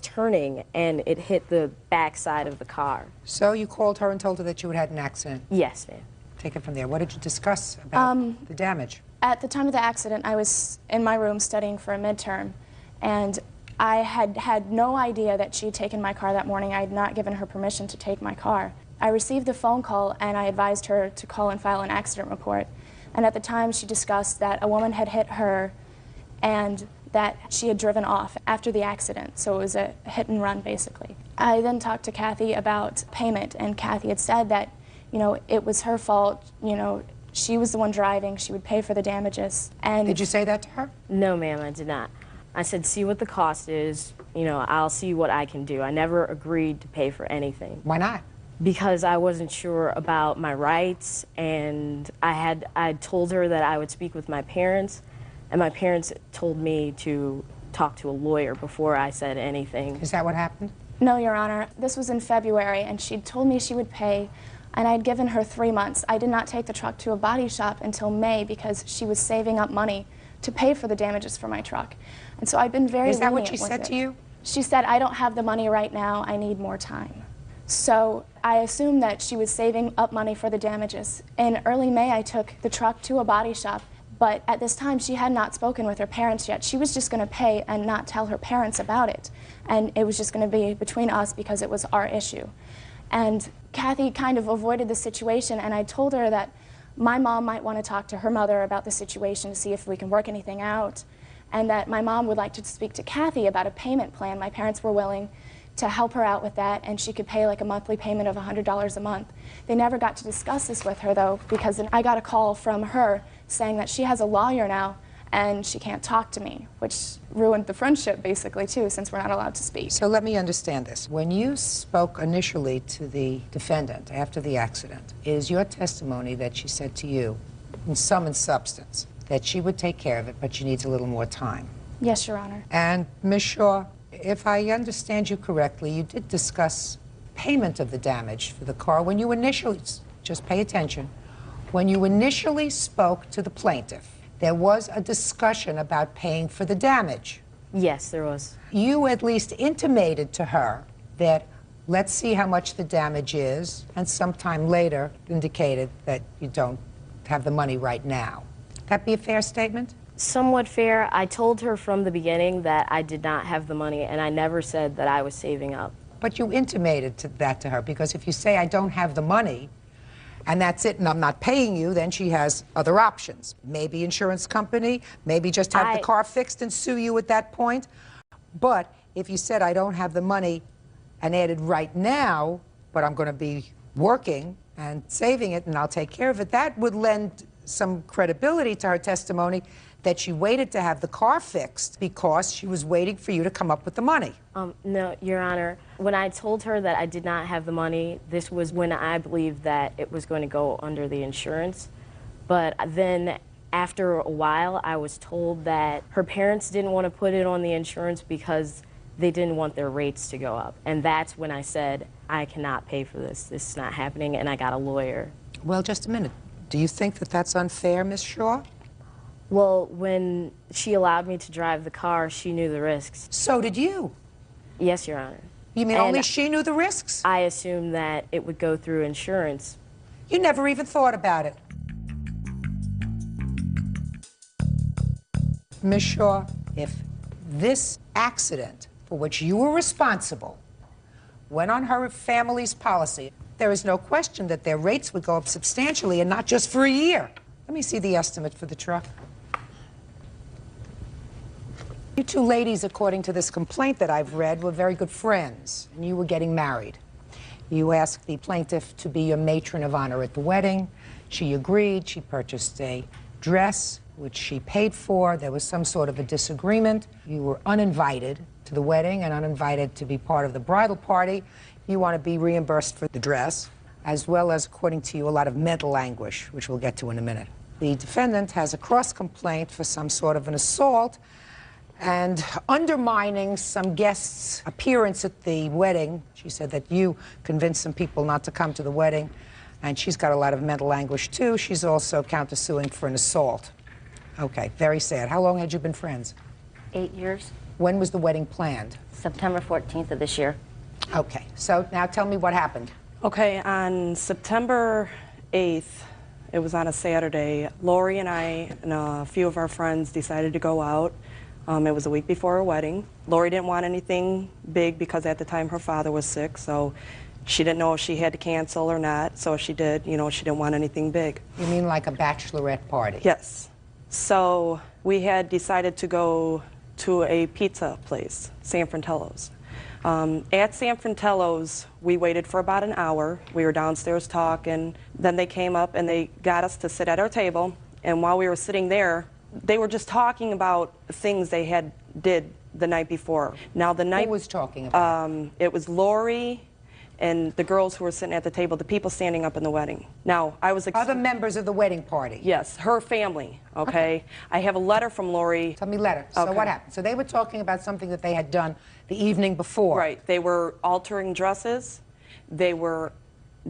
turning and it hit the back side of the car. So you called her and told her that you had had an accident? Yes, ma'am. Take it from there. What did you discuss about the damage? At the time of the accident, I was in my room studying for a midterm, and I had no idea that she had taken my car that morning. I had not given her permission to take my car. I received the phone call, and I advised her to call and file an accident report. And at the time, she discussed that a woman had hit her and that she had driven off after the accident. So it was a hit and run, basically. I then talked to Kathy about payment, and Kathy had said that, you know, it was her fault, you know, she was the one driving, she would pay for the damages. And did you say that to her? No, ma'am, I did not. I said, see what the cost is, you know, I'll see what I can do. I never agreed to pay for anything. Why not? Because I wasn't sure about my rights, and I told her that I would speak with my parents, and my parents told me to talk to a lawyer before I said anything. Is that what happened? No, Your Honor. This was in February, and she'd told me she would pay, and I'd given her 3 months. I did not take the truck to a body shop until May because she was saving up money to pay for the damages for my truck. And so I've been very lenient. Is that what she with said it. to you? She said, I don't have the money right now, I need more time. So I assumed that she was saving up money for the damages. In early May, I took the truck to a body shop, but at this time, she had not spoken with her parents yet. She was just going to pay and not tell her parents about it. And it was just going to be between us because it was our issue. And Kathy kind of avoided the situation, and I told her that my mom might want to talk to her mother about the situation to see if we can work anything out, and that my mom would like to speak to Kathy about a payment plan. My parents were willing to help her out with that, and she could pay like a monthly payment of $100 a month. They never got to discuss this with her, though, because then I got a call from her saying that she has a lawyer now and she can't talk to me, which ruined the friendship, basically, too, since we're not allowed to speak. So let me understand this. When you spoke initially to the defendant after the accident, it is your testimony that she said to you, in sum and substance, that she would take care of it, but she needs a little more time. Yes, Your Honor. And Ms. Shaw, if I understand you correctly, you did discuss payment of the damage for the car when you initially, just pay attention, when you initially spoke to the plaintiff, there was a discussion about paying for the damage. Yes, there was. You at least intimated to her that let's see how much the damage is, and sometime later indicated that you don't have the money right now. That be a fair statement? Somewhat fair. I told her from the beginning that I did not have the money, and I never said that I was saving up. But you intimated that to her, because if you say, I don't have the money, and that's it, and I'm not paying you, then she has other options. Maybe insurance company, maybe just have the car fixed and sue you at that point. But if you said, I don't have the money, and added right now, but I'm going to be working and saving it, and I'll take care of it, that would lend some credibility to her testimony that she waited to have the car fixed because she was waiting for you to come up with the money. No, Your Honor. When I told her that I did not have the money, this was when I believed that it was going to go under the insurance. But then after a while, I was told that her parents didn't want to put it on the insurance because they didn't want their rates to go up. And that's when I said, I cannot pay for this. This is not happening, and I got a lawyer. Well, just a minute. Do you think that that's unfair, Ms. Shaw? Well, when she allowed me to drive the car, she knew the risks. So did you? Yes, Your Honor. You mean only she knew the risks? I assumed that it would go through insurance. You never even thought about it. Ms. Shaw, if this accident for which you were responsible went on her family's policy, there is no question that their rates would go up substantially, and not just for a year. Let me see the estimate for the truck. You two ladies, according to this complaint that I've read, were very good friends, and you were getting married. You asked the plaintiff to be your matron of honor at the wedding. She agreed. She purchased a dress, which she paid for. There was some sort of a disagreement. You were uninvited to the wedding and uninvited to be part of the bridal party. You want to be reimbursed for the dress, as well as, according to you, a lot of mental anguish, which we'll get to in a minute. The defendant has a cross-complaint for some sort of an assault and undermining some guests' appearance at the wedding. She said that you convinced some people not to come to the wedding, and she's got a lot of mental anguish, too. She's also countersuing for an assault. Okay, very sad. How long had you been friends? 8 years. When was the wedding planned? September 14th of this year. Okay, so now tell me what happened. Okay, on September 8th, it was on a Saturday, Lori and I and a few of our friends decided to go out. It was a week before her wedding. Lori didn't want anything big because at the time her father was sick, so she didn't know if she had to cancel or not, so she did, you know, she didn't want anything big. You mean like a bachelorette party? Yes. So we had decided to go to a pizza place, San Fratello's. At San Fratello's, we waited for about an hour. We were downstairs talking. Then they came up and they got us to sit at our table. And while we were sitting there, they were just talking about things they had did the night before. Now the night Who was talking about? it was Lori and the girls who were sitting at the table, the people standing up in the wedding. Now, I was... Other members of the wedding party? Yes, her family, okay? I have a letter from Lori. Tell me letter. So what happened? So they were talking about something that they had done the evening before. Right. They were altering dresses, they were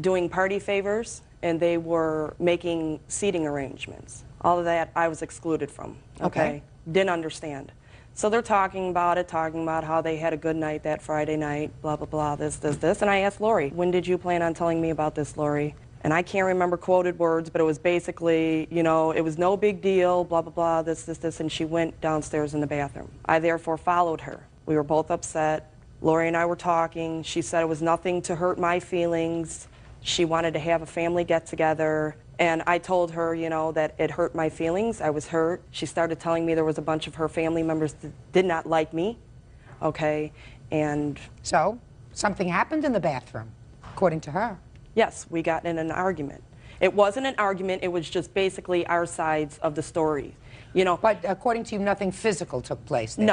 doing party favors, and they were making seating arrangements. All of that I was excluded from, okay? Didn't understand. So they're talking about how they had a good night that Friday night, blah, blah, blah, this. And I asked Lori, when did you plan on telling me about this, Lori? And I can't remember quoted words, but it was basically, you know, it was no big deal, blah, blah, blah, this, and she went downstairs in the bathroom. I therefore followed her. We were both upset. Lori and I were talking. She said it was nothing to hurt my feelings. She wanted to have a family get-together. And I told her, you know, that it hurt my feelings. I was hurt. She started telling me there was a bunch of her family members that did not like me, okay, and... So, something happened in the bathroom, according to her. Yes, we got in an argument. It wasn't an argument, it was just basically our sides of the story, you know. But according to you, nothing physical took place there?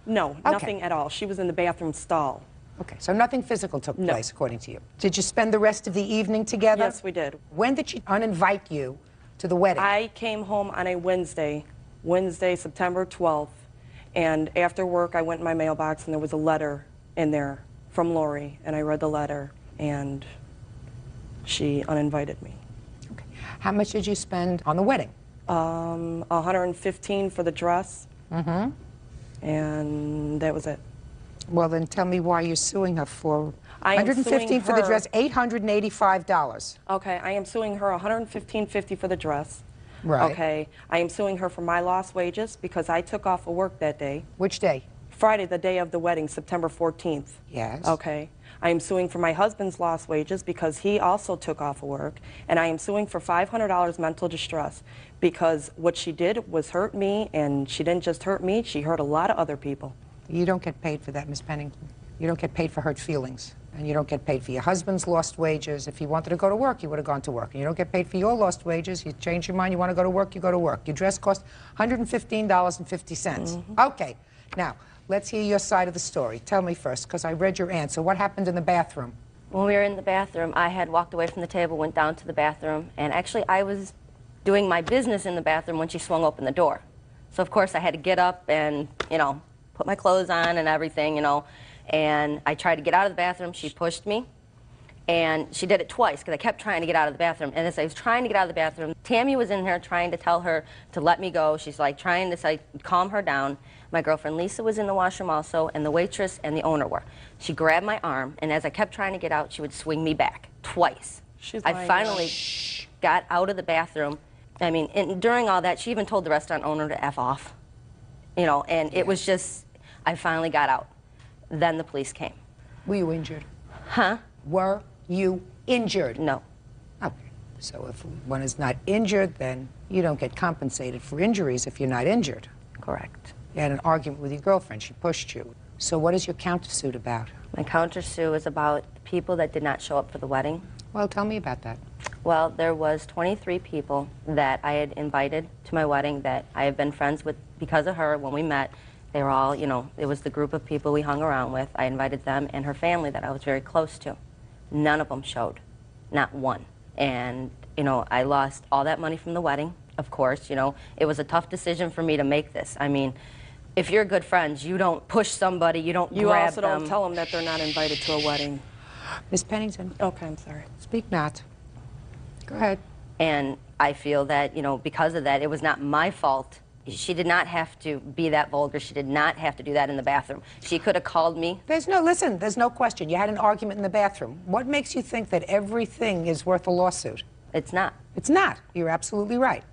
No, nothing at all. She was in the bathroom stall. Okay, so nothing physical took place, according to you. Did you spend the rest of the evening together? Yes, we did. When did she uninvite you to the wedding? I came home on a Wednesday, September 12th, and after work I went in my mailbox and there was a letter in there from Lori, and I read the letter, and she uninvited me. Okay. How much did you spend on the wedding? $115 for the dress, and that was it. Well, then tell me why you're suing her for $115 for the dress, $885. Okay, I am suing her $115.50 for the dress. Right. Okay, I am suing her for my lost wages because I took off of work that day. Which day? Friday, the day of the wedding, September 14th. Yes. Okay. I am suing for my husband's lost wages because he also took off of work. And I am suing for $500 mental distress because what she did was hurt me, and she didn't just hurt me, she hurt a lot of other people. You don't get paid for that, Miss Pennington. You don't get paid for hurt feelings. And you don't get paid for your husband's lost wages. If he wanted to go to work, he would have gone to work. And you don't get paid for your lost wages. You change your mind, you want to go to work, you go to work. Your dress cost $115.50. Okay, now, let's hear your side of the story. Tell me first, because I read your answer. What happened in the bathroom? When we were in the bathroom, I had walked away from the table, went down to the bathroom, and actually I was doing my business in the bathroom when she swung open the door. So of course I had to get up and, you know, put my clothes on and everything, you know, and I tried to get out of the bathroom. She pushed me, and she did it twice because I kept trying to get out of the bathroom. And as I was trying to get out of the bathroom, Tammy was in there trying to tell her to let me go. She's like trying to calm her down. My girlfriend Lisa was in the washroom also, and the waitress and the owner were. She grabbed my arm, and as I kept trying to get out, she would swing me back twice. I finally got out of the bathroom. I mean, and during all that, she even told the restaurant owner to F off, you know, and it was just, I finally got out. Then the police came. Were you injured? Huh? Were you injured? No. Okay. So if one is not injured, then you don't get compensated for injuries if you're not injured. Correct. You had an argument with your girlfriend. She pushed you. So what is your countersuit about? My countersuit is about people that did not show up for the wedding. Well, tell me about that. Well, there was 23 people that I had invited to my wedding that I have been friends with because of her. When we met, they were all, you know, it was the group of people we hung around with. I invited them and her family that I was very close to. None of them showed, not one. And, you know, I lost all that money from the wedding, of course. You know, it was a tough decision for me to make this. I mean, if you're good friends, you don't push somebody, you don't grab them. You also don't tell them that they're not invited to a wedding. Miss Pennington. Okay, I'm sorry. Speak not. Go ahead. And I feel that, you know, because of that, it was not my fault. She did not have to be that vulgar. She did not have to do that in the bathroom. She could have called me. Listen, there's no question. You had an argument in the bathroom. What makes you think that everything is worth a lawsuit? It's not. It's not. You're absolutely right.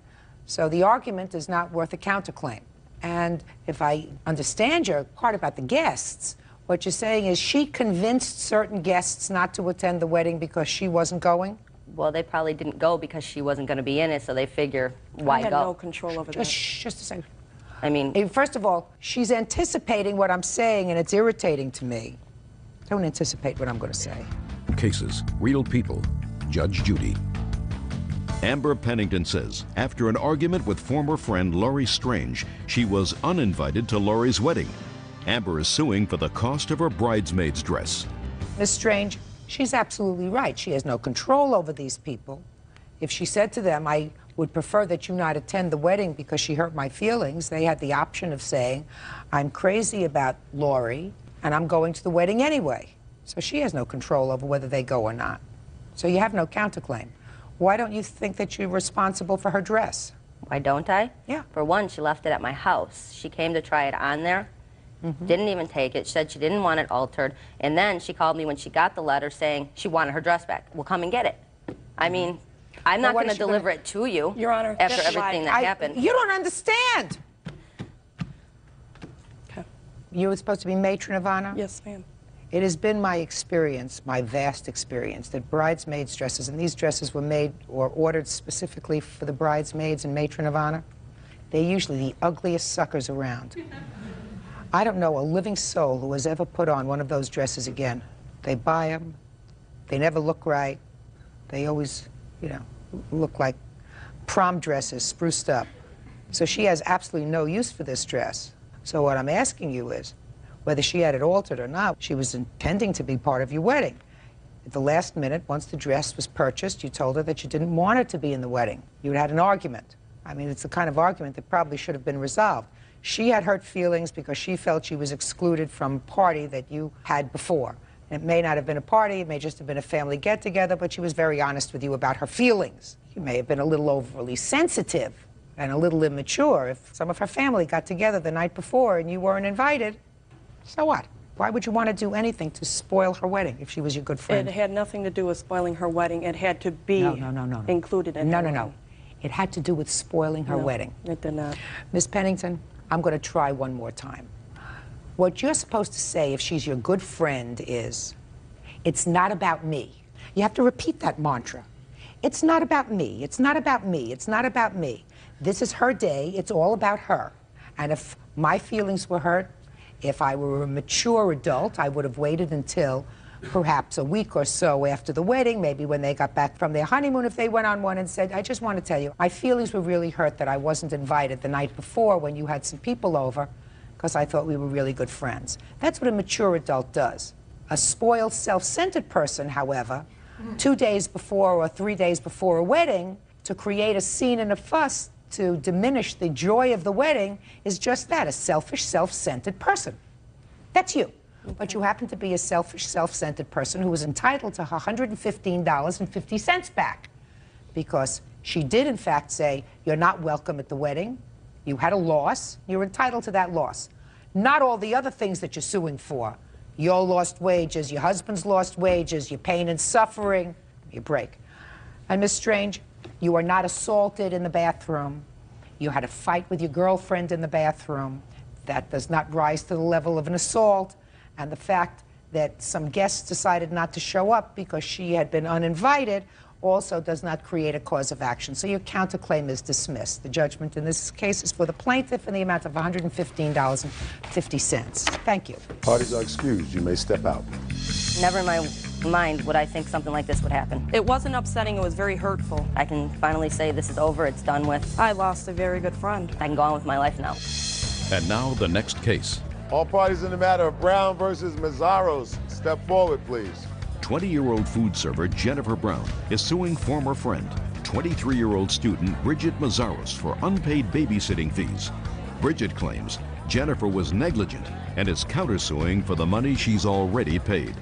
So the argument is not worth a counterclaim. And if I understand your part about the guests, what you're saying is she convinced certain guests not to attend the wedding because she wasn't going? Well, they probably didn't go because she wasn't going to be in it, so they figure, why go? I had no control over that. Just a second. I mean... First of all, she's anticipating what I'm saying, and it's irritating to me. Don't anticipate what I'm going to say. Cases, real people. Judge Judy. Amber Pennington says after an argument with former friend Laurie Strange, she was uninvited to Laurie's wedding. Amber is suing for the cost of her bridesmaid's dress. Miss Strange, She's absolutely right. She has no control over these people. If she said to them, I would prefer that you not attend the wedding because she hurt my feelings, they had the option of saying, I'm crazy about Lori, and I'm going to the wedding anyway. So she has no control over whether they go or not. So you have no counterclaim. Why don't you think that you're responsible for her dress? Why don't I? Yeah. For one, she left it at my house. She came to try it on there, didn't even take it. She said she didn't want it altered. And then she called me when she got the letter saying she wanted her dress back. Well, come and get it. I mean, I'm not going to deliver it to you, Your Honor, after everything that happened. You don't understand. Okay. You were supposed to be matron of honor? Yes, ma'am. It has been my experience, my vast experience, that bridesmaids' dresses, and these dresses were made or ordered specifically for the bridesmaids and matron of honor, they're usually the ugliest suckers around. I don't know a living soul who has ever put on one of those dresses again. They buy them, they never look right, they always, you know, look like prom dresses spruced up. So she has absolutely no use for this dress. So what I'm asking you is, whether she had it altered or not, she was intending to be part of your wedding. At the last minute, once the dress was purchased, you told her that you didn't want her to be in the wedding. You had an argument. I mean, it's the kind of argument that probably should have been resolved. She had hurt feelings because she felt she was excluded from a party that you had before. It may not have been a party, it may just have been a family get-together, but she was very honest with you about her feelings. You may have been a little overly sensitive and a little immature. If some of her family got together the night before and you weren't invited, so what? Why would you want to do anything to spoil her wedding if she was your good friend? It had nothing to do with spoiling her wedding. It had to be included in her wedding. No. It had to do with spoiling her wedding. It did not. Miss Pennington, I'm going to try one more time. What you're supposed to say if she's your good friend is, it's not about me. You have to repeat that mantra. It's not about me. It's not about me. It's not about me. This is her day. It's all about her. And if my feelings were hurt, if I were a mature adult, I would have waited until perhaps a week or so after the wedding, maybe when they got back from their honeymoon, if they went on one and said, I just want to tell you, my feelings were really hurt that I wasn't invited the night before when you had some people over, because I thought we were really good friends. That's what a mature adult does. A spoiled, self-centered person, however, 2 days before or 3 days before a wedding, to create a scene and a fuss to diminish the joy of the wedding, is just that, a selfish, self-centered person. That's you. But you happen to be a selfish, self-centered person who was entitled to her $115.50 back, because she did, in fact, say, you're not welcome at the wedding. You had a loss. You're entitled to that loss. Not all the other things that you're suing for. Your lost wages, your husband's lost wages, your pain and suffering, your break. And Miss Strange, you are not assaulted in the bathroom. You had a fight with your girlfriend in the bathroom. That does not rise to the level of an assault. And the fact that some guests decided not to show up because she had been uninvited also does not create a cause of action. So your counterclaim is dismissed. The judgment in this case is for the plaintiff in the amount of $115.50. Thank you. Parties are excused. You may step out. Never in my mind would I think something like this would happen. It wasn't upsetting, it was very hurtful. I can finally say this is over, it's done with. I lost a very good friend. I can go on with my life now. And now the next case. All parties in the matter of Brown versus Mazzaros, step forward, please. 20-year-old food server Jennifer Brown is suing former friend, 23-year-old student Bridget Mazzaros, for unpaid babysitting fees. Bridget claims Jennifer was negligent and is countersuing for the money she's already paid.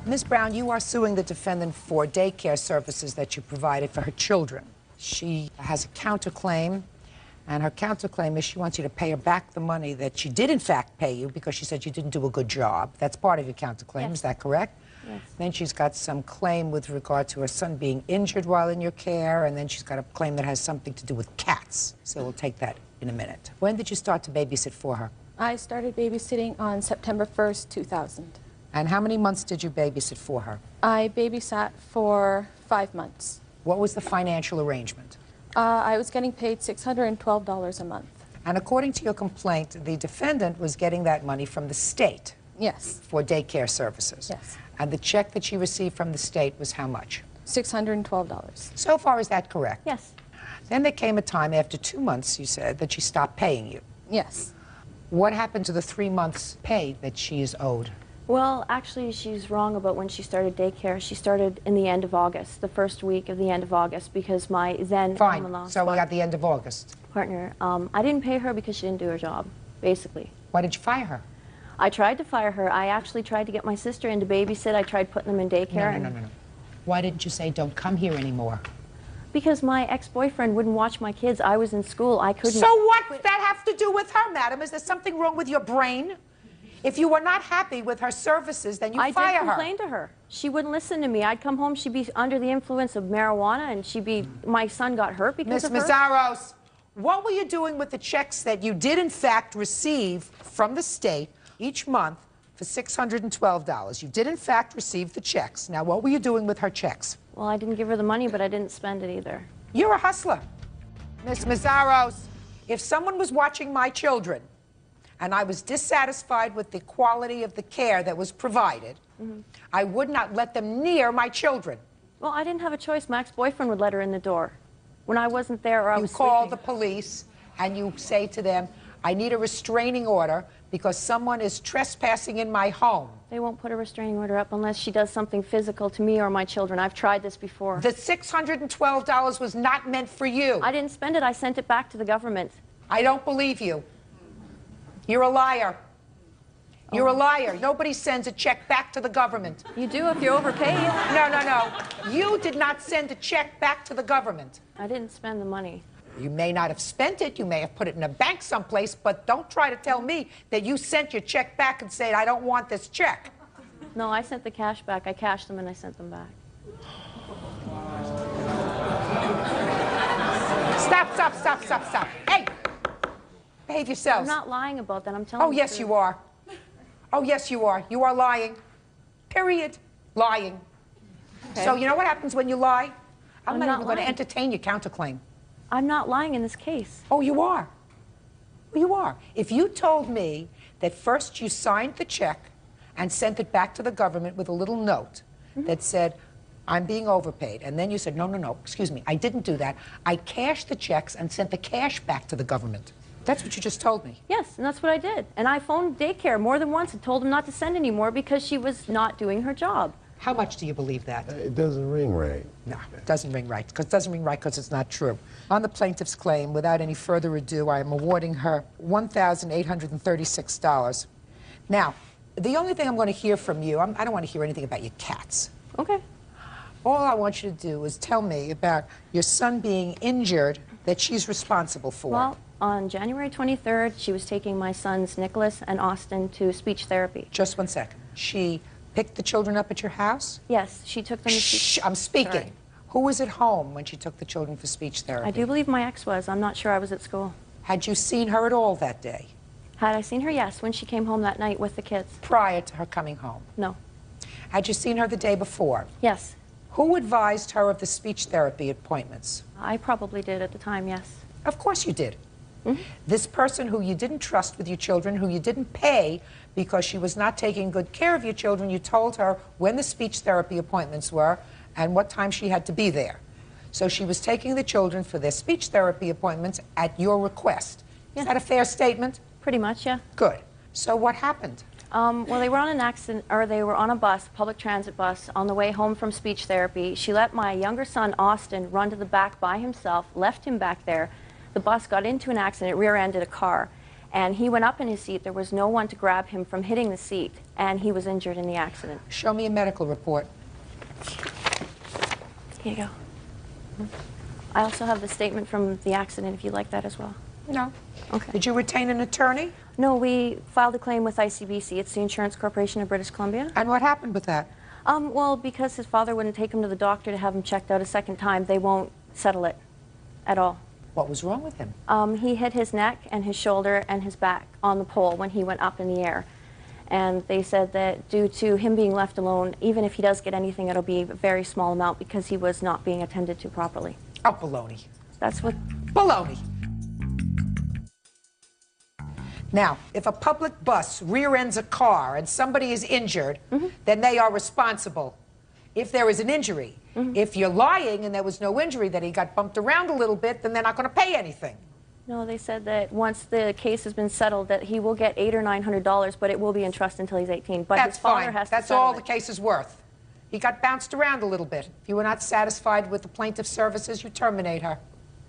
Ms. Brown, you are suing the defendant for daycare services that you provided for her children. She has a counterclaim, and her counterclaim is she wants you to pay her back the money that she did in fact pay you because she said you didn't do a good job. That's part of your counterclaim, yes. Is that correct? Yes. Then she's got some claim with regard to her son being injured while in your care, and then she's got a claim that has something to do with cats. So we'll take that in a minute. When did you start to babysit for her? I started babysitting on September 1st, 2000. And how many months did you babysit for her? I babysat for 5 months. What was the financial arrangement? I was getting paid $612 a month. And according to your complaint, the defendant was getting that money from the state? Yes. For daycare services? Yes. And the check that she received from the state was how much? $612. So far, is that correct? Yes. Then there came a time after 2 months, you said, that she stopped paying you. Yes. What happened to the 3 months' pay that she is owed? Well, actually, she's wrong about when she started daycare. She started in the end of August, the first week of the end of August, because my then Fine. So we got the end of August. partner, I didn't pay her because she didn't do her job, basically. Why did you fire her? I tried to fire her. I actually tried to get my sister in to babysit. I tried putting them in daycare. No. Why didn't you say don't come here anymore? Because my ex-boyfriend wouldn't watch my kids. I was in school. I couldn't. So what does that have to do with her, madam? Is there something wrong with your brain? If you were not happy with her services, then you fire her. I did complain to her. She wouldn't listen to me. I'd come home, she'd be under the influence of marijuana, and my son got hurt because of her. Ms. Mazzaros, what were you doing with the checks that you did in fact receive from the state each month for $612? You did in fact receive the checks. Now, what were you doing with her checks? Well, I didn't give her the money, but I didn't spend it either. You're a hustler. Ms. Mazzaros, if someone was watching my children and I was dissatisfied with the quality of the care that was provided, I would not let them near my children. Well, I didn't have a choice. My ex-boyfriend would let her in the door when I wasn't there or I was You call sleeping. the police and you say to them, I need a restraining order because someone is trespassing in my home. They won't put a restraining order up unless she does something physical to me or my children. I've tried this before. The $612 was not meant for you. I didn't spend it. I sent it back to the government. I don't believe you. You're a liar. You're a liar. Nobody sends a check back to the government. You do if you're overpaid. No. You did not send a check back to the government. I didn't spend the money. You may not have spent it, you may have put it in a bank someplace, but don't try to tell me that you sent your check back and said, I don't want this check. No, I sent the cash back. I cashed them and I sent them back. Stop. Hey! Behave yourselves. I'm not lying about that. I'm telling you. Oh, yes, you are. Oh, yes, you are. You are lying. Period. Lying. Okay. So you know what happens when you lie? I'm not not even going to lying. entertain your counterclaim. I'm not lying in this case. Oh, you are. You are. If you told me that first you signed the check and sent it back to the government with a little note that said, I'm being overpaid, and then you said, no, excuse me, I didn't do that. I cashed the checks and sent the cash back to the government. That's what you just told me. Yes, and that's what I did. And I phoned daycare more than once and told them not to send any more because she was not doing her job. How much do you believe that? It doesn't ring right. No, it doesn't ring right. It doesn't ring right because it's not true. On the plaintiff's claim, without any further ado, I am awarding her $1,836. Now, the only thing I'm going to hear from you, I don't want to hear anything about your cats. Okay. All I want you to do is tell me about your son being injured that she's responsible for. Well, on January 23rd, she was taking my sons, Nicholas and Austin, to speech therapy. Just 1 second. She picked the children up at your house? Yes, she took them to Shh, I'm speaking. Sorry. Who was at home when she took the children for speech therapy? I do believe my ex was. I'm not sure. I was at school. Had you seen her at all that day? Had I seen her? Yes, when she came home that night with the kids. Prior to her coming home? No. Had you seen her the day before? Yes. Who advised her of the speech therapy appointments? I probably did at the time, yes. Of course you did. This person who you didn't trust with your children, who you didn't pay because she was not taking good care of your children, you told her when the speech therapy appointments were and what time she had to be there. So she was taking the children for their speech therapy appointments at your request. Is that a fair statement? Pretty much, yeah. Good. So what happened? Well, they were on an accident, or they were on a bus, public transit bus, on the way home from speech therapy. She let my younger son, Austin, run to the back by himself, left him back there. The bus got into an accident, rear-ended a car, and he went up in his seat. There was no one to grab him from hitting the seat, and he was injured in the accident. Show me a medical report. Here you go. I also have the statement from the accident, if you'd like that as well. No. Okay. Did you retain an attorney? No, we filed a claim with ICBC. It's the Insurance Corporation of British Columbia. And what happened with that? Well, because his father wouldn't take him to the doctor to have him checked out a second time, they won't settle it at all. What was wrong with him? He hit his neck and his shoulder and his back on the pole when he went up in the air. And they said that due to him being left alone, even if he does get anything, it'll be a very small amount because he was not being attended to properly. Oh, baloney. That's what... Baloney. Now, if a public bus rear-ends a car and somebody is injured, then they are responsible if there is an injury. If you're lying and there was no injury, that he got bumped around a little bit, then they're not going to pay anything. No, they said that once the case has been settled, that he will get $800 or $900, but it will be in trust until he's 18. But That's his father fine. has to That's settle all it. the case is worth. He got bounced around a little bit. If you were not satisfied with the plaintiff's services, you terminate her.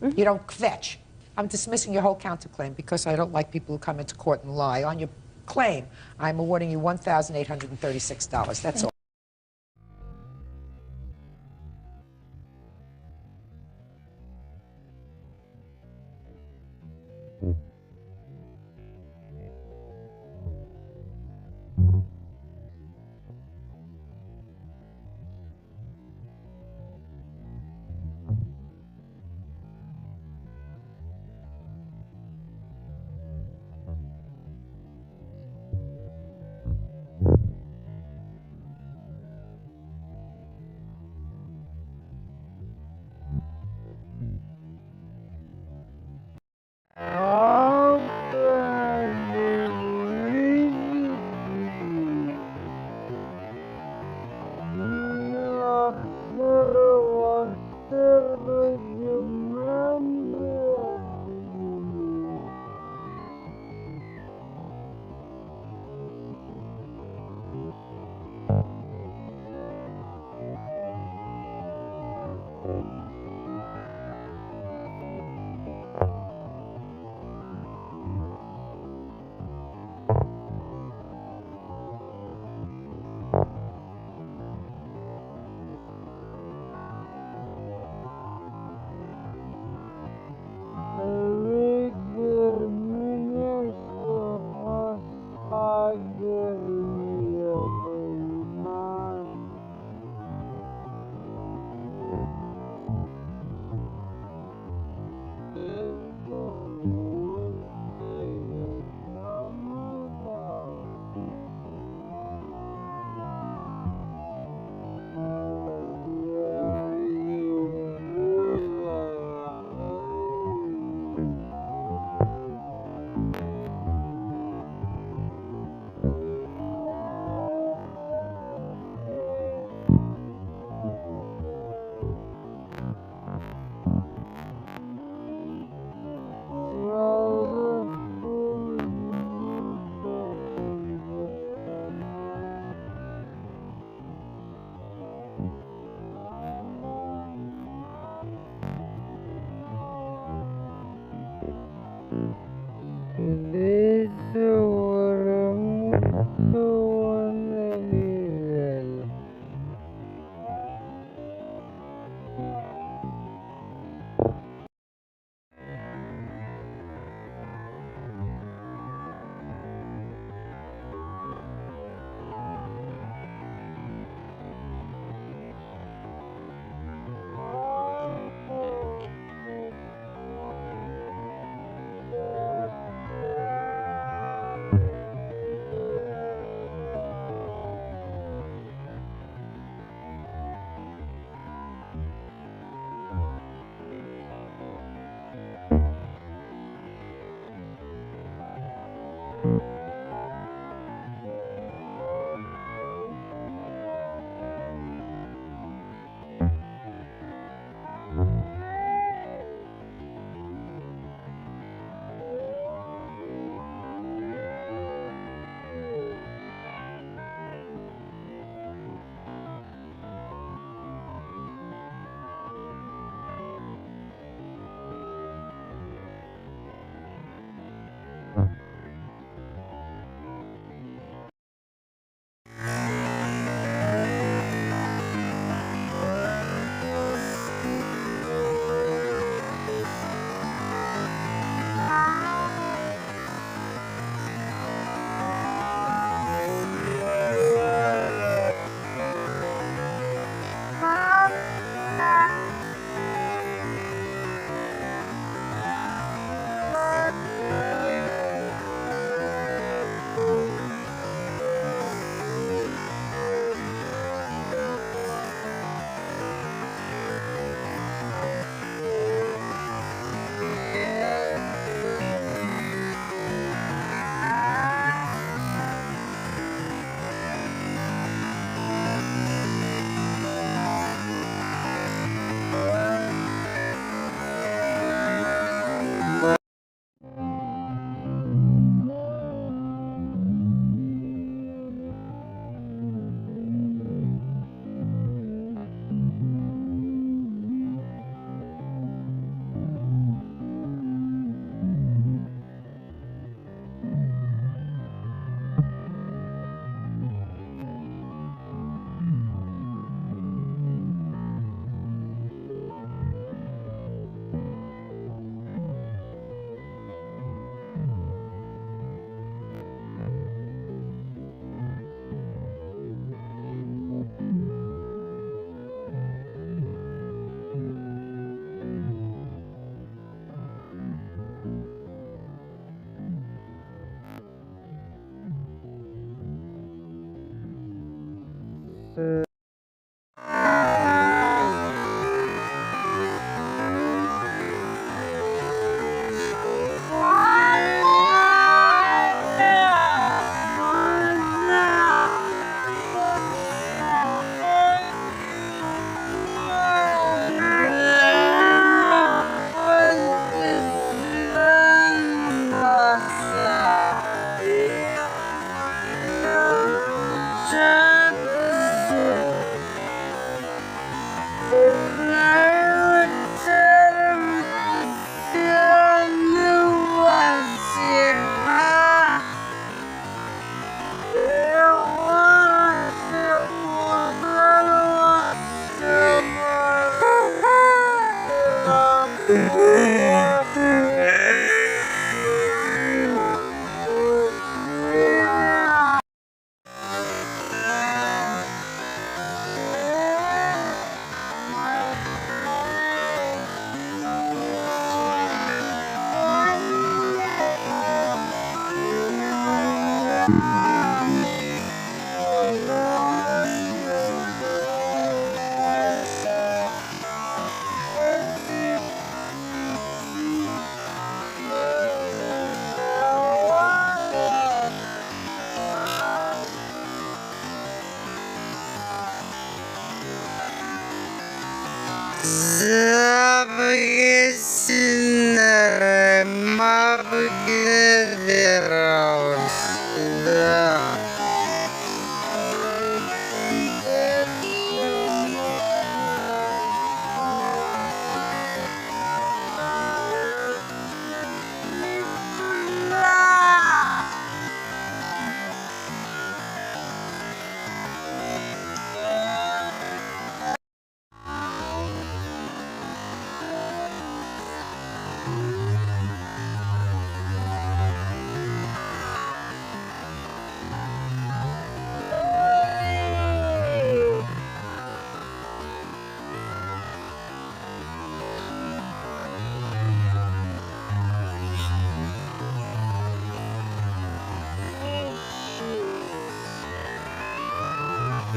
You don't kvetch. I'm dismissing your whole counterclaim because I don't like people who come into court and lie. On your claim, I'm awarding you $1,836. That's all.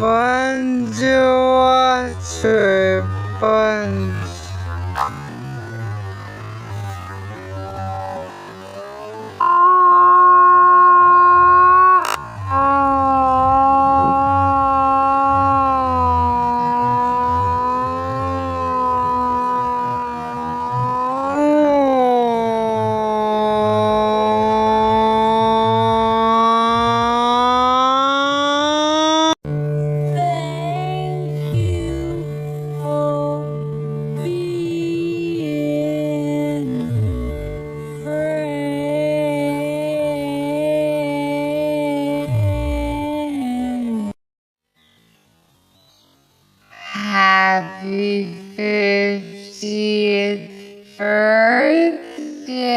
Fun to watch her punch. Happy 50th birthday.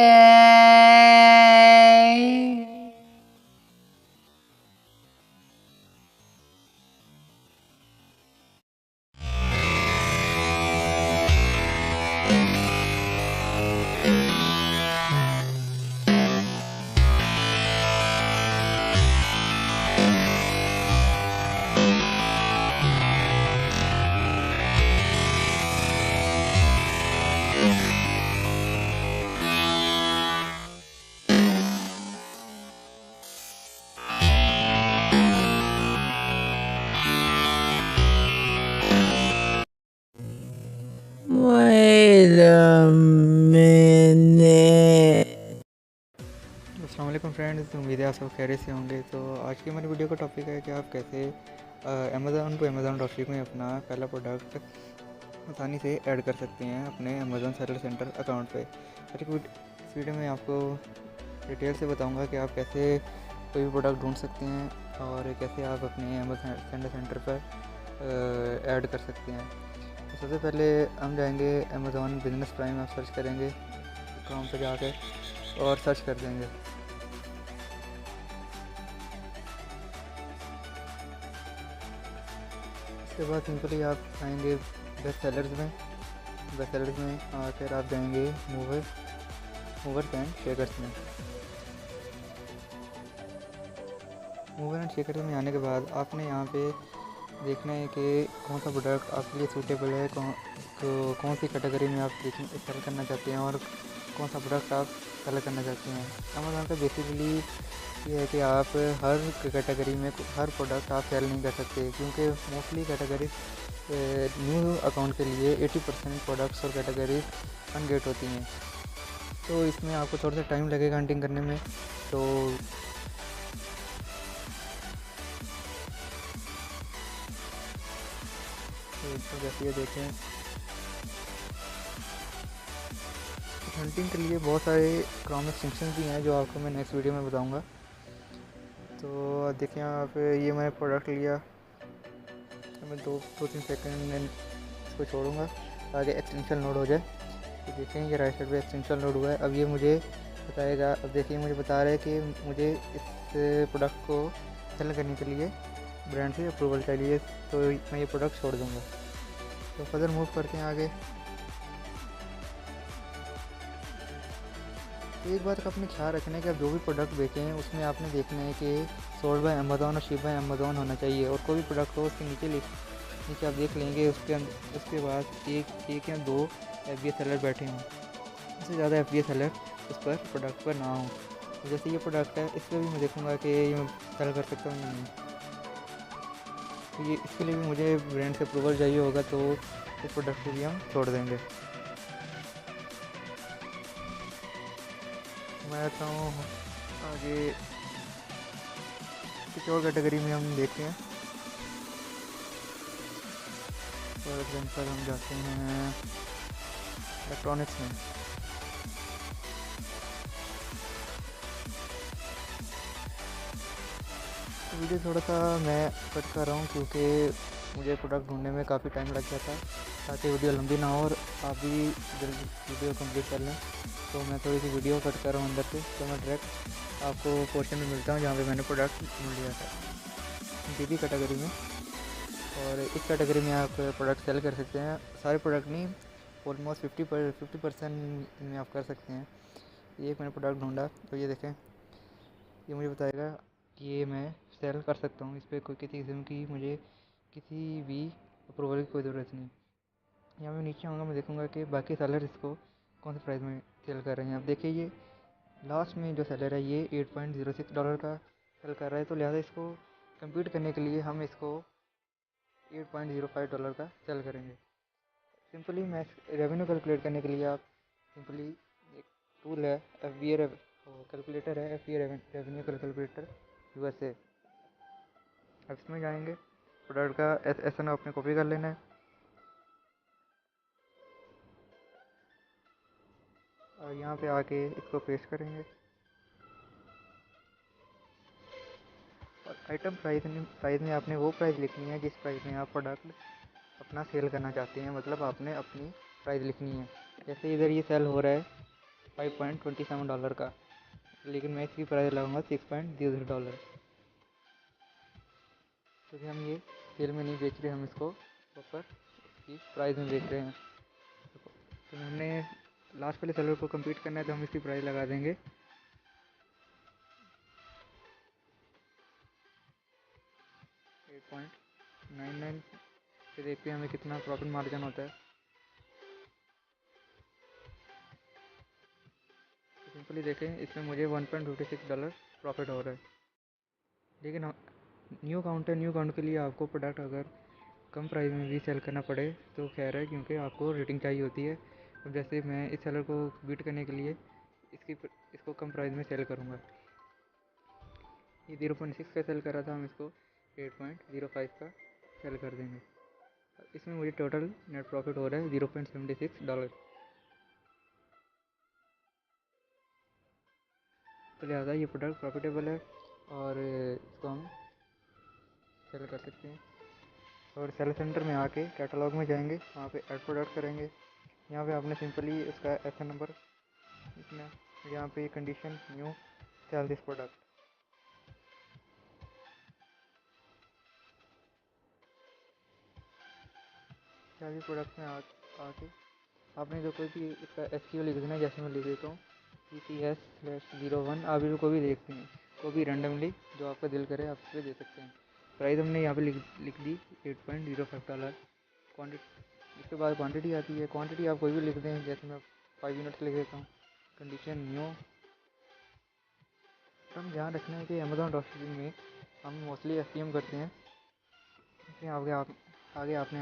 Wait a minute. अस्सलाम वालेकुम friends, उम्मीद है आप सब खैरियत से होंगे। तो आज की हमारी वीडियो का टॉपिक है कि आप कैसे अमेज़ॉन पे अमेज़ॉन डॉट में अपना पहला प्रोडक्ट आसानी से ऐड कर सकते हैं अपने अमेज़ॉन सेलर सेंटर अकाउंट पे। इस वीडियो में आपको डिटेल से बताऊंगा कि आप कैसे कोई भी प्रोडक्ट ढूंढ सकते हैं और कैसे आप अपने अमेज़ॉन सेलर सेंटर पर ऐड कर सकते हैं। तो सबसे पहले हम जाएंगे अमेज़ॉन बिजनेस प्राइम, आप सर्च करेंगे अकाउंट पर जाकर और सर्च कर देंगे। उसके बाद सिंपली आप आएंगे बेस्ट सेलर्स में फिर आप जाएंगे मूवर्स एंड शेकर्स में। मूवर एंड शेकर्स में आने के बाद आपने यहाँ पे देखना है कि कौन सा प्रोडक्ट आपके लिए सूटेबल है, कौन सी कैटेगरी में आप सेल करना चाहते हैं और कौन सा प्रोडक्ट आप सेल करना चाहते हैं। अमेज़ॉन का बेसिकली ये है कि आप हर कैटेगरी में हर प्रोडक्ट आप सेल नहीं कर सकते, क्योंकि मोस्टली कैटेगरी न्यू अकाउंट के लिए 80% प्रोडक्ट्स और कैटेगरी अनगेट होती हैं। तो इसमें आपको थोड़ा सा टाइम लगेगा हंटिंग करने में। तो जैसे ये देखें, हंटिंग के लिए बहुत सारे क्रोम एक्सटेंशन भी हैं जो आपको मैं नेक्स्ट वीडियो में बताऊंगा। तो देखिए यहाँ पे ये मैंने प्रोडक्ट लिया, तो मैं 2-3 सेकंड इसको छोड़ूंगा ताकि एक्सटेंशन लोड हो जाए। तो देखें ये राइट साइड पे एक्सटेंशन लोड हुआ है। अब ये मुझे बताएगा, अब देखिए मुझे बता रहा है कि मुझे इस प्रोडक्ट को सेल करने के लिए ब्रांड से अप्रूवल चाहिए, तो मैं ये प्रोडक्ट छोड़ दूँगा। तो फर्दर मूव करते हैं आगे। एक बात का अपने ख्याल रखना है कि आप जो भी प्रोडक्ट बेचें उसमें आपने देखना है कि सोल्ड बाय अमेज़ॉन और शिप बाय अमेज़ॉन होना चाहिए। और कोई भी प्रोडक्ट हो उसके नीचे आप देख लेंगे उसके बाद एक या दो FBA सेलर बैठे हों, उससे ज़्यादा FBA सेलर उस पर प्रोडक्ट पर ना हो। तो जैसे ये प्रोडक्ट है, इस पर भी मैं देखूँगा कि ये मैं सेल कर सकता हूँ या नहीं। तो ये इसके लिए भी मुझे ब्रांड से अप्रूवल चाहिए होगा, तो इस प्रोडक्ट को भी हम छोड़ देंगे। मैं आता हूँ आगे कुछ और कैटेगरी में हम देखते हैं। फॉर एग्जाम्पल हम जाते हैं इलेक्ट्रॉनिक्स में। तो वीडियो थोड़ा सा मैं कट कर रहा हूँ क्योंकि मुझे प्रोडक्ट ढूंढने में काफ़ी टाइम लग गया था, ताकि वीडियो लंबी ना हो और आप भी जल्दी वीडियो कंप्लीट कर लें। तो मैं थोड़ी सी वीडियो कट कर रहा हूँ अंदर से, तो मैं डायरेक्ट आपको पोर्शन में मिलता हूँ जहाँ पे मैंने प्रोडक्ट ढूंढ लिया था DB कैटेगरी में। और इस कैटेगरी में आप प्रोडक्ट सेल कर सकते हैं, सारे प्रोडक्ट नहीं, ऑलमोस्ट 50% में आप कर सकते हैं। ये एक मैंने प्रोडक्ट ढूंढा, तो ये देखें, ये मुझे बताएगा कि ये मैं सेल कर सकता हूँ। इस पर कोई किसी किस्म की मुझे किसी भी अप्रूवल की कोई ज़रूरत नहीं। यहाँ मैं नीचे आऊँगा, मैं देखूँगा कि बाकी सेलर इसको कौन से प्राइस में सेल कर रहे हैं। अब देखिए ये लास्ट में जो सेलर है ये $8.06 का सेल कर रहा है, तो लिहाजा इसको कम्पीट करने के लिए हम इसको $8.05 का सेल करेंगे। सिंपली मैं रेवेन्यू कैलकुलेट करने के लिए आप सिंपली एक टूल है FBA कैलकुलेटर है, FBA रेवेन्यू कैलकुलेटर USA। अब इसमें जाएंगे, प्रोडक्ट का SN आपने कॉपी कर लेना है और यहाँ पे आके इसको पेस्ट करेंगे। और आइटम प्राइस में आपने वो प्राइस लिखनी है जिस प्राइस में आप प्रोडक्ट अपना सेल करना चाहते हैं, मतलब आपने अपनी प्राइस लिखनी है। जैसे इधर ये सेल हो रहा है $5.27 का, लेकिन मैं इसकी प्राइस लगाऊंगा $6.00, क्योंकि हम ये सेल में नहीं बेच रहे, हम इसको प्रॉपर इसकी प्राइस में बेच रहे हैं। तो हमने लास्ट वाले सेलर को कंप्लीट करना है, तो हम इसकी प्राइस लगा देंगे 8.99। फिर देखते हैं हमें कितना प्रॉफिट मार्जिन होता है। तो सिंपली देखें, इसमें मुझे $1.56 प्रॉफिट हो रहा है। लेकिन न्यू अकाउंट के लिए आपको प्रोडक्ट अगर कम प्राइस में भी सेल करना पड़े तो खैर है, क्योंकि आपको रेटिंग चाहिए होती है। अब जैसे मैं इस सेलर को बीट करने के लिए इसको कम प्राइस में सेल करूँगा। ये 0.6 का सेल कर रहा था, हम इसको 8.05 का सेल कर देंगे। इसमें मुझे टोटल नेट प्रॉफिट हो रहा है $0.76। तो लिहाजा ये प्रोडक्ट प्रॉफिटेबल है और इसको हम सेल कर सकते हैं। और सेल सेंटर में आके कैटलॉग में जाएंगे, वहाँ पे ऐड प्रोडक्ट करेंगे। यहाँ पे आपने सिंपली उसका SN नंबर लिखना, यहाँ पे condition new sell this product. Sell this product में आके आपने जो कोई भी इसका SKU लिख देना, जैसे मैं लिख देता हूँ PCS/01। आप इसको भी देखते हैं, को भी रैंडमली जो आपका दिल करे आप इस पर दे सकते हैं। प्राइस हमने यहाँ पे लिख दी $8.05। क्वान्टिटी, इसके बाद क्वांटिटी आती है, क्वांटिटी आप कोई भी लिख दें, जैसे मैं 5 यूनिट्स लिख देता हूँ। Condition new. तो हम ध्यान रखना है कि अमेज़ॉन ड्रॉपशिपिंग में हम मोस्टली FPM करते हैं, इसलिए आगे आपने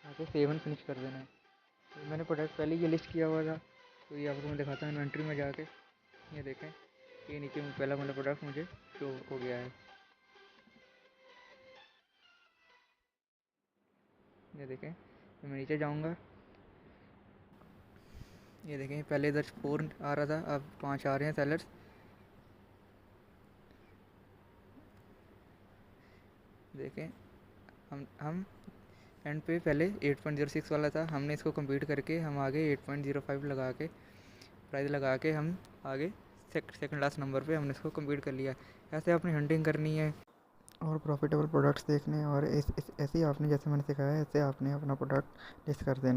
आगे सेवन फिनिश कर देना है। तो मैंने प्रोडक्ट पहले ये लिस्ट किया हुआ था, तो ये आपको मैं दिखाता हूँ इन्वेंट्री में जाके। ये देखें, ये नीचे पहला वाला प्रोडक्ट मुझे शो हो गया है। ये देखें, तो मैं नीचे जाऊँगा, ये देखें पहले इधर 4 आ रहा था, अब 5 आ रहे हैं सेलर्स। देखें हम एंड पे पहले 8.06 वाला था, हमने इसको कंप्लीट करके हम आगे 8.05 लगा के प्राइस लगा के हम आगे सेकंड लास्ट नंबर पे हमने इसको कंप्लीट कर लिया। ऐसे अपनी हंटिंग करनी है और प्रॉफिटेबल प्रोडक्ट्स देखने, और ऐसे ही आपने जैसे मैंने सिखाया ऐसे आपने अपना प्रोडक्ट लिस्ट कर देना।